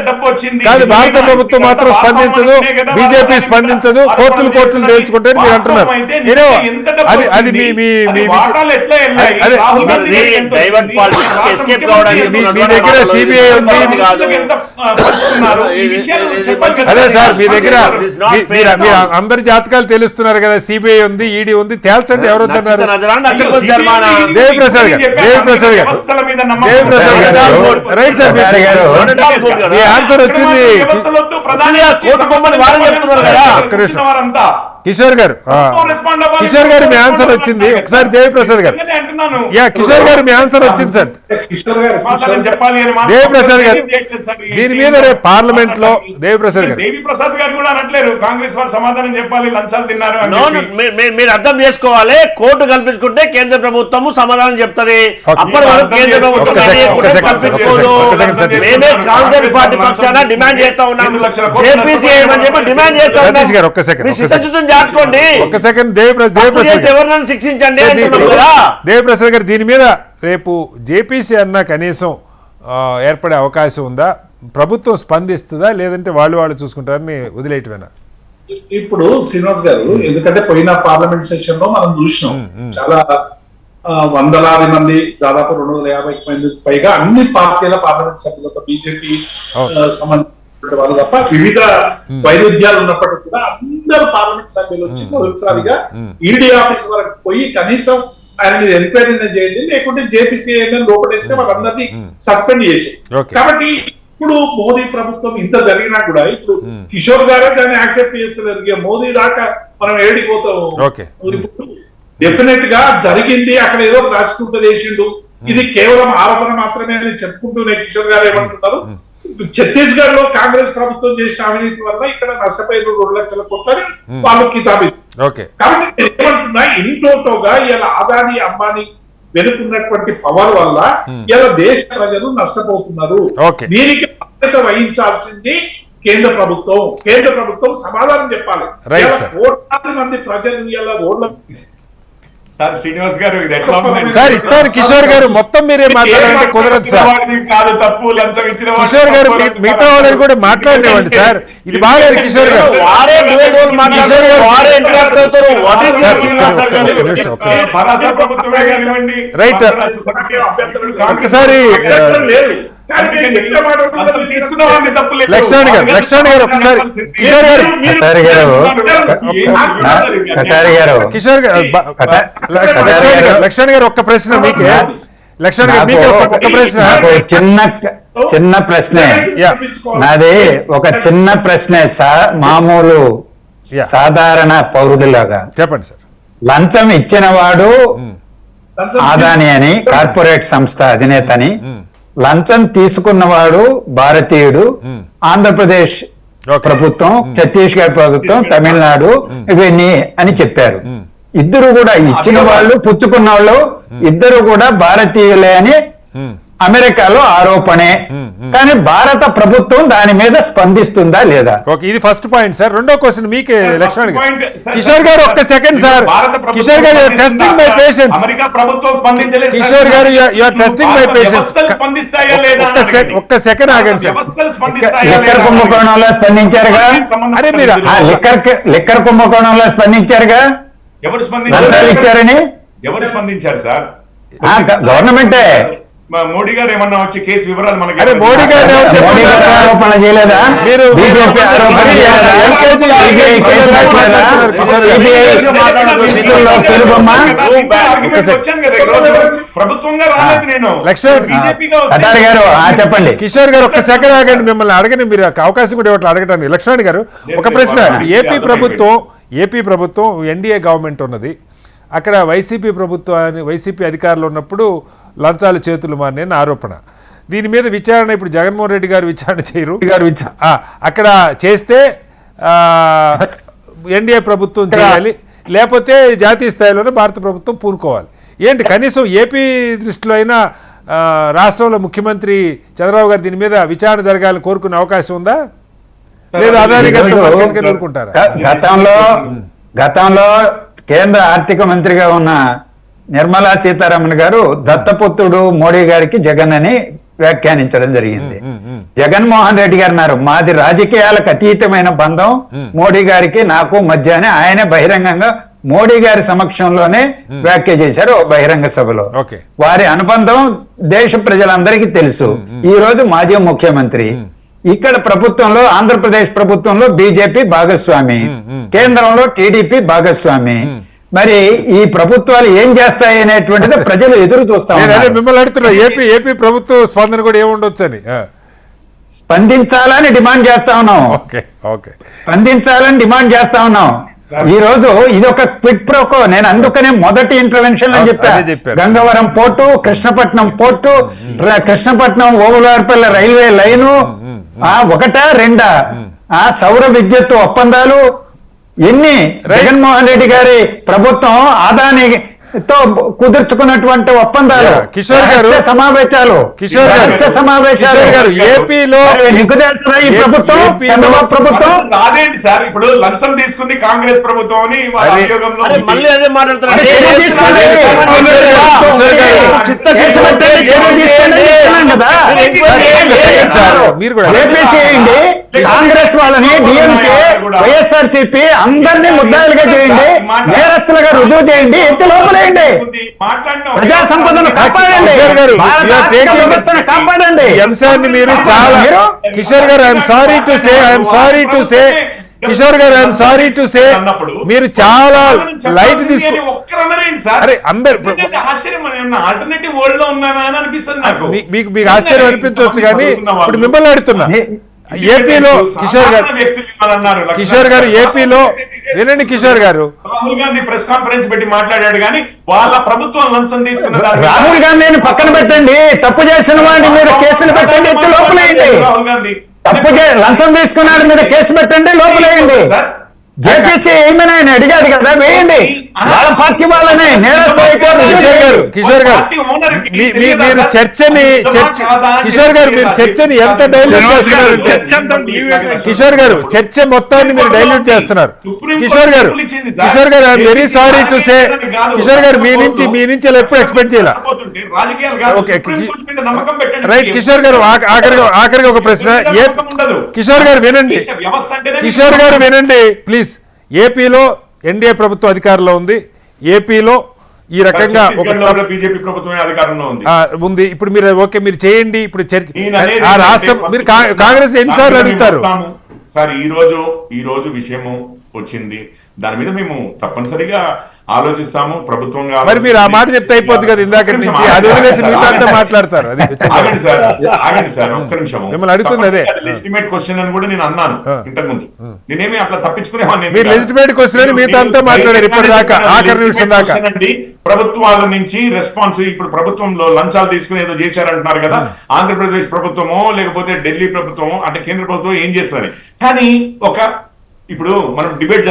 కాదు భారత ప్రభుత్వం మాత్రం స్పందించదు, బీజేపీ స్పందించదు, కోర్టులు తేల్చుకుంటే మీరు అంటున్నారు. అది మీ మీ మీ డైవర్ట్ పాలిటిక్స్ ఎస్కేప్ కావడానికి మీ దగ్గర సిబిఐ ఉంది. అదే సార్ మీ దగ్గర మీరు అందరి జాతకాలు తెలుస్తున్నారు కదా, సిబిఐ ఉంది, ఈడీ ఉంది, తేల్చండి ఎవరు వద్దన్నారు. దేవిప్రసాద్ గారు రైట్ సార్, మీ ఆన్సర్ వచ్చింది. కిషోర్ గారు మీ ఆన్సర్ వచ్చింది. ఒకసారి దేవిప్రసాద్ గారు, కిషోర్ గారు మీ ఆన్సర్ వచ్చింది సార్. దేవిప్రసాద్ గారు దీని మీద రేపు పార్లమెంట్ లో దేవిప్రసాద్ గారు కూడా అనట్లేరు, కాంగ్రెస్ వారు సమాధానం చెప్పాలి లంచాలు తిన్నారు. మీరు అర్థం చేసుకోవాలి, కోర్టు కల్పించుకుంటే కేంద్ర ప్రభుత్వం సమాధానం చెప్తది. అప్పటి వరకు కేంద్ర ప్రభుత్వం కల్పించుకోదు. మేమే కాంగ్రెస్ పార్టీ పక్షాన డిమాండ్ చేస్తా ఉన్నాము, జేపీసీ ఏమని చెప్పి డిమాండ్ చేస్తా ఉన్నాం. దాటుకోండి ఒక్క సెకండ్. దేవిప్రసాద్ శిక్షించండి. దేవిప్రసాద్ గారు దీని మీద రేపు జేపీసీ అన్న కనీసం ఏర్పడే అవకాశం ఉందా? ప్రభుత్వం స్పందిస్తుందా, లేదంటే వాళ్ళు చూసుకుంటారని వదిలేయటమేనా? ఇప్పుడు శ్రీనివాస్ గారు, ఎందుకంటే పోయిన పార్లమెంట్ సెషన్ లో మనం చూసినాం, చాలా వందలాది మంది, దాదాపు 250 మంది పైగా అన్ని పార్టీల పార్లమెంట్ సభ్యులతో, బీజేపీ సంబంధించిన వాళ్ళు తప్ప వివిధ వైరుధ్యాలు ఉన్నప్పటికీ కూడా అందరు పార్లమెంట్ సభ్యులు వచ్చి మొదటిసారిగా ఈడీ ఆఫీస్ వరకు పోయి కనీసం ఆయన ఎంక్వైరీ చేయండి, లేకుంటే జేపీసీ లోపడేస్తే వాళ్ళందరినీ సస్పెండ్ చేసి. కాబట్టి ఇప్పుడు మోదీ ప్రభుత్వం ఇంత జరిగినా కూడా ఇప్పుడు కిషోర్ గారే దాన్ని యాక్సెప్ట్ చేస్తున్నారు. మోదీ దాకా మనం ఏడిపోతాం. డెఫినెట్ గా జరిగింది, అక్కడ ఏదో రాసుకుంటూ చేసిండు, ఇది కేవలం ఆరోపణ మాత్రమే అని చెప్పుకుంటూనే కిషోర్ గారు ఏమంటున్నారు, ఛత్తీస్గఢ్ లో కాంగ్రెస్ ప్రభుత్వం చేసిన అవినీతి వల్ల ఇక్కడ నష్టపోయిన 2 లక్షల కోట్లని వాళ్ళు కితాబిస్తారు. కాబట్టి నేను ఏమంటున్నా, ఇంటోటోగా ఇలా అదానీ అంబానీ వెనుకున్నటువంటి పవర్ వల్ల ఇలా దేశ ప్రజలు నష్టపోతున్నారు. దీనికి బాధ్యత వహించాల్సింది కేంద్ర ప్రభుత్వం సమాధానం చెప్పాలి. కోట్లాది మంది ప్రజలు ఇలా రోడ్ల సార్ శ్రీనివాస్ గారు ఇది ఎట్లా సార్ ఇస్తారు. కిషోర్ గారు మొత్తం మీరే మాట్లాడాలంటే కుదరదు సార్. కాదు తప్పు, లంచం ఇచ్చిన కిషోర్ గారు మిగతా వాళ్ళని కూడా మాట్లాడలేవండి సార్. ఇది బాగాలేదు కిషోర్ గారు. రైట్ ఒక్కసారి లక్ష్మణ్ గారు ఒకసారి లక్ష్మణ్ గారు ఒక్క ప్రశ్న మీకే. లక్ష్మణ్ గారు మీకు ఒక్క ప్రశ్న. చిన్న ప్రశ్నే నాది, ఒక చిన్న ప్రశ్నే మామూలు సాధారణ పౌరుడిలాగా చెప్పండి సార్. లంచం ఇచ్చిన వాడు అదానీ అని కార్పొరేట్ సంస్థ అధినేతని, లంచం తీసుకున్నవాడు భారతీయుడు, ఆంధ్రప్రదేశ్ ప్రభుత్వం, ఛత్తీస్గఢ్ ప్రభుత్వం, తమిళనాడు ఇవన్నీ అని చెప్పారు. ఇద్దరు కూడా ఇచ్చిన వాళ్ళు పుచ్చుకున్న వాళ్ళు ఇద్దరు కూడా భారతీయులే అని అమెరికాలో ఆరోపణే. కానీ భారత ప్రభుత్వం దాని మీద స్పందిస్తుందా లేదా? ఓకే, ఇది ఫస్ట్ పాయింట్ సార్. రెండో క్వశ్చన్ మీకే లక్ష్మణ్ గారు. కిషోర్ గారు ఒక్క సెకండ్ సార్. కిషోర్ గారు టెస్టింగ్ మై పేషెన్స్. అమెరికా ప్రభుత్వం స్పందించలేదు. కిషోర్ గారు యూఆర్ టెస్టింగ్ మై పేషెన్స్. ఒక్క సెకండ్ ఆగండి సార్. లిక్కర్ కుంభకోణంలో స్పందించారుగా. అరే మీరు లిక్కర్ కుంభకోణంలో స్పందించారుగా. ఎవరు స్పందించారు? ఇచ్చారని ఎవరు స్పందించారు సార్? గవర్నమెంటే. మోడీ గారు ఏమన్నా వచ్చి కేసు వివరాలు మనకి మోడీ గారు ఆరోపణ చేయలేదా? మీరు బీజేపీ ఆరోపణ చేయలేదా? ప్రభుత్వంగా రాలేదు నేను. కటారి గారు చెప్పండి. కిషోర్ గారు ఒక్క సెకండ్ ఆగండి, మిమ్మల్ని అడగని మీరు అవకాశం కూడా ఇవ్వట్లేదు అడగటానికి. లక్ష్మణ్ గారు ఒక ప్రశ్న. ఏపీ ప్రభుత్వం ఎన్డీఏ గవర్నమెంట్ ఉన్నది, అక్కడ వైసీపీ అధికారులు ఉన్నప్పుడు లంచాలు చేతులు మారిన ఆరోపణ. దీని మీద విచారణ ఇప్పుడు జగన్మోహన్ రెడ్డి గారు విచారణ చేయరు. అక్కడ చేస్తే ఎన్డీఏ ప్రభుత్వం చేయాలి, లేకపోతే జాతీయ స్థాయిలోనే భారత ప్రభుత్వం పూనుకోవాలి. ఏంటి కనీసం ఏపీ దృష్టిలో అయినా రాష్ట్రంలో ముఖ్యమంత్రి చంద్రబాబు గారు దీని మీద విచారణ జరగాలని కోరుకునే అవకాశం ఉందా, లేదా అదానీ గారు కోరుకుంటారా? గతంలో కేంద్ర ఆర్థిక మంత్రిగా ఉన్న నిర్మలా సీతారామన్ గారు దత్తపుత్రుడు మోడీ గారికి జగన్ అని వ్యాఖ్యానించడం జరిగింది. జగన్మోహన్ రెడ్డి గారు అన్నారు మాది రాజకీయాలకు అతీతమైన బంధం మోడీ గారికి నాకు మధ్య అని ఆయనే బహిరంగంగా మోడీ గారి సమక్షంలోనే వ్యాఖ్య చేశారు బహిరంగ సభలో. వారి అనుబంధం దేశ ప్రజలందరికీ తెలుసు. ఈ రోజు మాజీ ముఖ్యమంత్రి ఇక్కడ ప్రభుత్వంలో ఆంధ్రప్రదేశ్ ప్రభుత్వంలో బీజేపీ భాగస్వామి, కేంద్రంలో టీడీపీ భాగస్వామి. మరి ఈ ప్రభుత్వాలు ఏం చేస్తాయి అనేటువంటిది ప్రజలు ఎదురు చూస్తా ఉన్నారు. మిమ్మల్ని అడుగుతున్నా ఏపీ ప్రభుత్వ స్పందన కూడా ఏముండొచ్చు అని. స్పందించాలని డిమాండ్ చేస్తా ఉన్నాం. స్పందించాలని డిమాండ్ చేస్తా ఉన్నాం. ఈ రోజు ఇది ఒక క్విక్ ప్రోకో. నేను అందుకనే మొదటి ఇంటర్వెన్షన్ అని చెప్పా. Gangavaram port, Krishnapatnam port, Krishnapatnam Obularpalli railway line, ఒకటా రెండా సౌర విద్యుత్ ఒప్పందాలు ఎన్ని జగన్మోహన్ రెడ్డి గారి ప్రభుత్వం అదానితో కుదుర్చుకున్నటువంటి ఒప్పందాలు, సమావేశాలు, ఏపీలో నిగ్గుదేల్చదా ఈ ప్రభుత్వం, చంద్రబాబు ప్రభుత్వం? అదేంటి సార్ ఇప్పుడు లంచం తీసుకుంది కాంగ్రెస్ ప్రభుత్వం అని మళ్ళీ అదే మాట్లాడుతున్నారు చేయండి. కాంగ్రెస్ వాళ్ళని, డిఎంకే, వైఎస్ఆర్సీపీ అందరినీ ముద్దాయిలుగా చేయండి, నేరస్తులుగా రుజువు చేయండి, ఎత్తి లోపలేయండి, ప్రజా సంపదను కాపాడండి, వ్యవస్థను కాపాడండి. అంశాన్ని మీరు చాలా కిషోర్ గారు ఐఎమ్ సారీ టు సే మీరు చాలా లైట్ తీసుకుని ఆల్టర్నేటివ్ వరల్డ్ లో ఉన్నానా అని అనిపిస్తుంది నాకు. మీకు ఆశ్చర్యం అనిపించవచ్చు కానీ ఇప్పుడు మిమ్మల్ని అడుగుతున్నా, ఏపీలో కిషోర్ గారు ఏపీలో వినండి. కిషోర్ గారు రాహుల్ గాంధీ ప్రెస్ కాన్ఫరెన్స్ పెట్టి మాట్లాడాడు కానీ వాళ్ళ ప్రభుత్వం లంచం తీసుకున్న రాహుల్ గాంధీని పక్కన పెట్టండి, తప్పు చేసిన వాడి మీద కేసులు పెట్టండి, ఎత్తి లోపలేయండి. రాహుల్ గాంధీ లంచం తీసుకున్నాడు మీద కేసు పెట్టండి, లోపలేయండి. జేపీసీ ఏమైనా ఆయన అడిగాడు కదా, వేయండి. వాళ్ళ పార్టీ వాళ్ళనే కిషోర్ గారు మీరు చర్చని ఎంత డైల్యూట్ చేస్తున్నారు? కిషోర్ గారు చర్చ మొత్తాన్ని మీరు డైల్యూట్ చేస్తున్నారు. కిషోర్ గారు I'm very sorry to say. Kishore గారు మీ నుంచి ఎప్పుడు ఎక్స్పెక్ట్ చేయాలి. రైట్ కిషోర్ గారు ఆఖరిగా ఒక ప్రశ్న. కిషోర్ గారు వినండి ప్లీజ్. ఏపీలో ఎన్డీఏ ప్రభుత్వం అధికారంలో ఉంది. ఏపీలో ఈ రకంగా బీజేపీ ప్రభుత్వమే అధికారంలో ఉంది. ఇప్పుడు మీరు మీరు చేయండి. ఇప్పుడు ఆ రాష్ట్రం మీరు కాంగ్రెస్ ఎన్నిసార్లు అడుగుతారు సార్? ఈ రోజు విషయము వచ్చింది, దాని మీద మేము తప్పనిసరిగా ఆలోచిస్తాము. ప్రభుత్వంగా మరి మీరు ఆ మాట చెప్తే అయిపోతుంది కదా, ఇందాక నుంచి అది వదిలేసి మిగతా మాట్లాడతారు. అది ఆగండి సార్ ఒక్క నిమిషం. మిమ్మల్ని అడుగుతుంది అదే లెజిటిమేట్ క్వశ్చన్ అని కూడా నేను అన్నాను ఇంతకు ముందు. నేనేమి అట్లా తప్పించుకునేవాడిని. మీరు లెజిటిమేట్ క్వశ్చన్ అని మిగతా అంతా మాట్లాడారు ఇప్పటిదాకా, ఆఖరి నిమిషం దాకా. ప్రభుత్వాల నుంచి రెస్పాన్స్, ఇప్పుడు ప్రభుత్వంలో లంచాలు తీసుకుని ఏదో చేశారంటున్నారు కదా, ఆంధ్రప్రదేశ్ ప్రభుత్వమో లేకపోతే ఢిల్లీ ప్రభుత్వమో అంటే కేంద్ర ప్రభుత్వం ఏం చేస్తారు కానీ ఇప్పుడు మనం డిబేట్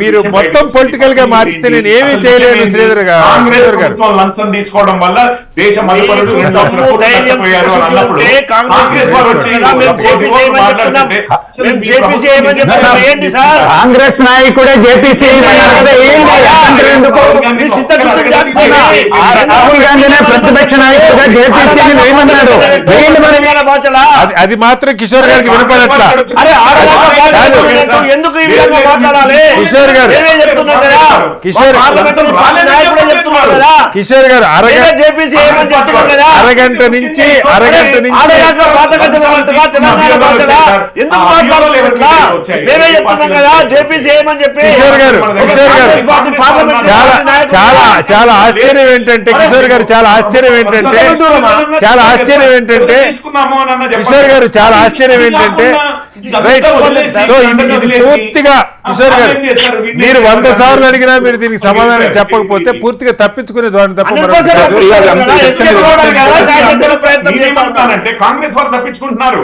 మీరు మొత్తం పొలిటికల్ గా మారిస్తే నేను ఏమీ చేయలేను. శ్రీధర్ గారు లంచం తీసుకోవడం వల్ల దేశ మధ్యపరులు కాంగ్రెస్ నాయకుడే జేపీసీ రాహుల్ గాంధీనే ప్రతిపక్ష నాయకుడుగా జేపీసీని వేయమన్నాడు. అది మాత్రం కిషోర్ గారికి వినపడట్లా. కిషోర్ గారు అరగంట నుంచి చాలా ఆశ్చర్యం ఏంటంటే కిషోర్ గారు చాలా ఆశ్చర్యం ఏంటంటే కిషోర్ గారు చాలా ఆశ్చర్యం ఏంటంటే సో ఇది పూర్తిగా కిషోర్ గారు మీరు 100 సార్లు అడిగినా మీరు దీనికి సమాధానం చెప్పకపోతే పూర్తిగా తప్పించుకునే ద్వారా తప్ప కాంగ్రెస్ వారు తప్పించుకుంటున్నారు.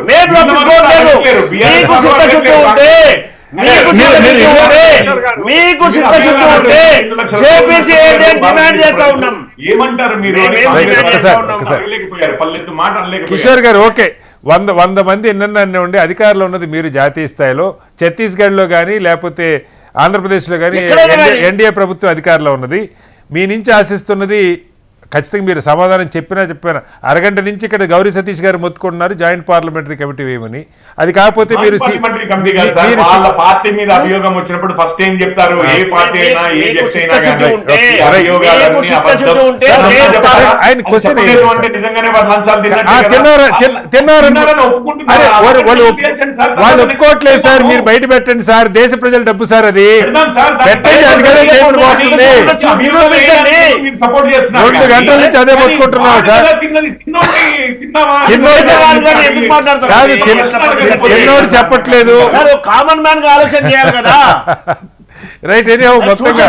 ఏమంటారు మీరు? కిషోర్ గారు ఓకే, 100 మంది ఎన్నెన్న ఉండి అధికారంలో ఉన్నది మీరు జాతీయ స్థాయిలో, ఛత్తీస్గఢ్లో కానీ లేకపోతే ఆంధ్రప్రదేశ్లో కానీ ఎన్డీఏ ప్రభుత్వం అధికారంలో ఉన్నది. మీ నుంచి ఆశిస్తున్నది ఖచ్చితంగా మీరు సమాధానం చెప్పినా అరగంట నుంచి ఇక్కడ గౌరీ సతీష్ గారు మొత్తుకుంటున్నారు జాయింట్ పార్లమెంటరీ కమిటీ వేయమని. అది కాకపోతే మీరు పార్లమెంటరీ కమిటీ కాదు సార్, వాళ్ళ పార్టీ మీద అభియోగం వచ్చినప్పుడు ఫస్ట్ ఏం చెప్తారు? ఏ పార్టీ అయినా ఏ వ్యక్తి అయినా ఆయన క్వశ్చన్ నిజంగానే వాళ్ళు లంచాలు వాళ్ళు ఒప్పుకోవట్లేదు సార్. మీరు బయట పెట్టండి సార్, దేశ ప్రజల డబ్బు సార్, అది పెట్టండి. అందుకనే టేబుల్ వస్తుంది. 2 గంటల నుంచి అదే మొత్తుకుంటున్నావు సార్. కాదు, తిన్నోడు చెప్పట్లేదు. కామన్ మ్యాన్ గా ఆలోచన చేయాలి కదా. రైట్. మొత్తంగా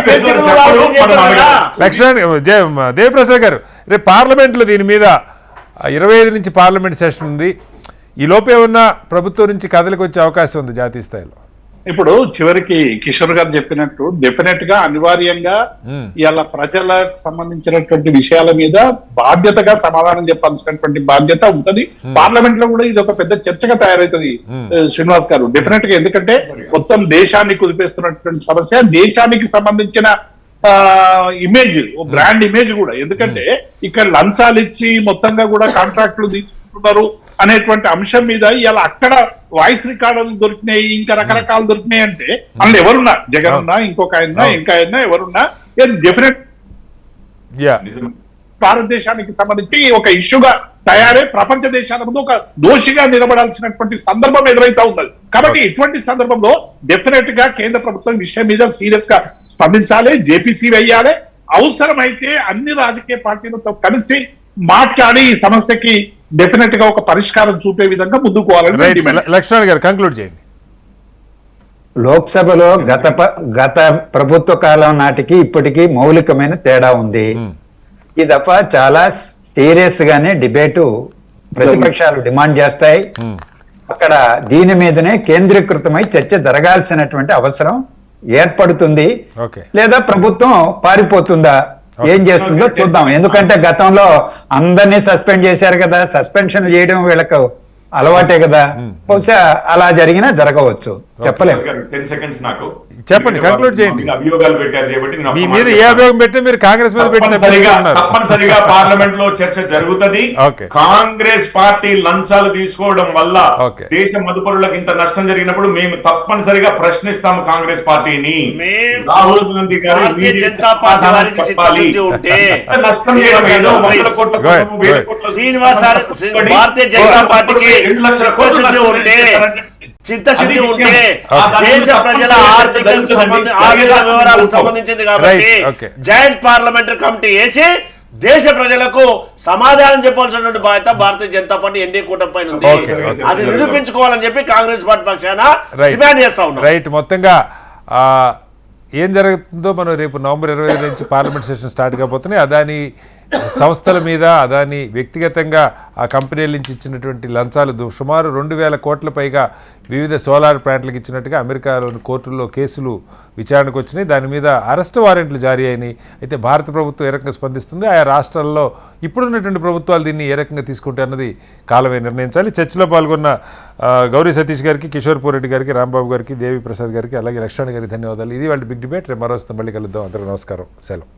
లక్ష్మణ్ దేవిప్రసాద్ గారు, రేపు పార్లమెంట్లో దీని మీద 25 నుంచి పార్లమెంట్ సెషన్ ఉంది. ఈ లోపే ఉన్న ప్రభుత్వం నుంచి కథలకు వచ్చే అవకాశం ఉంది జాతీయ స్థాయిలో. ఇప్పుడు చివరికి కిషోర్ గారు చెప్పినట్టు డెఫినెట్ గా అనివార్యంగా ఇలా ప్రజలకు సంబంధించినటువంటి విషయాల మీద బాధ్యతగా సమాధానం చెప్పాల్సినటువంటి బాధ్యత ఉంటది. పార్లమెంట్ లో కూడా ఇది ఒక పెద్ద చర్చగా తయారవుతుంది శ్రీనివాస్ గారు, డెఫినెట్ గా. ఎందుకంటే మొత్తం దేశాన్ని కుదిపేస్తున్నటువంటి సమస్య, దేశానికి సంబంధించిన ఇమేజ్, బ్రాండ్ ఇమేజ్ కూడా. ఎందుకంటే ఇక్కడ లంచాలు ఇచ్చి మొత్తంగా కూడా కాంట్రాక్టులు తీసుకుంటున్నారు అనేటువంటి అంశం మీద ఇలా అక్కడ వాయిస్ రికార్డులు దొరికినాయి, ఇంకా రకరకాలు దొరికినాయి. అంటే అందులో ఎవరున్నా, జగన్ ఉన్నా, ఇంకొక ఆయన ఇంకా ఎవరున్నా, డెఫినెట్ భారతదేశానికి సంబంధించి ఒక ఇష్యూగా తయారై ప్రపంచ దేశాల ముందు ఒక దోషిగా నిలబడాల్సినటువంటి సందర్భం ఎదురైతా ఉన్నది. కాబట్టి ఇటువంటి సందర్భంలో డెఫినెట్ గా కేంద్ర ప్రభుత్వం విషయం మీద సీరియస్ గా స్పందించాలి, జేపీసీ వేయాలి. అవసరమైతే అన్ని రాజకీయ పార్టీలతో కలిసి మాట్లాడి ఈ సమస్యకి డెఫినెట్ గా ఒక పరిష్కారం చూపే విధంగా ముందుకు పోవాలని. లక్ష్మణ్ గారు కంక్లూడ్ చేయండి. లోక్సభలో గత ప్రభుత్వ కాలం నాటికి ఇప్పటికీ మౌలికమైన తేడా ఉంది. ఈ దఫా చాలా సీరియస్ గానే డిబేటు ప్రతిపక్షాలు డిమాండ్ చేస్తాయి. అక్కడ దీని మీదనే కేంద్రీకృతమై చర్చ జరగాల్సినటువంటి అవసరం ఏర్పడుతుంది. లేదా ప్రభుత్వం పారిపోతుందా, ఏం చేస్తుందో చూద్దాం. ఎందుకంటే గతంలో అందరినీ సస్పెండ్ చేశారు కదా, సస్పెన్షన్ చేయడం వీళ్ళకు అలవాటే కదా. బహుశా అలా జరిగినా జరగవచ్చు, చెప్పలేము. 10 seconds నాకు చెప్పండి, కంక్లూడ్ చేయండి. అభియోగాలు పెట్టారు కాబట్టి మీ మీద ఏ అభియోగం పెట్టి మీరు కాంగ్రెస్ మీద తప్పనిసరిగా పార్లమెంట్ లో చర్చ జరుగుతుంది. కాంగ్రెస్ పార్టీ లంచాలు తీసుకోవడం వల్ల దేశ మదుపరులకు ఇంత నష్టం జరిగినప్పుడు మేము తప్పనిసరిగా ప్రశ్నిస్తాము కాంగ్రెస్ పార్టీని. రాహుల్ గాంధీ గారు నష్టం చేయడం ఏదో 100 కోట్ల భారతీయ జనతా పార్టీకి చిత్తశుద్ధి ఉంటే దేశ ప్రజల ఆర్థిక వివరాలకు సంబంధించింది కాబట్టి జాయింట్ పార్లమెంటరీ కమిటీ వేసి దేశ ప్రజలకు సమాధానం చెప్పాల్సినటువంటి బాధ్యత భారతీయ జనతా పార్టీ ఎన్డీఏ కూటమి పైన ఉంది. అది నిరూపించుకోవాలని చెప్పి కాంగ్రెస్ పార్టీ పక్షాన డిమాండ్ చేస్తా ఉన్నాం. రైట్. మొత్తంగా ఏం జరుగుతుందో మనం రేపు నవంబర్ 25 నుంచి పార్లమెంట్ సెషన్ స్టార్ట్ కాబోతున్నాయి. అదాని సంస్థల మీద, అదాని వ్యక్తిగతంగా ఆ కంపెనీల నుంచి ఇచ్చినటువంటి లంచాలు సుమారు 2000 కోట్ల పైగా వివిధ సోలార్ ప్లాంట్లకు ఇచ్చినట్టుగా అమెరికాలోని కోర్టుల్లో కేసులు విచారణకు వచ్చినాయి. దాని మీద అరెస్ట్ వారెంట్లు జారీ అయినాయి. అయితే భారత ప్రభుత్వం ఏ రకంగా స్పందిస్తుంది, ఆయా రాష్ట్రాల్లో ఇప్పుడున్నటువంటి ప్రభుత్వాలు దీన్ని ఏ రకంగా తీసుకుంటే అన్నది కాలమే నిర్ణయించాలి. చర్చలో పాల్గొన్న గౌరీ సతీష్ గారికి, కిషోర్ పూరెడ్డి గారికి, రాంబాబు గారికి, దేవి ప్రసాద్ గారికి, అలాగే లక్ష్మణ్ గారికి ధన్యవాదాలు. ఇది వాళ్ళ బిగ్ డిబేట్. రేపు మరో వస్తాం, మళ్ళీ కలుద్దాం. అందరూ నమస్కారం, సెలవు.